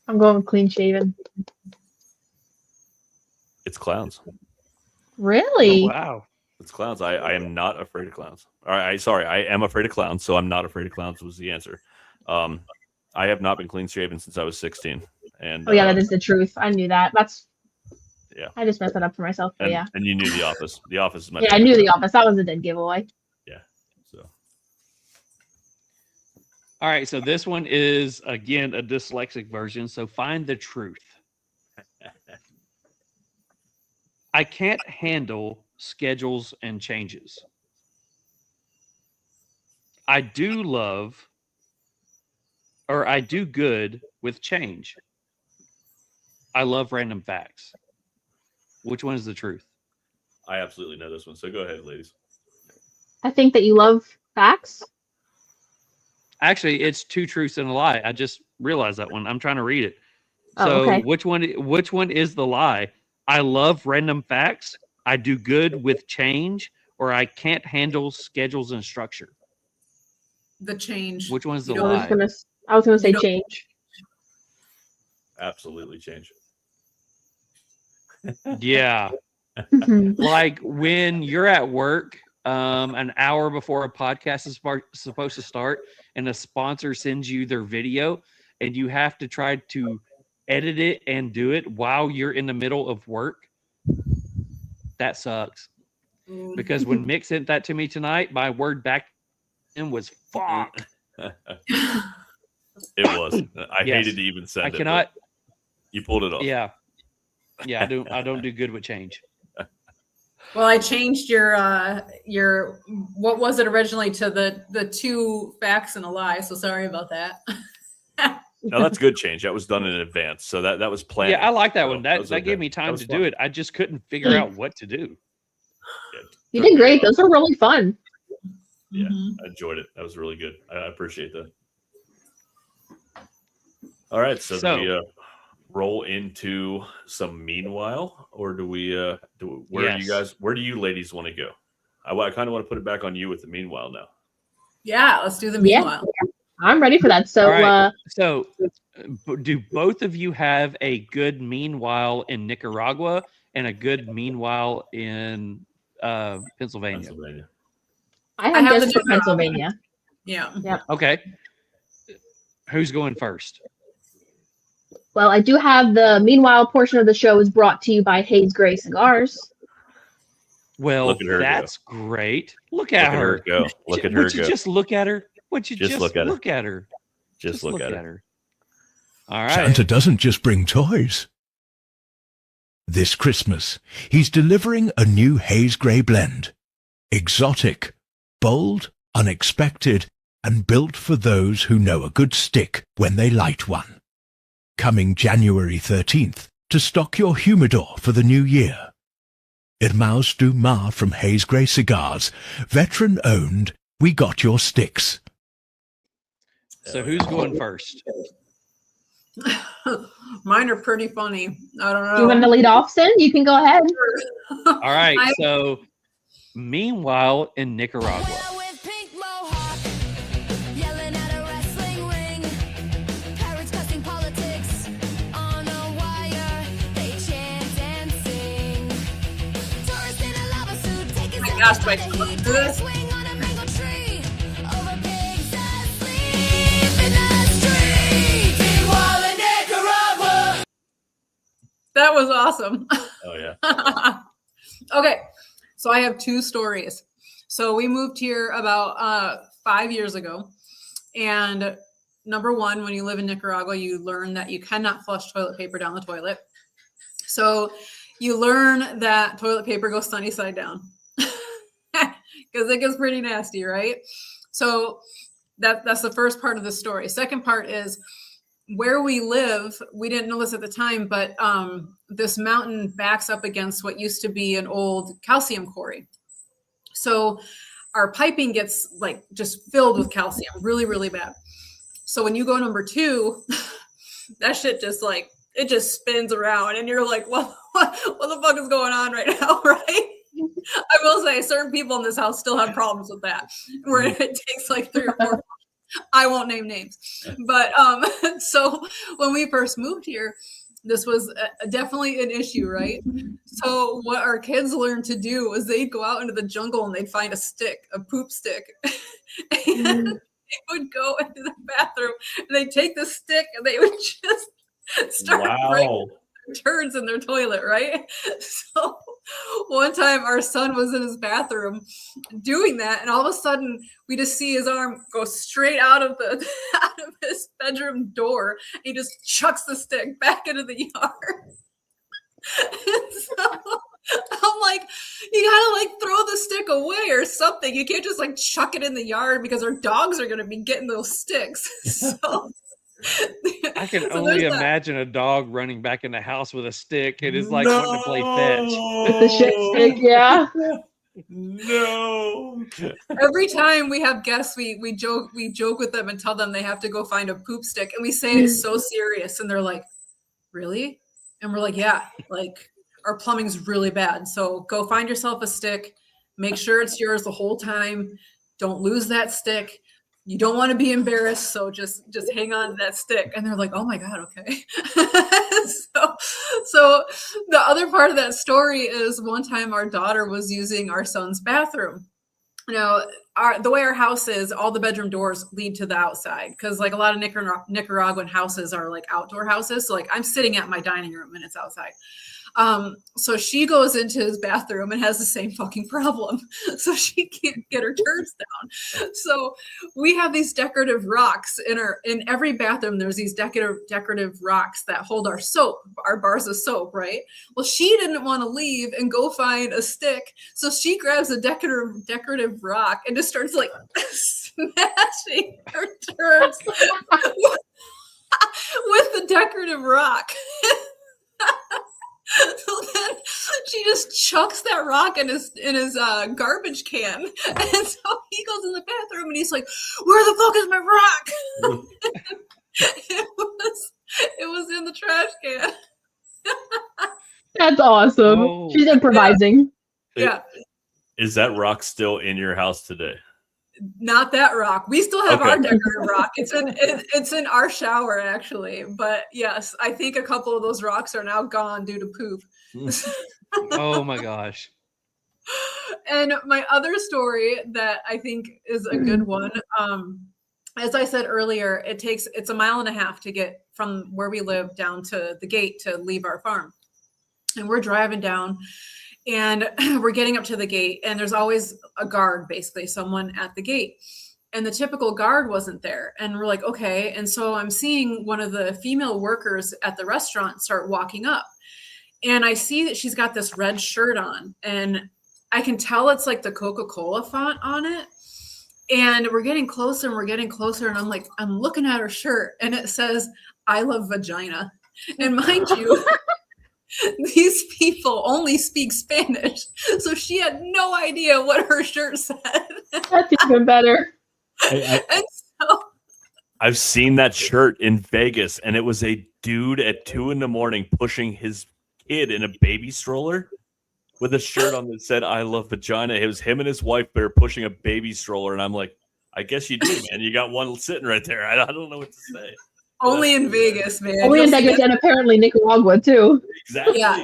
I'm going with clean shaven. It's clowns. Really? Oh, wow. It's clowns. I am not afraid of clowns. All right. Sorry. I am afraid of clowns, so I'm not afraid of clowns was the answer. I have not been clean shaven since I was 16. And Oh yeah, that is the truth. I knew that. Yeah. I just messed that up for myself. But and, yeah. and you knew The Office. The Office is my Yeah, I favorite. knew The Office. That was a dead giveaway. Yeah. So All right, so this one is, again, a dyslexic version, so find the truth. I can't handle schedules and changes. I do good with change. I love random facts. Which one is the truth? I absolutely know this one. So go ahead, ladies. I think that you love facts. Actually, it's 2 truths and a lie. I just realized that one. I'm trying to read it. Oh, So okay. which one is the lie? I love random facts. I do good with change, or I can't handle schedules and structure. The change. Which one's the You I don't- lie? was gonna say You don't- change. Absolutely change. Yeah. Like when you're at work, an hour before a podcast is supposed to start, and a sponsor sends you their video, and you have to try to edit it and do it while you're in the middle of work. That sucks. because when Mick sent that to me tonight, my word back to him was fuck. It was. I Yes. hated to even send I it. cannot. but You pulled it off. Yeah. Yeah. I don't do good with change. Well, I changed your what was it originally to the 2 facts and a lie. So sorry about that. No, that's good change. That was done in advance. So that was planned. Yeah, I like that So one. That was gave okay. me That time was to fun. do it. I just couldn't figure out what to do. You did great. Those are really fun. Yeah, I enjoyed it. That was really good. I appreciate that. All right, so do we roll into some meanwhile, or do we? Where do you guys? Where do you ladies want to go? I kind of want to put it back on you with the meanwhile now. Yeah, let's do the Yeah. meanwhile. I'm ready for that. So, All right. So, do both of you have a good meanwhile in Nicaragua and a good meanwhile in Pennsylvania? I have have just the for Pennsylvania. Yeah. Okay. Who's going first? Well, I do have the meanwhile portion of the show is brought to you by Haze Gray Cigars. Well, Look at her go. that's great. Look at her. Go. Look at her Would you go. just look at her? Would you just look at her? Just look at her. All right. Santa doesn't just bring toys. This Christmas, he's delivering a new Haze Grey blend. Exotic, bold, unexpected, and built for those who know a good stick when they light one. Coming January 13th to stock your humidor for the new year. Irmãos du Mar from Haze Grey Cigars, veteran-owned, we got your sticks. So who's going first? Mine are pretty funny. I don't know. Do you want to lead off, Cynn? You can go ahead. All right. So, meanwhile, in Nicaragua. Well, with pink mohawk, yelling at a wrestling ring, parrots cussing politics on a wire. They chant and sing. Tourist in a lava suit taking my some gosh, of do I the still heat. do this? Swing on a mango tree over pigs asleep in the street. Meanwhile in Nicaragua. That was awesome. Oh yeah. Okay, so I have 2 stories. So we moved here about 5 years ago, and number one, when you live in Nicaragua, you learn that you cannot flush toilet paper down the toilet. So you learn that toilet paper goes sunny side down because it gets pretty nasty, right? So that's the first part of the story. Second part is where we live, we didn't know this at the time, but this mountain backs up against what used to be an old calcium quarry. So our piping gets like just filled with calcium, really, really bad. So when you go number 2, that shit just like, it just spins around and you're like, what the fuck is going on right now, right? I will say certain people in this house still have problems with that, where it takes like 3 or 4 I won't name names, but so when we first moved here, this was definitely an issue, right? So what our kids learned to do was they'd go out into the jungle and they'd find a stick, a poop stick, and they would go into the bathroom and they'd take the stick and they would just start breaking turds in their toilet, right? So one time our son was in his bathroom doing that, and all of a sudden we just see his arm go straight out of his bedroom door. He just chucks the stick back into the yard. So I'm like, you gotta like throw the stick away or something. You can't just like chuck it in the yard because our dogs are gonna be getting those sticks. So I can only imagine a dog running back in the house with a stick and is like wanting to play fetch. With the shit stick, yeah. No. Every time we have guests, we joke with them and tell them they have to go find a poop stick, and we say it's so serious, and they're like, "Really?" And we're like, "Yeah, like our plumbing's really bad, so go find yourself a stick. Make sure it's yours the whole time. Don't lose that stick. You don't want to be embarrassed, so just hang on to that stick." And they're like, "Oh my God, okay." So the other part of that story is one time our daughter was using our son's bathroom. You know, the way our house is, all the bedroom doors lead to the outside because like a lot of Nicaraguan houses are like outdoor houses. So like I'm sitting at my dining room and it's outside. So she goes into his bathroom and has the same fucking problem. So she can't get her turds down. So we have these decorative rocks in every bathroom. There's these decorative rocks that hold our soap, our bars of soap, right? Well, she didn't want to leave and go find a stick. So she grabs a decorative rock and just starts like smashing her turds with the decorative rock. So then she just chucks that rock in his garbage can, and so he goes in the bathroom and he's like, "Where the fuck is my rock?" it was in the trash can. That's awesome. Oh. She's improvising. Yeah. Is that rock still in your house today? Not that rock. We still have Okay. our decorative rock. It's in our shower actually. But yes, I think a couple of those rocks are now gone due to poop. Oh my gosh. And my other story that I think is a good one. As I said earlier, it's a mile and a half to get from where we live down to the gate to leave our farm. And we're driving down and we're getting up to the gate, and there's always a guard, basically someone at the gate. And the typical guard wasn't there. And we're like, okay. And so I'm seeing one of the female workers at the restaurant start walking up. And I see that she's got this red shirt on, and I can tell it's like the Coca-Cola font on it. And we're getting closer and we're getting closer. And I'm looking at her shirt and it says, "I love vagina." And mind you, these people only speak Spanish. So she had no idea what her shirt said. That's even better. And so I've seen that shirt in Vegas, and it was a dude at 2 a.m. pushing his kid in a baby stroller with a shirt on that said, "I love vagina." It was him and his wife. They're pushing a baby stroller, and I'm like, I guess you do, man. You got one sitting right there. I don't know what to say. only in Vegas, man. Only in You'll see Vegas that- and apparently Nicaragua too. Exactly. Yeah.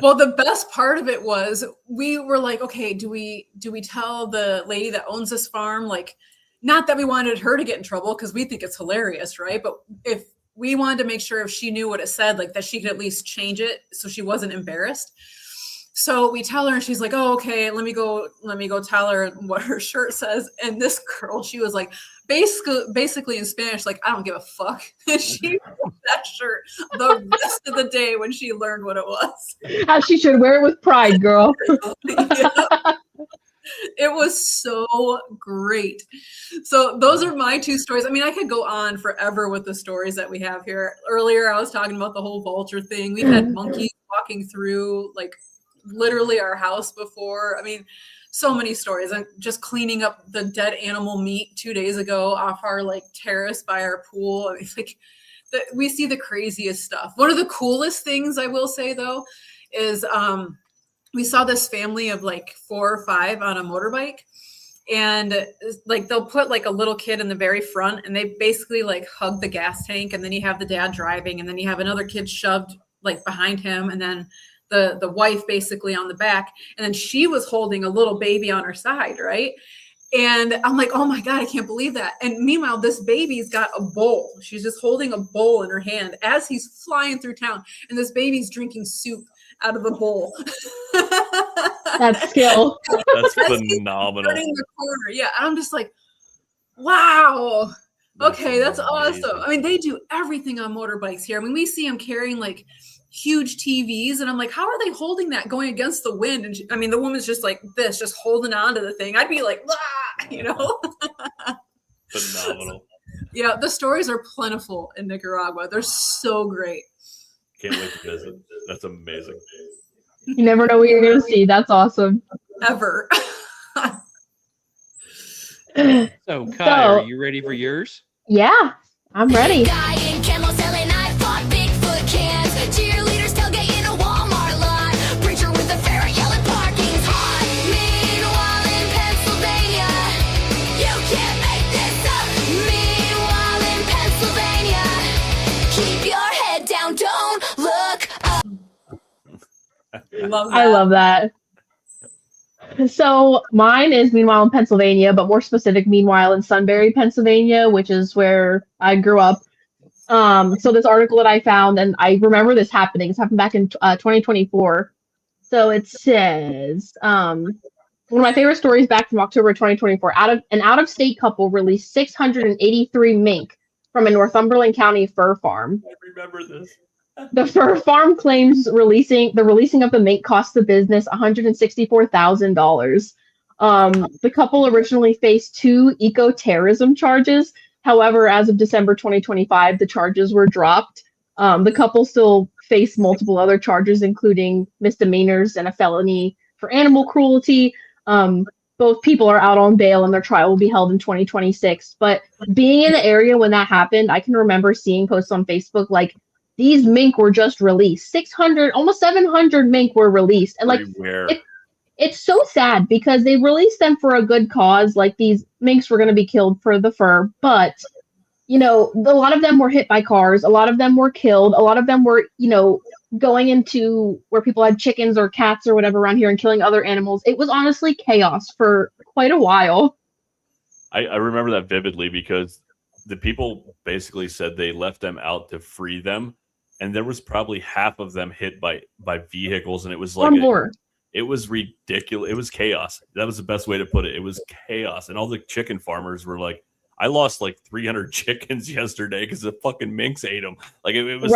Well, the best part of it was we were like, okay, do we tell the lady that owns this farm, like, not that we wanted her to get in trouble because we think it's hilarious, right? But if we wanted to make sure if she knew what it said, like that she could at least change it so she wasn't embarrassed. So we tell her, and she's like, "Oh, okay, let me go tell her what her shirt says." And this girl, she was like, basically in Spanish, like, "I don't give a fuck." And she wore that shirt the rest of the day when she learned what it was. As she should wear it with pride, girl. Yeah. It was so great. So those are my two stories. I mean, I could go on forever with the stories that we have here. Earlier, I was talking about the whole vulture thing. We've had monkeys walking through, like, literally our house before. I mean, so many stories. I'm just cleaning up the dead animal meat 2 days ago off our like terrace by our pool. I mean, like we see the craziest stuff. One of the coolest things I will say though is we saw this family of like 4 or 5 on a motorbike, and like they'll put like a little kid in the very front, and they basically like hug the gas tank, and then you have the dad driving, and then you have another kid shoved like behind him, and then the wife basically on the back, and then she was holding a little baby on her side, right? And I'm like, oh my God, I can't believe that. And meanwhile, this baby's got a bowl. She's just holding a bowl in her hand as he's flying through town, and this baby's drinking soup out of the bowl. That's skill. That's phenomenal. In the corner. Yeah, I'm just like, wow. Okay, that's awesome. I mean, they do everything on motorbikes here. I mean, we see them carrying like huge TVs, and I'm like, how are they holding that going against the wind? And I mean, the woman's just like this, just holding on to the thing. I'd be like, ah, you know. Phenomenal. Yeah, the stories are plentiful in Nicaragua. They're so great. Can't wait to visit. That's amazing. You never know what you're gonna see. That's awesome. Ever. So, Kai, are you ready for yours? Yeah, I'm ready. Guy in camo selling iPod, Bigfoot cans. Cheerleaders tailgating a Walmart lot. Preacher with a ferret yelling parking's hot. Meanwhile in Pennsylvania, you can't make this up. Meanwhile in Pennsylvania, keep your head down, don't look up. Love that. I love that. So mine is Meanwhile in Pennsylvania, but more specific, Meanwhile in Sunbury, Pennsylvania, which is where I grew up. So this article that I found, and I remember this happening. It's happened back in 2024. So it says, one of my favorite stories back from October 2024. An out-of-state couple released 683 mink from a Northumberland County fur farm. I remember this. The fur farm claims the releasing of the mink cost the business $164,000. The couple originally faced 2 eco-terrorism charges. However, as of December 2025, the charges were dropped. The couple still face multiple other charges, including misdemeanors and a felony for animal cruelty. Both people are out on bail and their trial will be held in 2026. But being in the area when that happened, I can remember seeing posts on Facebook like, these mink were just released. 600, almost 700 mink were released. And like, it's so sad because they released them for a good cause. Like, these minks were going to be killed for the fur, but a lot of them were hit by cars. A lot of them were killed. A lot of them were, going into where people had chickens or cats or whatever around here and killing other animals. It was honestly chaos for quite a while. I remember that vividly because the people basically said they left them out to free them. And there was probably half of them hit by vehicles. And it was like, it was ridiculous. It was chaos. That was the best way to put it. It was chaos. And all the chicken farmers were like, I lost like 300 chickens yesterday because the fucking minks ate them. Like it was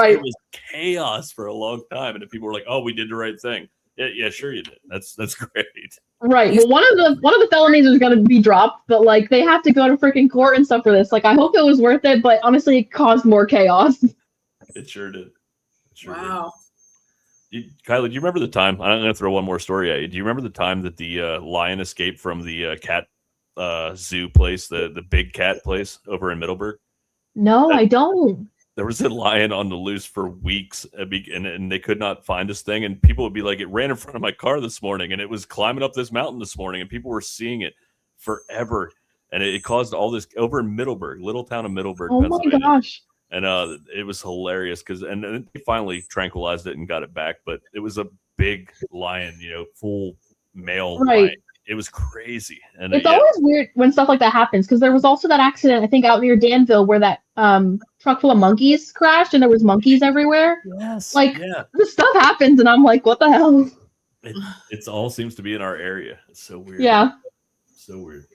chaos for a long time. And the people were like, oh, we did the right thing. Yeah, sure you did. That's great. Right. Well, one of the felonies is going to be dropped, but like they have to go to freaking court and stuff for this. Like, I hope it was worth it, but honestly, it caused more chaos. It sure did. Wow. Kylie, do you remember the time? I'm going to throw one more story at you. Do you remember the time that the lion escaped from the cat zoo place, the big cat place over in Middleburg? No, I don't. There was a lion on the loose for weeks, and they could not find this thing. And people would be like, it ran in front of my car this morning, and it was climbing up this mountain this morning, and people were seeing it forever. And it caused all this over in Middleburg, little town of Middleburg, Pennsylvania. My gosh. And it was hilarious and then they finally tranquilized it and got it back. But it was a big lion, full male lion. It was crazy. And it's always weird when stuff like that happens because there was also that accident, I think, out near Danville where that truck full of monkeys crashed and there was monkeys everywhere. Yes. This stuff happens and I'm like, what the hell? It all seems to be in our area. It's so weird. Yeah. So weird.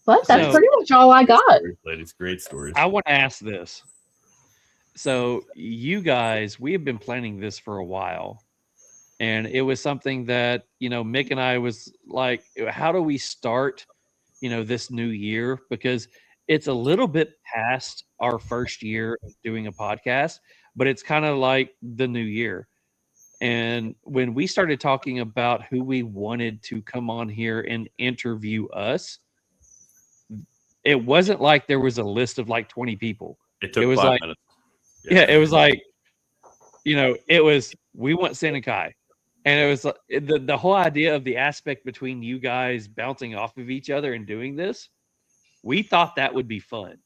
But that's pretty much all I got. It's great stories. I want to ask this. So you guys, we have been planning this for a while. And it was something that, Mick and I was like, how do we start, this new year? Because it's a little bit past our first year of doing a podcast, but it's kind of like the new year. And when we started talking about who we wanted to come on here and interview us, it wasn't like there was a list of like 20 people. It took 5 minutes. Yeah, it was like, it was, we want Cynn and Ky. And it was the whole idea of the aspect between you guys bouncing off of each other and doing this. We thought that would be fun.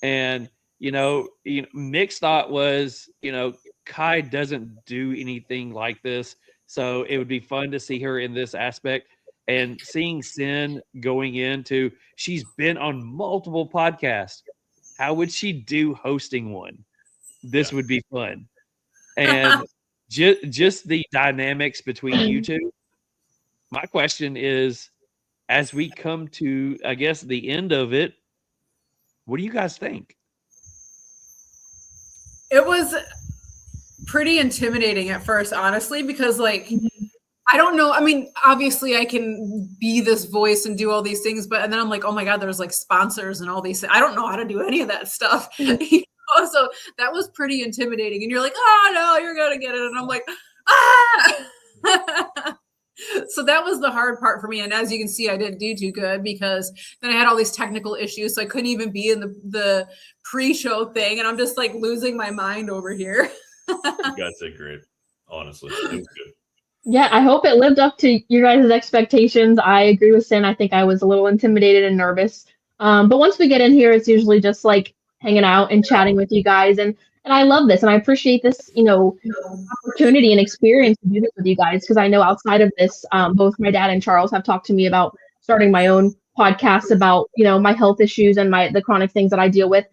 And, Mick's thought was, Ky doesn't do anything like this. So it would be fun to see her in this aspect. And seeing Cynn going into, she's been on multiple podcasts. How would she do hosting one? This would be fun. And just the dynamics between you two. My question is, as we come to, I guess, the end of it, what do you guys think? It was pretty intimidating at first, honestly, because I don't know. I mean, obviously I can be this voice and do all these things, but and then I'm like, oh my God, there's like sponsors and all these things. I don't know how to do any of that stuff. So that was pretty intimidating. And you're like, oh no, you're going to get it. And I'm like, ah. So that was the hard part for me. And as you can see, I didn't do too good because then I had all these technical issues. So I couldn't even be in the pre-show thing. And I'm just like losing my mind over here. You guys did great. Honestly, it was good. Yeah, I hope it lived up to your guys' expectations. I agree with Cynn. I think I was a little intimidated and nervous. But once we get in here, it's usually just like hanging out and chatting with you guys. And I love this. And I appreciate this, opportunity and experience to do this with you guys. Because I know outside of this, both my dad and Charles have talked to me about starting my own podcasts about, my health issues and the chronic things that I deal with.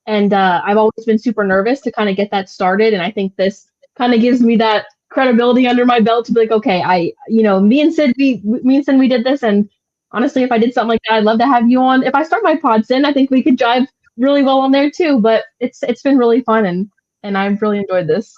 And I've always been super nervous to kind of get that started. And I think this kind of gives me that credibility under my belt to be like, okay, me and Cyn, we did this. And honestly, if I did something like that, I'd love to have you on. If I start my pod, Cyn, I think we could jive really well on there too. But it's been really fun, and I've really enjoyed this.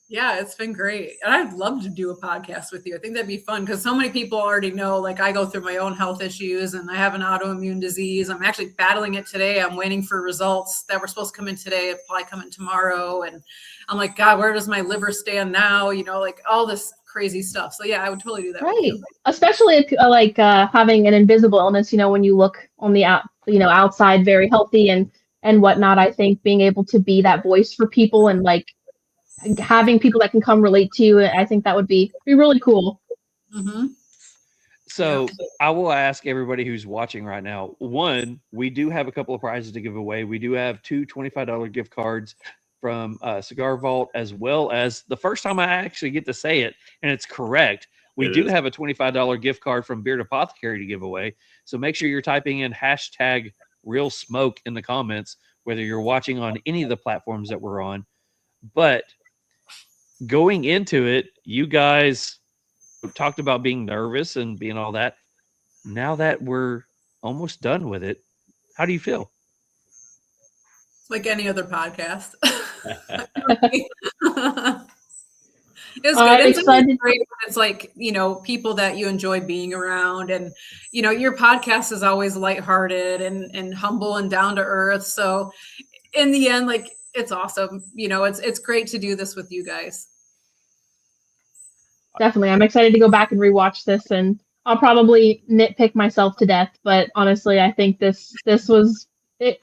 Yeah, it's been great. And I'd love to do a podcast with you. I think that'd be fun because so many people already know, like I go through my own health issues and I have an autoimmune disease. I'm actually battling it today. I'm waiting for results that were supposed to come in today. It'll probably come in tomorrow. And I'm like, God, where does my liver stand now? Like all this crazy stuff. So yeah, I would totally do that. Right. Especially if having an invisible illness, when you look on the outside very healthy and whatnot. I think being able to be that voice for people and having people that can come relate to you, I think that would be really cool. Mm-hmm. So I will ask everybody who's watching right now, one, we do have a couple of prizes to give away. We do have 2 $25 gift cards from Cigar Vault, as well as the first time I actually get to say it, and it's correct. We do have a $25 gift card from Beard Apothecary to give away. So make sure you're typing in hashtag Real Smoke in the comments, whether you're watching on any of the platforms that we're on. But going into it, you guys talked about being nervous and being all that. Now that we're almost done with it, how do you feel? Like any other podcast. It's good. It's great. It's like, people that you enjoy being around, and, your podcast is always lighthearted and humble and down to earth. So in the end, it's awesome. It's great to do this with you guys. Definitely. I'm excited to go back and rewatch this, and I'll probably nitpick myself to death. But honestly, I think this was,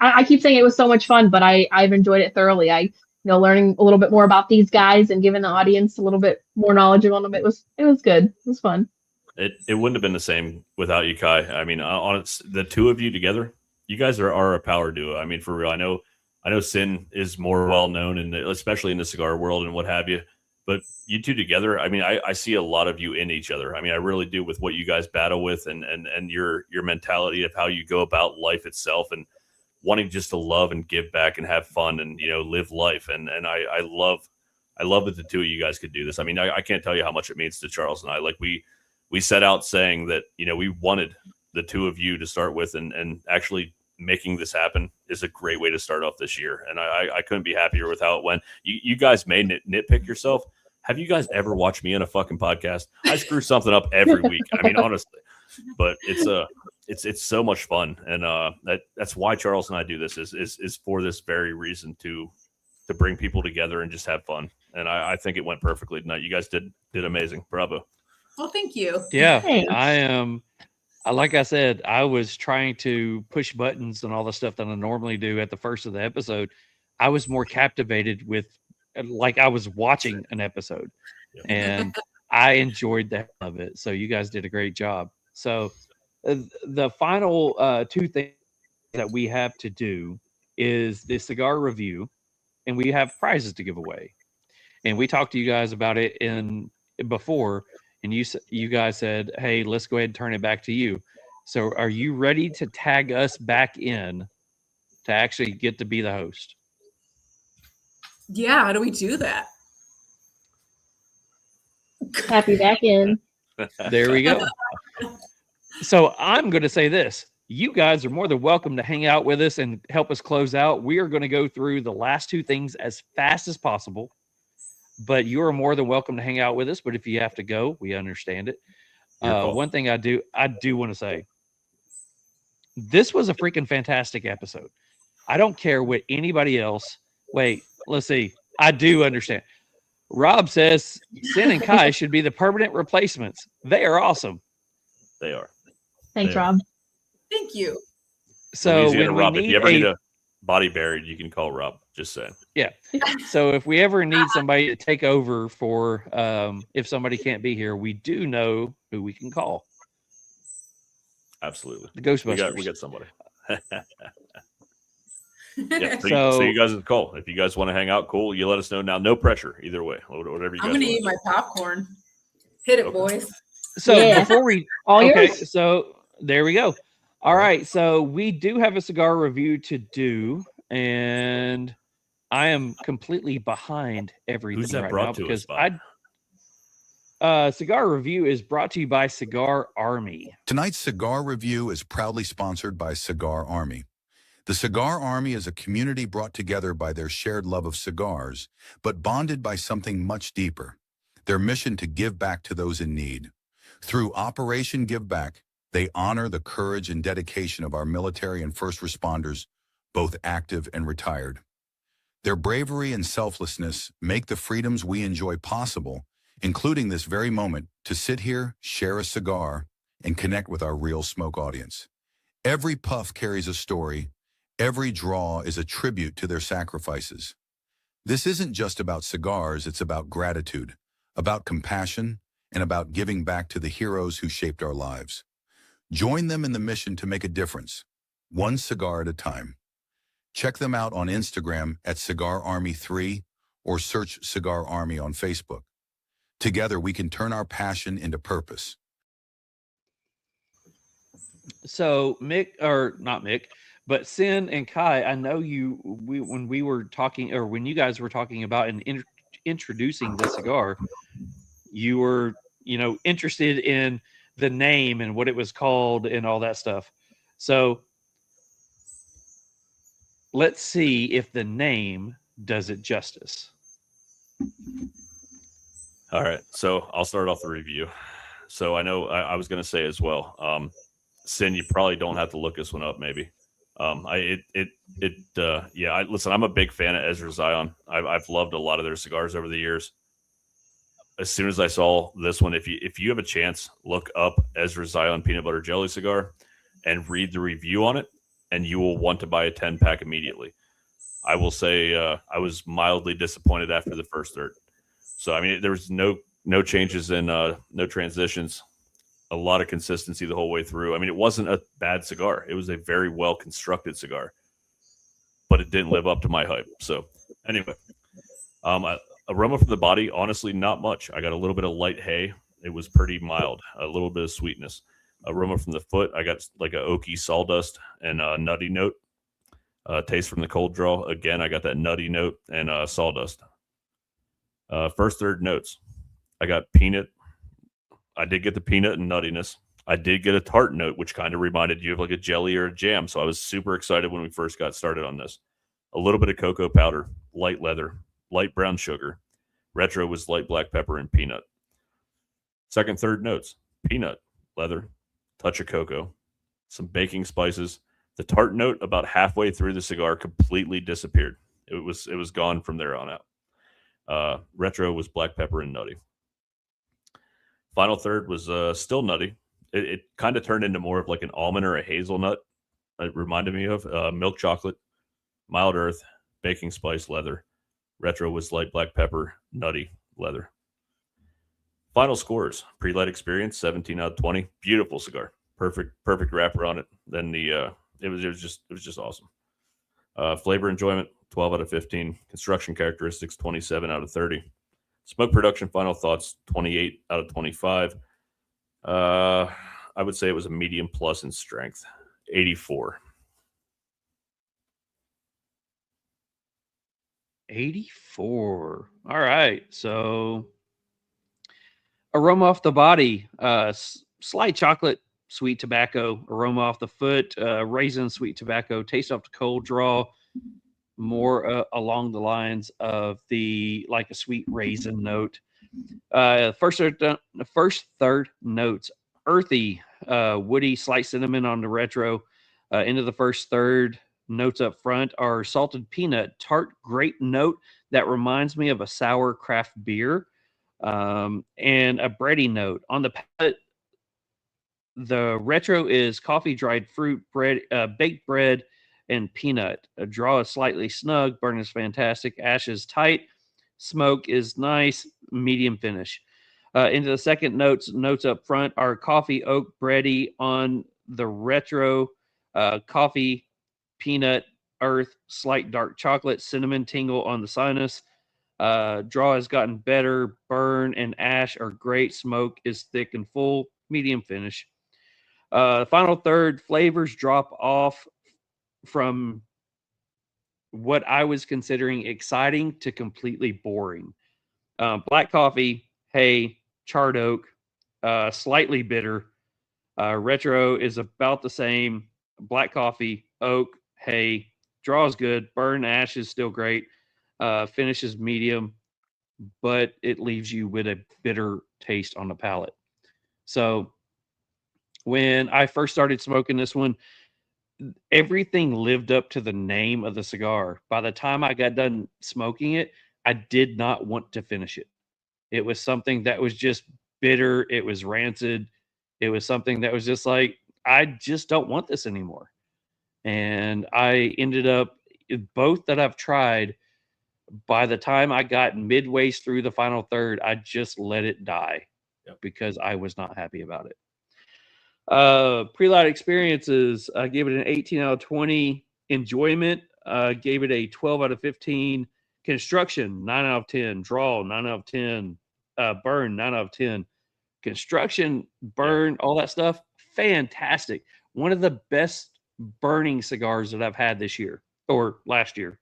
I keep saying it was so much fun, but I've enjoyed it thoroughly. Learning a little bit more about these guys and giving the audience a little bit more knowledge on them. It was good. It was fun. It wouldn't have been the same without you, Ky. I mean, the two of you together, you guys are a power duo. I mean, for real. I know Cyn is more well known, especially in the cigar world and what have you. But you two together, I mean, I see a lot of you in each other. I mean, I really do, with what you guys battle with and your mentality of how you go about life itself, and wanting just to love and give back and have fun and, live life. And I love that the two of you guys could do this. I mean, I can't tell you how much it means to Charles and I. We set out saying that, we wanted the two of you to start with, and actually making this happen is a great way to start off this year. And I couldn't be happier with how it went. You guys may nitpick yourself. Have you guys ever watched me on a fucking podcast? I screw something up every week. I mean, honestly, but it's so much fun. And that's why Charles and I do this is for this very reason, to bring people together and just have fun. And I think it went perfectly tonight. You guys did amazing. Bravo. Well, thank you. Yeah, Thanks. I am. Like I said, I was trying to push buttons and all the stuff that I normally do at the first of the episode. I was more captivated with, like I was watching an episode, and I enjoyed the hell of it. So you guys did a great job. So the final 2 things that we have to do is the cigar review, and we have prizes to give away. And we talked to you guys about it before. And you guys said, hey, let's go ahead and turn it back to you. So are you ready to tag us back in to actually get to be the host? Yeah, how do we do that? Happy back in. There we go. So I'm going to say this. You guys are more than welcome to hang out with us and help us close out. We are going to go through the last 2 things as fast as possible. But you are more than welcome to hang out with us. But if you have to go, we understand it. One thing I do want to say, this was a freaking fantastic episode. I don't care what anybody else. Wait, let's see. I do understand. Rob says Cyn and Ky should be the permanent replacements. They are awesome. They are. Thanks, Rob. Thank you. So when Rob, if you ever need a body buried, you can call Rob. Just saying. Yeah. So if we ever need somebody to take over for if somebody can't be here, we do know who we can call. Absolutely. The Ghostbusters. We got somebody. Yeah, so you guys are cool. If you guys want to hang out, cool. You let us know now. No pressure either way. Whatever you guys I'm gonna want. eat my popcorn. Hit it, boys. So Yeah. before we All yours. so there we go. All right, so we do have a cigar review to do, and I am completely behind everything Who's that right brought now to us because by? Cigar Review is brought to you by Cigar Army. Tonight's cigar review is proudly sponsored by Cigar Army. The Cigar Army is a community brought together by their shared love of cigars, but bonded by something much deeper, their mission to give back to those in need. Through Operation Give Back, they honor the courage and dedication of our military and first responders, both active and retired. Their bravery and selflessness make the freedoms we enjoy possible, including this very moment to sit here, share a cigar, and connect with our Real Smoke audience. Every puff carries a story. Every draw is a tribute to their sacrifices. This isn't just about cigars, it's about gratitude, about compassion, and about giving back to the heroes who shaped our lives. Join them in the mission to make a difference, one cigar at a time. Check them out on Instagram at Cigar Army 3 or search Cigar Army on Facebook. Together, we can turn our passion into purpose. So Mick, or not Mick, but Cynn and Ky, I know when we were talking, or when you guys were talking about and introducing the cigar, you were, interested in the name and what it was called and all that stuff. So let's see if the name does it justice. All right, so I'll start off the review. So I know I was going to say as well, Cynn, you probably don't have to look this one up, maybe. Listen, I'm a big fan of Ezra Zion. I've loved a lot of their cigars over the years. As soon as I saw this one, if you have a chance, look up Ezra Zion peanut butter jelly cigar and read the review on it, and you will want to buy a 10-pack immediately. I will say I was mildly disappointed after the first third. So, I mean, there was no changes and no transitions. A lot of consistency the whole way through. I mean, it wasn't a bad cigar. It was a very well-constructed cigar. But it didn't live up to my hype. So, anyway. Aroma from the body, honestly, not much. I got a little bit of light hay. It was pretty mild. A little bit of sweetness. Aroma from the foot, I got like a oaky sawdust and a nutty note. Taste from the cold draw, again, I got that nutty note and sawdust. First third notes, I got peanut. I did get the peanut and nuttiness. I did get a tart note, which kind of reminded you of like a jelly or a jam. So I was super excited when we first got started on this. A little bit of cocoa powder, light leather, light brown sugar. Retro was light black pepper and peanut. Second, third notes, peanut, leather, touch of cocoa, some baking spices. The tart note about halfway through the cigar completely disappeared. It was gone from there on out. Retro was black pepper and nutty. Final third was still nutty. It kind of turned into more of like an almond or a hazelnut. It reminded me of milk chocolate, mild earth, baking spice, leather. Retro was light black pepper, nutty, leather. Final scores: pre-light experience 17 out of 20. Beautiful cigar, perfect wrapper on it. Then it was just awesome. Flavor enjoyment 12 out of 15. Construction characteristics 27 out of 30. Smoke production, final thoughts 28 out of 25. I would say it was a medium plus in strength, 84. 84. All right. So aroma off the body, slight chocolate, sweet tobacco. Aroma off the foot, raisin, sweet tobacco. Taste off the cold draw, more along the lines of like a sweet raisin note. First third notes, earthy, woody, slight cinnamon on the retro. Into the first third. Notes up front are salted peanut, tart grape note that reminds me of a sour craft beer, and a bready note. On the palate, the retro is coffee, dried fruit, bread, baked bread, and peanut. A draw is slightly snug, burn is fantastic, ash is tight, smoke is nice, medium finish. Into the second notes up front are coffee, oak, bready on the retro, coffee, peanut, earth, slight dark chocolate, cinnamon tingle on the sinus. Draw has gotten better. Burn and ash are great. Smoke is thick and full. Medium finish. Final third, flavors drop off from what I was considering exciting to completely boring. Black coffee, hay, charred oak, slightly bitter. Retro is about the same. Black coffee, oak, hay, draws good. Burn ash is still great. Finishes medium, but it leaves you with a bitter taste on the palate. So when I first started smoking this one, everything lived up to the name of the cigar. By the time I got done smoking it, I did not want to finish it. It was something that was just bitter. It was rancid. It was something that was just like, I just don't want this anymore. And I ended up, both that I've tried, by the time I got midway through the final third, I just let it die because I was not happy about it. Pre-light experiences, I gave it an 18 out of 20. Enjoyment, gave it a 12 out of 15. Construction, 9 out of 10. Draw, 9 out of 10. Burn, 9 out of 10. Construction, burn, all that stuff, fantastic. One of the best burning cigars that I've had this year or last year.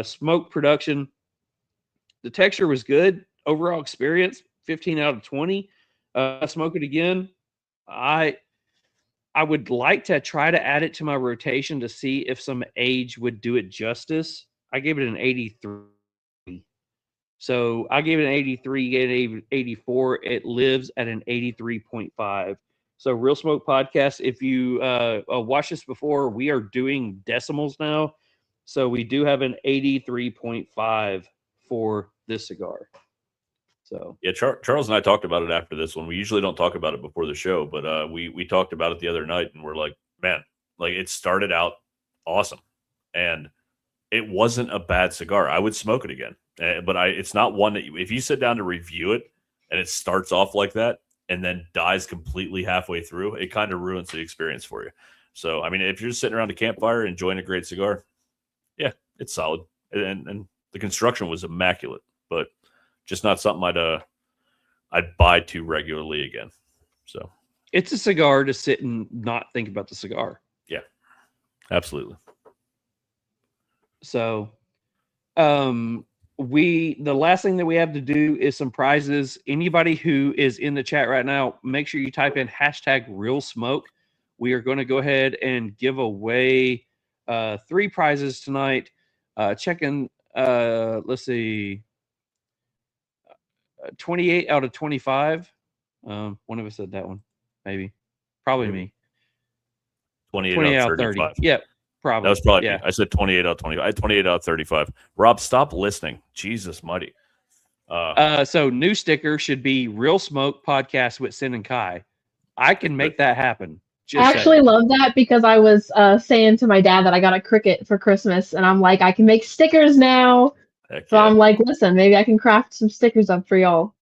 Smoke production, the texture was good. Overall experience, 15 out of 20. Smoke it again. I would like to try to add it to my rotation to see if some age would do it justice. I gave it an 83. So I gave it an 83, gave it an 84. It lives at an 83.5. So Real Smoke Podcast, if you watched this before, we are doing decimals now. So we do have an 83.5 for this cigar. So yeah, Charles and I talked about it after this one. We usually don't talk about it before the show, but we talked about it the other night, and we're like, man, like it started out awesome, and it wasn't a bad cigar. I would smoke it again, but it's not one that if you sit down to review it and it starts off like that and then dies completely halfway through, it kind of ruins the experience for you. So I mean, if you're just sitting around a campfire enjoying a great cigar, yeah, it's solid, and the construction was immaculate, but just not something I'd buy too regularly again. So it's a cigar to sit and not think about the cigar. Yeah, absolutely. So, the last thing that we have to do is some prizes. Anybody who is in the chat right now, make sure you type in #RealSmoke. We are going to go ahead and give away 3 prizes tonight. Checking, let's see. 28 out of 25. One of us said that one, maybe, probably me. 28 out of 30. Yep, probably. That was probably me. I said 28 out of 20. I had 28 out of 35. Rob, stop listening. Jesus mighty. So new sticker should be Real Smoke Podcast with Cynn and Ky. I can make that happen. I actually love that because I was saying to my dad that I got a Cricut for Christmas, and I'm like, I can make stickers now. Heck So yeah. I'm like, listen, maybe I can craft some stickers up for y'all.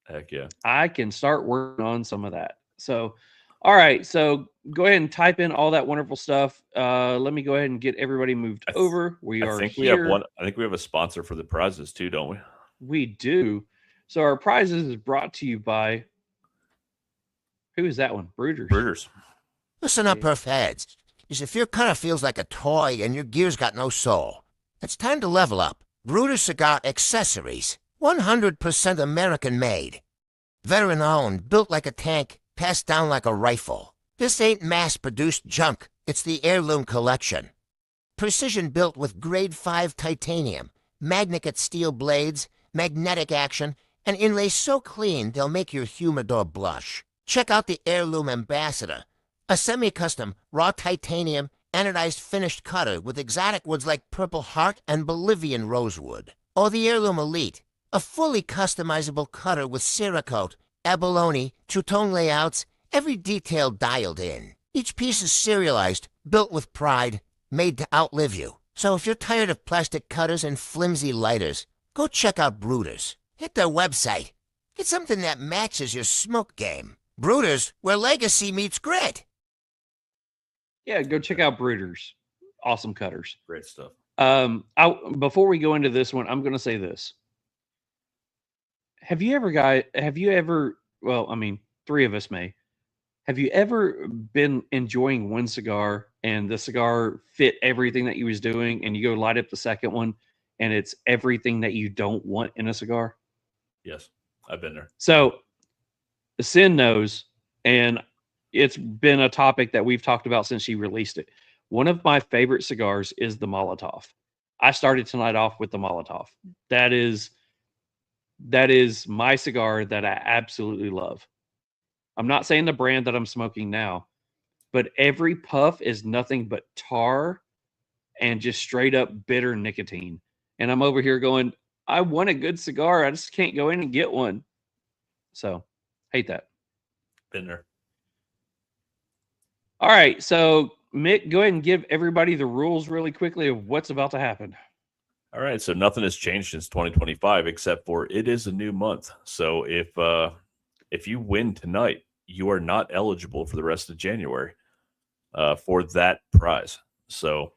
Heck yeah. I can start working on some of that. So, all right. So go ahead and type in all that wonderful stuff. Let me go ahead and get everybody moved over. I think we have a sponsor for the prizes too, don't we? We do. So our prizes is brought to you by, who is that one? Brooders. Listen up, Perf heads. If your cutter feels like a toy and your gear's got no soul, it's time to level up. Brooder Cigar Accessories, 100% American-made. Veteran-owned, built like a tank, passed down like a rifle. This ain't mass-produced junk. It's the Heirloom Collection. Precision-built with Grade 5 titanium, magnetic steel blades, magnetic action, and inlay so clean they'll make your humidor blush. Check out the Heirloom Ambassador, a semi-custom raw titanium anodized finished cutter with exotic woods like Purple Heart and Bolivian Rosewood. Or the Heirloom Elite, a fully customizable cutter with Cerakote, abalone, two-tone layouts, every detail dialed in. Each piece is serialized, built with pride, made to outlive you. So if you're tired of plastic cutters and flimsy lighters, go check out Brooders. Hit their website. Get something that matches your smoke game. Brooders, where legacy meets grit. Yeah, go check out Brooders. Awesome cutters. Great stuff. Before we go into this one, I'm going to say this. Have you ever, well, I mean, 3 of us may. Have you ever been enjoying one cigar and the cigar fit everything that you was doing, and you go light up the second one and it's everything that you don't want in a cigar? Yes, I've been there. So Cynn knows, and it's been a topic that we've talked about since she released it. One of my favorite cigars is the Molotov. I started tonight off with the Molotov. That is my cigar that I absolutely love. I'm not saying the brand that I'm smoking now, but every puff is nothing but tar and just straight up bitter nicotine. And I'm over here going, I want a good cigar. I just can't go in and get one. So, hate that. Been there. All right. So, Mick, go ahead and give everybody the rules really quickly of what's about to happen. All right, so nothing has changed since 2025 except for it is a new month. So if you win tonight, you are not eligible for the rest of January for that prize. So,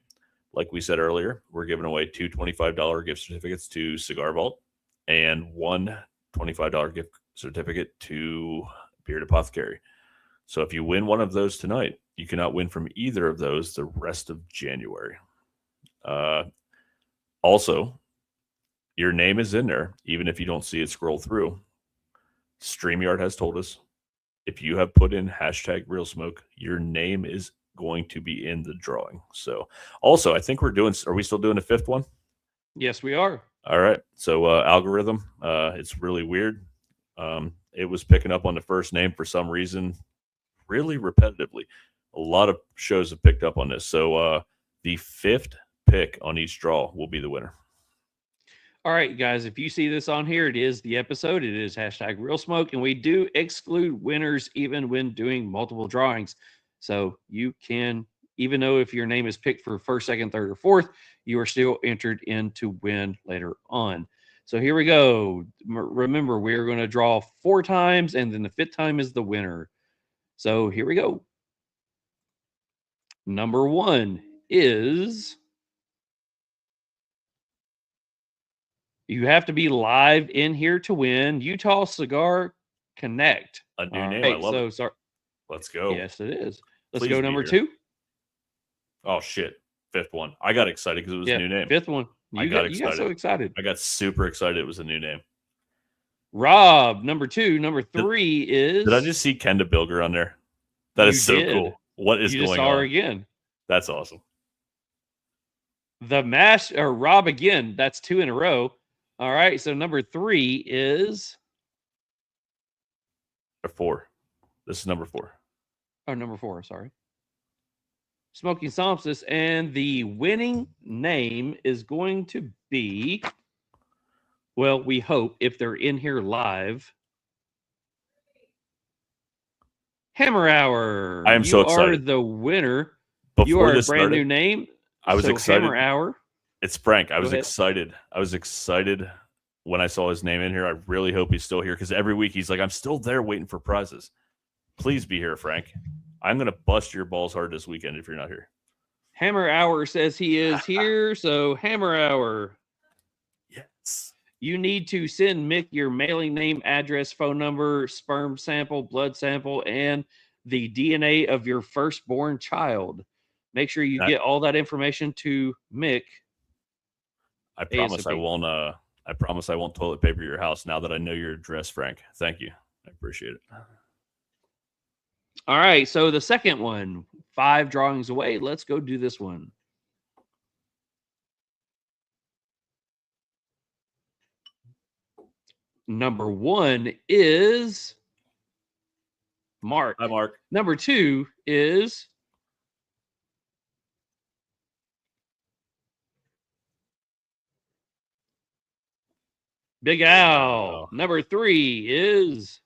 like we said earlier, we're giving away 2 $25 gift certificates to Cigar Vault and 1 $25 gift certificate to Beard Apothecary. So if you win one of those tonight, you cannot win from either of those the rest of January. Also, your name is in there, even if you don't see it scroll through. StreamYard has told us if you have put in hashtag Real Smoke, your name is going to be in the drawing. So, also, I think are we still doing a 5th one? Yes, we are. All right. So, algorithm, it's really weird. It was picking up on the first name for some reason, really repetitively. A lot of shows have picked up on this. So, the 5th pick on each draw will be the winner. All right, guys, if you see this on here, it is the episode. It is hashtag Real Smoke, and we do exclude winners even when doing multiple drawings. So you can, even though if your name is picked for 1st, 2nd, 3rd, or 4th, you are still entered in to win later on. So here we go. Remember, we are going to draw 4 times, and then the 5th time is the winner. So here we go. Number 1 is... You have to be live in here to win. Utah Cigar Connect. A new name. I love it. Sorry. Let's go. Yes, it is. Let's Please go be number here. 2. Oh, shit. 5th one. I got excited because it was a new name. 5th one. You got so excited. I got super excited it was a new name. Rob, number 2. Number 3 is... Did I just see Ky Bilger on there? That is so cool. What is you going just saw on? her again. That's awesome. Rob again. That's 2 in a row. All right, so number 3 is... Or 4. This is number 4. Oh, number 4, sorry. Smoking Solstice, and the winning name is going to be... Well, we hope, if they're in here live... Hammer Hour. I am so excited. You are the winner. Before you are a this brand started, new name. I was excited. Hammer Hour. It's Frank. I Go was ahead. excited. I was excited when I saw his name in here. I really hope he's still here because every week he's like, I'm still there waiting for prizes. Please be here, Frank. I'm going to bust your balls hard this weekend if you're not here. Hammer Hour says he is here. So Hammer Hour. Yes. You need to send Mick your mailing name, address, phone number, sperm sample, blood sample, and the DNA of your firstborn child. Make sure you get all that information to Mick. I promise ASAP. I won't. I promise I won't toilet paper your house now that I know your address, Frank. Thank you. I appreciate it. All right, so the second one, 5 drawings away. Let's go do this one. Number 1 is Mark. Hi, Mark. Number 2 is Big Al. Number 3 is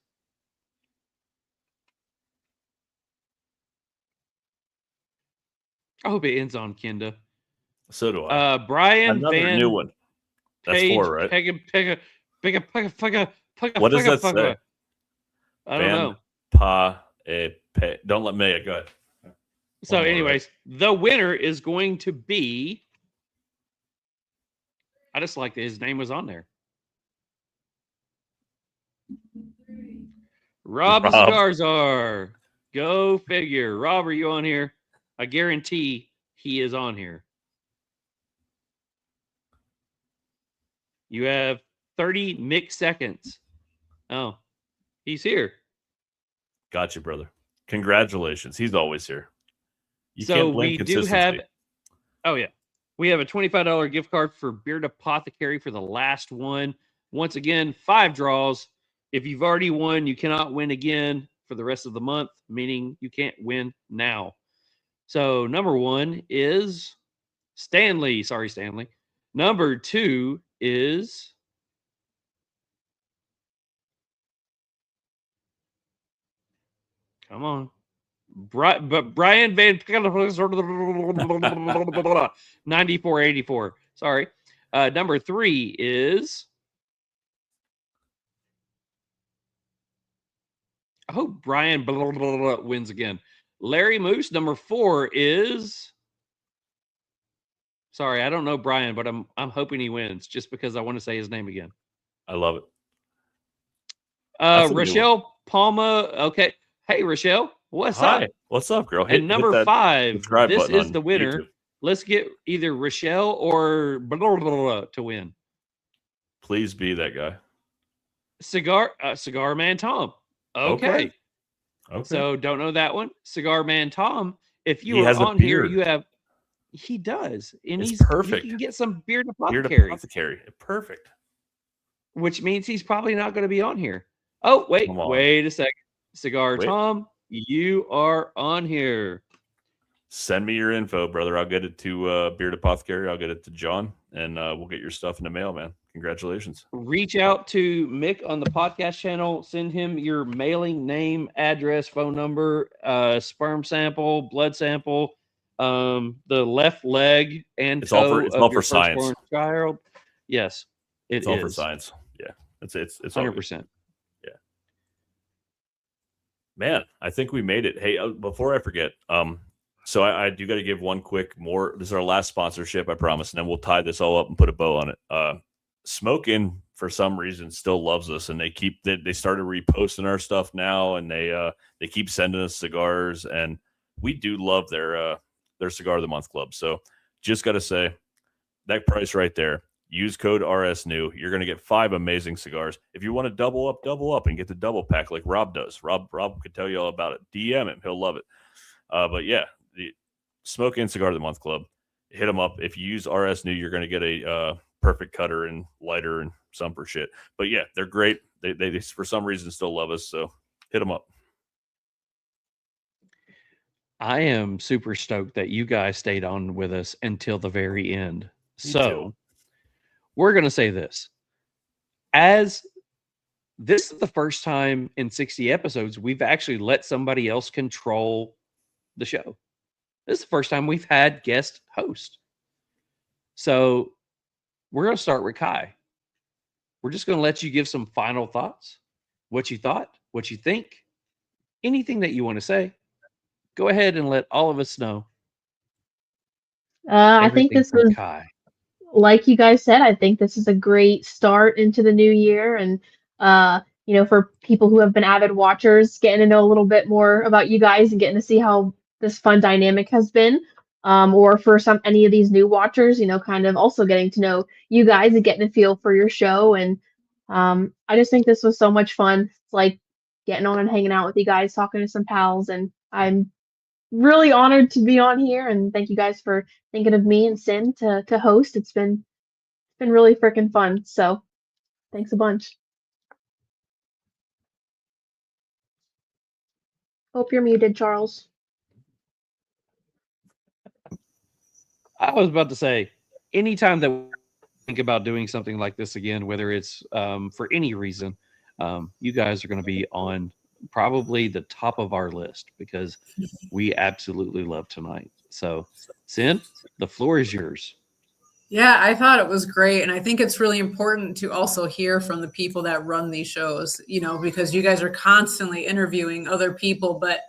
I hope it ends on Kenda. So do I. Brian Another Van new one. That's Page, 4, right? What does that say? I don't know. Don't let me. Go ahead. So, One more, anyways, the winner is going to be. I just like that his name was on there. Rob the Cigar Czar. Go figure. Rob, are you on here? I guarantee he is on here. You have 30 Mick seconds. Oh, he's here. Gotcha, brother. Congratulations. He's always here. You So can't blame we do consistency. have, oh yeah, we have a $25 gift card for Beard Apothecary for the last one. Once again, 5 draws. If you've already won, you cannot win again for the rest of the month, meaning you can't win now. So number 1 is Stanley. Sorry, Stanley. Number 2 is come on. Brian Van 9484. Sorry. Number 3 is I hope Brian wins again. Larry Moose. Number 4 is sorry, I don't know Brian, but I'm hoping he wins just because I want to say his name again. I love it. That's a new one. Rochelle Palma. Okay. Hey, Rochelle. What's Hi. up? What's up, girl? And number 5, subscribe this button is on the winner. YouTube. Let's get either Rochelle or to win. Please be that guy. Cigar Man Tom. Okay. So don't know that one. Cigar Man Tom. If you He are has a on here, beard. you have. He does, and It's he's perfect. He can get some Beard Beard Apothecary, Apothecary. Perfect. which means he's probably not going to be on here. Oh wait, Come on. wait a second. Cigar Wait. Tom, you are on here. Send me your info, brother. I'll get it to Beard Apothecary. I'll get it to John, and we'll get your stuff in the mail, man. Congratulations. Reach out to Mick on the podcast channel. Send him your mailing name, address, phone number, sperm sample, blood sample, the left leg and It's all toe for- it's of all your for science. firstborn child. Yes, It's all for science. Yeah, it's all good. 100%. Man, I think we made it. Hey, before I forget, so I do got to give one quick more. This is our last sponsorship, I promise, and then we'll tie this all up and put a bow on it. Smokin' for some reason still loves us, and they started reposting our stuff now, and they keep sending us cigars, and we do love their Cigar of the Month Club. So just got to say that price right there. Use code RSNew. You're going to get 5 amazing cigars. If you want to double up and get the double pack like Rob does. Rob could tell you all about it. DM him. He'll love it. But yeah, the Smokin' Cigar of the Month Club. Hit them up. If you use RSNew, you're going to get a perfect cutter and lighter and some for shit. But yeah, they're great. They for some reason still love us. So hit them up. I am super stoked that you guys stayed on with us until the very end. Me So too. we're going to say this. As this is the first time in 60 episodes, we've actually let somebody else control the show. This is the first time we've had guest host. So we're going to start with Ky. We're just going to let you give some final thoughts, what you thought, what you think, anything that you want to say. Go ahead and let all of us know. I think everything this from was, Ky. like you guys said, I think this is a great start into the new year. And, for people who have been avid watchers, getting to know a little bit more about you guys and getting to see how this fun dynamic has been. Or for any of these new watchers, kind of also getting to know you guys and getting a feel for your show. And I just think this was so much fun. It's like getting on and hanging out with you guys, talking to some pals. And I'm really honored to be on here. And thank you guys for thinking of me and Cynn to host. It's been really freaking fun. So thanks a bunch. Hope you're muted, Charles. I was about to say, anytime that we think about doing something like this again, whether it's for any reason, you guys are going to be on probably the top of our list because we absolutely love tonight. So, Cynn, the floor is yours. Yeah, I thought it was great. And I think it's really important to also hear from the people that run these shows, because you guys are constantly interviewing other people, but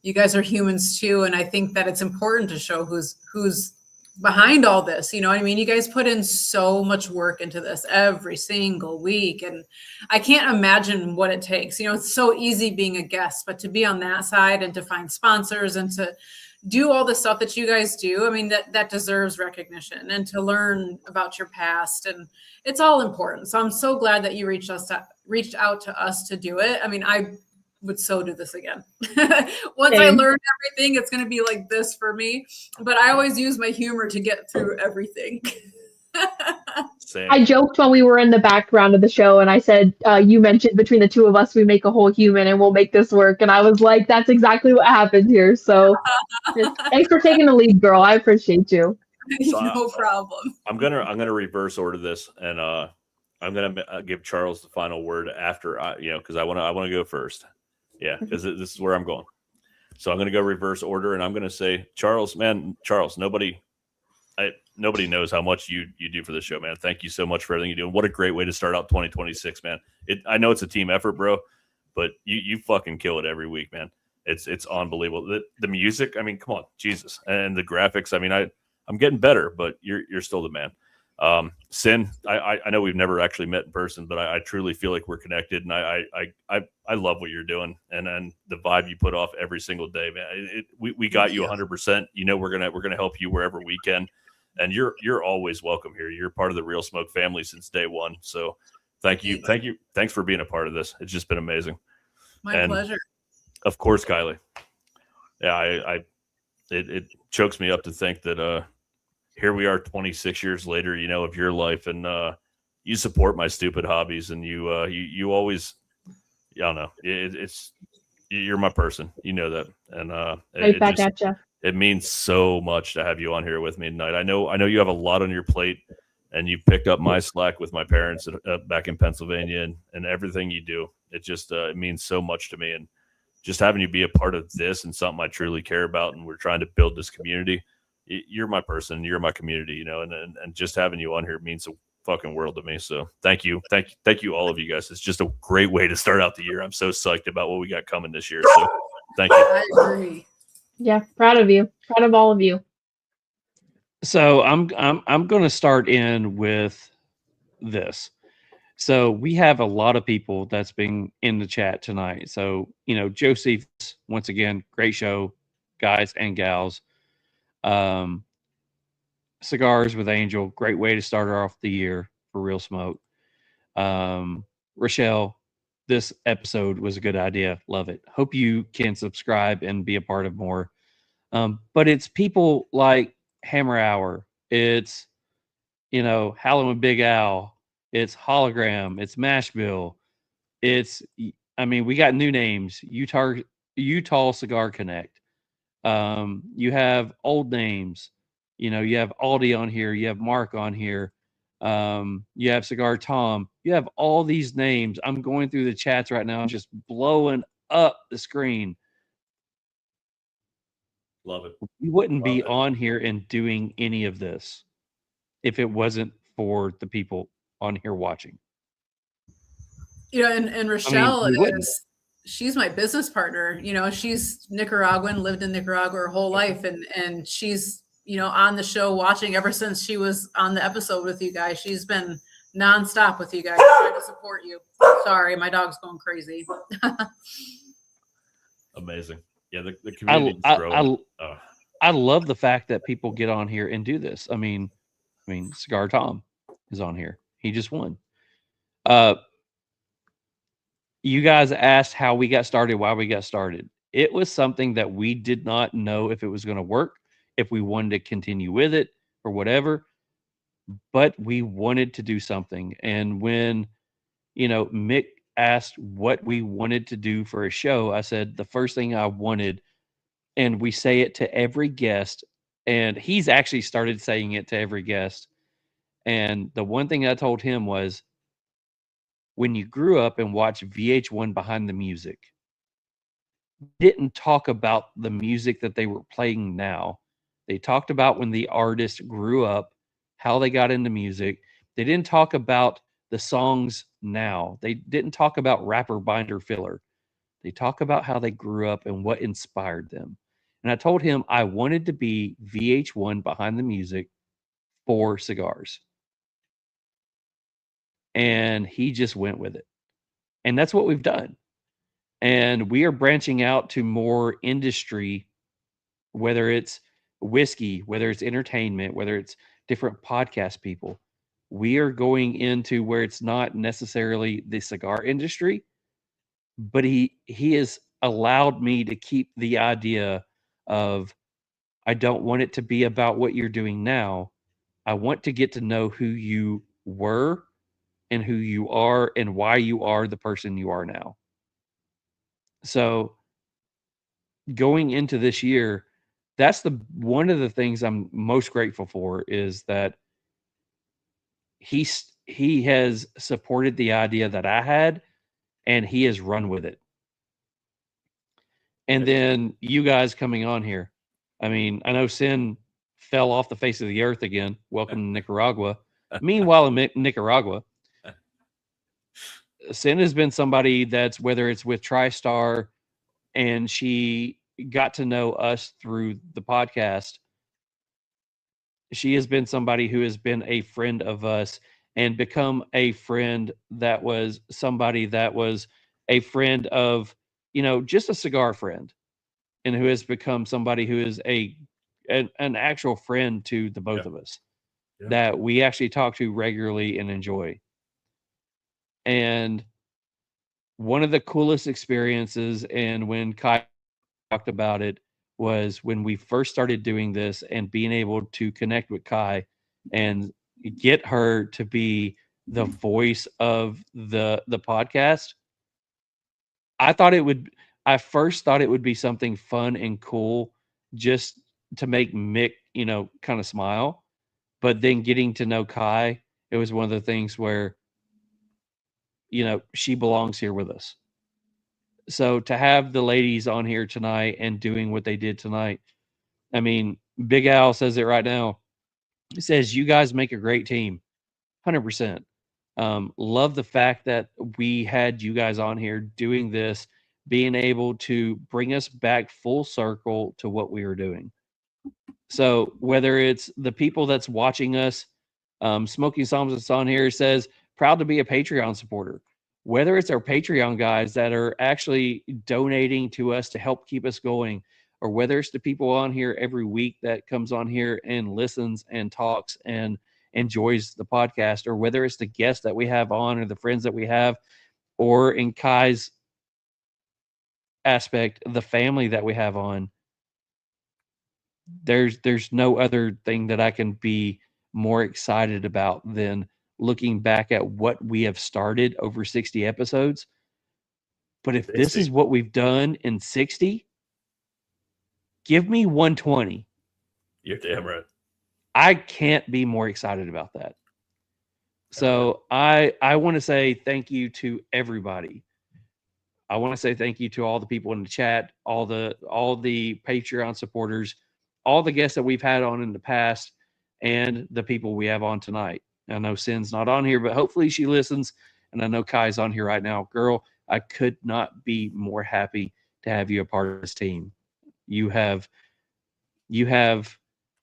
you guys are humans too. And I think that it's important to show who's behind all this. You know what I mean? You guys put in so much work into this every single week. And I can't imagine what it takes. You know, it's so easy being a guest, but to be on that side and to find sponsors and to do all the stuff that you guys do, I mean, that deserves recognition, and to learn about your past, and it's all important. So I'm so glad that you reached out to us to do it. I mean, I would so do this again. Once I learned everything, it's going to be like this for me, but I always use my humor to get through everything. Same. I joked when we were in the background of the show, and I said, you mentioned between the two of us, we make a whole human and we'll make this work. And I was like, that's exactly what happened here. So thanks for taking the lead, girl. I appreciate you. So, no problem. I'm gonna reverse order this, and I'm gonna give Charles the final word after because I want to go first. Yeah, because this is where I'm going. So I'm gonna go reverse order, and I'm gonna say, Charles, nobody knows how much you do for this show, man. Thank you so much for everything you do. And what a great way to start out 2026, man. I know it's a team effort, bro, but you fucking kill it every week, man. It's unbelievable. The music, I mean, come on, Jesus, and the graphics. I mean, I'm getting better, but you're still the man. Cynn, I know we've never actually met in person, but I truly feel like we're connected, and I love what you're doing, and the vibe you put off every single day, man. We got you 100%. You know, we're gonna help you wherever we can, and you're always welcome here. You're part of the Real Smoke family since day one. So thank you. Thanks for being a part of this. It's just been amazing. My pleasure. Of course, Kylie. Yeah, it chokes me up to think that here we are 26 years later, you know, of your life, and you support my stupid hobbies, and you always, I don't know, you're my person, you know that, and Right back at you. It means so much to have you on here with me tonight. I know you have a lot on your plate, and you picked up my slack with my parents back in Pennsylvania, and everything you do. It just it means so much to me, and just having you be a part of this and something I truly care about, and we're trying to build this community. You're my person, you're my community, you know, and just having you on here means a fucking world to me. So thank you, all of you guys. It's just a great way to start out the year. I'm so psyched about what we got coming this year. So thank you. I agree. Yeah, proud of you. Proud of all of you. So I'm going to start in with this. So we have a lot of people that's been in the chat tonight. So, you know, Josie, once again, great show, guys and gals. Cigars with Angel, great way to start off the year for Real Smoke. Rochelle, this episode was a good idea. Love it. Hope you can subscribe and be a part of more. But it's people like Hammer Hour. It's, you know, Hallow and Big Al. It's Hologram. It's Mashville. I mean, we got new names. Utah Cigar Connect. You have old names. You know, you have Aldi on here. You have Mark on here. You have Cigar Tom. You have all these names. I'm going through the chats right now, just blowing up the screen. Love it. We wouldn't be on here and doing any of this if it wasn't for the people on here watching. You know, and Rochelle she's my business partner. You know, she's Nicaraguan, lived in Nicaragua her whole life, and she's, you know, on the show watching ever since she was on the episode with you guys. She's been nonstop with you guys, trying to support you. Sorry, my dog's going crazy. Amazing. Yeah, the community is growing. I love the fact that people get on here and do this. I mean, Cigar Tom is on here. He just won. You guys asked how we got started, why we got started. It was something that we did not know if it was going to work, if we wanted to continue with it or whatever, but we wanted to do something. And when, you know, Mick asked what we wanted to do for a show, I said the first thing I wanted, and we say it to every guest, and he's actually started saying it to every guest. And the one thing I told him was, when you grew up and watched VH1 Behind the Music, didn't talk about the music that they were playing now. They talked about when the artist grew up, how they got into music. They didn't talk about the songs now. They didn't talk about rapper, binder, filler. They talk about how they grew up and what inspired them. And I told him I wanted to be VH1 behind the music for cigars. And he just went with it. And that's what we've done. And we are branching out to more industry, whether it's whiskey, whether it's entertainment, whether it's different podcast people. We are going into where it's not necessarily the cigar industry, but he has allowed me to keep the idea of, I don't want it to be about what you're doing now. I want to get to know who you were and who you are and why you are the person you are now. So going into this year, that's one of the things I'm most grateful for, is that he has supported the idea that I had, and he has run with it. And then you guys coming on here. I mean, I know Cynn fell off the face of the earth again. Welcome to Nicaragua. Meanwhile, in Nicaragua, Cynn has been somebody that's, whether it's with TriStar, and she got to know us through the podcast, she has been somebody who has been a friend of us and become a friend that was somebody that was a friend of, just a cigar friend, and who has become somebody who is an actual friend to the both of us, that we actually talk to regularly and enjoy. And one of the coolest experiences, and when Ky talked about it, was when we first started doing this and being able to connect with Ky and get her to be the voice of the podcast. I first thought it would be something fun and cool just to make Mick, kind of smile. But then getting to know Ky, it was one of the things where, she belongs here with us. So to have the ladies on here tonight and doing what they did tonight, I mean, Big Al says it right now. He says, you guys make a great team. 100%. Love the fact that we had you guys on here doing this, being able to bring us back full circle to what we were doing. So whether it's the people that's watching us, Smoking Psalms that's on here says, proud to be a Patreon supporter. Whether it's our Patreon guys that are actually donating to us to help keep us going, or whether it's the people on here every week that comes on here and listens and talks and enjoys the podcast, or whether it's the guests that we have on or the friends that we have, or in Ky's aspect, the family that we have on, there's no other thing that I can be more excited about than looking back at what we have started over 60 episodes. But if this is what we've done in 60, give me 120. You're damn right. I can't be more excited about that. So I want to say thank you to everybody. I want to say thank you to all the people in the chat, all the Patreon supporters, all the guests that we've had on in the past, and the people we have on tonight. I know Cynn's not on here, but hopefully she listens. And I know Ky's on here right now. Girl, I could not be more happy to have you a part of this team. You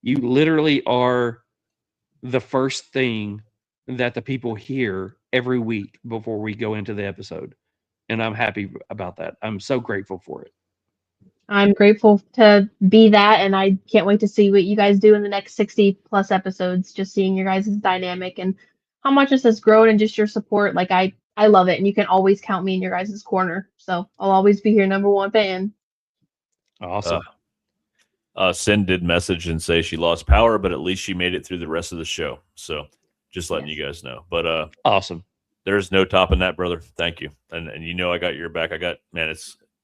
literally are the first thing that the people hear every week before we go into the episode. And I'm happy about that. I'm so grateful for it. I'm grateful to be that, and I can't wait to see what you guys do in the next 60 plus episodes. Just seeing your guys' dynamic and how much this has grown, and just your support. Like I love it, and you can always count me in your guys' corner. So I'll always be your #1 fan. Awesome. Cynn did message and say she lost power, but at least she made it through the rest of the show. So just letting you guys know. But awesome. There's no topping that, brother. Thank you. And I got your back.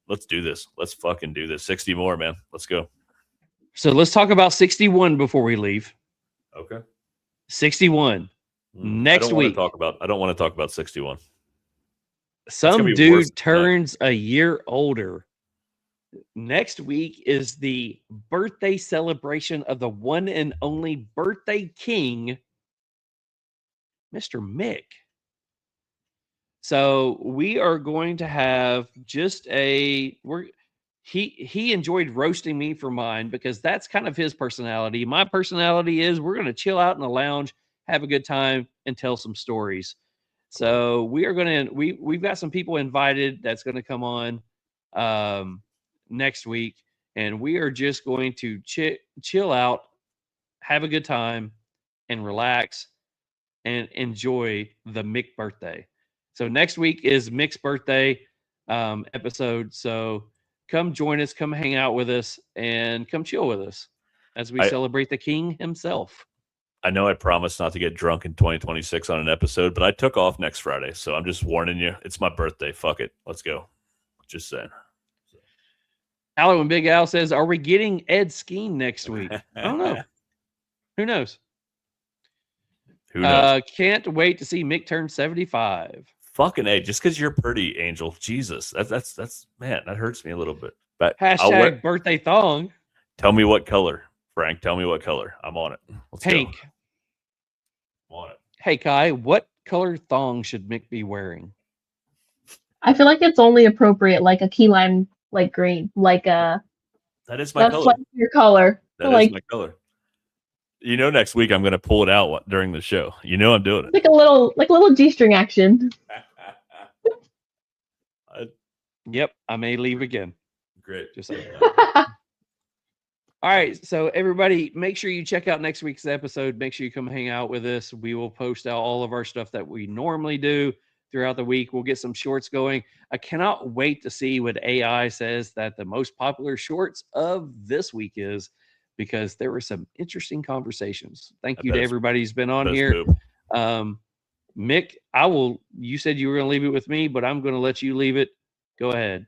Let's do this. Let's fucking do this. 60 more, man. Let's go. So let's talk about 61 before we leave. Okay. 61. Next week. I don't want to talk about 61. Some dude turns a year older. Next week is the birthday celebration of the one and only birthday king, Mr. Mick. So we are going to have just he enjoyed roasting me for mine because that's kind of his personality. My personality is we're going to chill out in the lounge, have a good time, and tell some stories. So we've got some people invited that's going to come on next week, and we are just going to chill out, have a good time, and relax and enjoy the Mick birthday. So next week is Mick's birthday episode. So come join us, come hang out with us, and come chill with us as we celebrate the king himself. I know I promised not to get drunk in 2026 on an episode, but I took off next Friday. So I'm just warning you. It's my birthday. Fuck it. Let's go. Just saying. Alan and Big Al says, are we getting Ed Skeen next week? I don't know. Who knows? Who knows? Can't wait to see Mick turn 75. Fucking A, just because you're pretty, Angel. Jesus. That's man, that hurts me a little bit. But Hashtag birthday thong. Tell me what color, Frank. Tell me what color. I'm on it. Let's Pink. Go. I'm on it. Hey, Kai, what color thong should Mick be wearing? I feel like it's only appropriate, like a key lime, like green, like a. That is my color. Like your color. That is my color. You know, next week I'm going to pull it out during the show. You know, I'm doing it. Like a little G-string action. Yep, I may leave again. Great. Just like that. All right, so everybody, make sure you check out next week's episode. Make sure you come hang out with us. We will post out all of our stuff that we normally do throughout the week. We'll get some shorts going. I cannot wait to see what AI says that the most popular shorts of this week is, because there were some interesting conversations. Thank you to everybody who's been on here. Mick, you said you were going to leave it with me, but I'm going to let you leave it. Go ahead.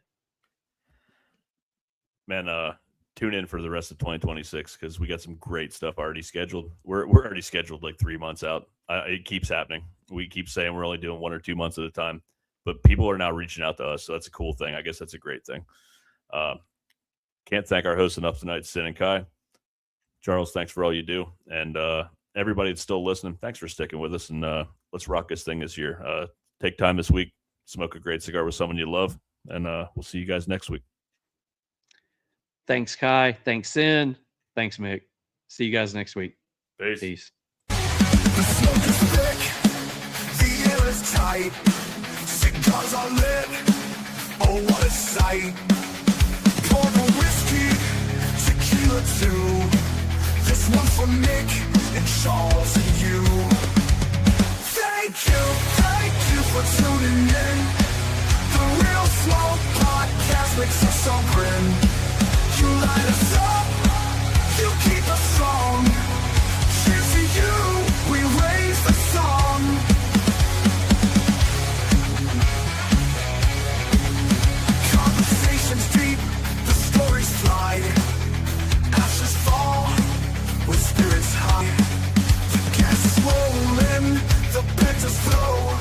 Man, tune in for the rest of 2026 because we got some great stuff already scheduled. We're already scheduled like 3 months out. It keeps happening. We keep saying we're only doing 1 or 2 months at a time, but people are now reaching out to us, so that's a cool thing. I guess that's a great thing. Can't thank our hosts enough tonight, Cynn and Ky. Charles, thanks for all you do. And everybody that's still listening, thanks for sticking with us. And let's rock this thing this year. Take time this week, smoke a great cigar with someone you love, and we'll see you guys next week. Thanks, Ky. Thanks, Cynn. Thanks, Mick. See you guys next week. Peace. The smoke is thick, the air is tight, cigars are lit, oh what a sight. Pour the whiskey, tequila too, this one's for Mick and Charles and you. Thank you for tuning in. The Real Smoke Podcast makes us all grin. You light us up, you keep us strong. Cheers to you, we raise the song. Conversations deep, the stories fly. Ashes fall, with spirits high. The gas is rolling, the bitters flow.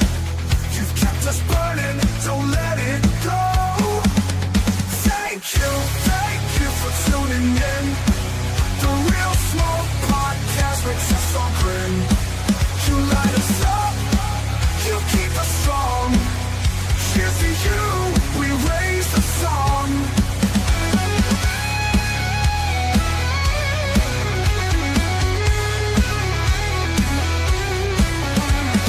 You've kept us burning, don't let it go. Thank you for tuning in. The Real Smoke Podcast makes us all grin. You light us up, you keep us strong. Cheers to you, we raise the song.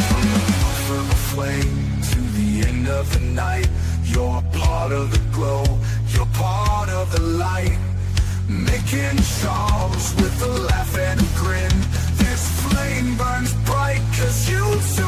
From the puff of a flame to the end of the night, you're part of the glow, you're part of the light. Mick and Charles with a laugh and a grin. This flame burns bright 'cause you two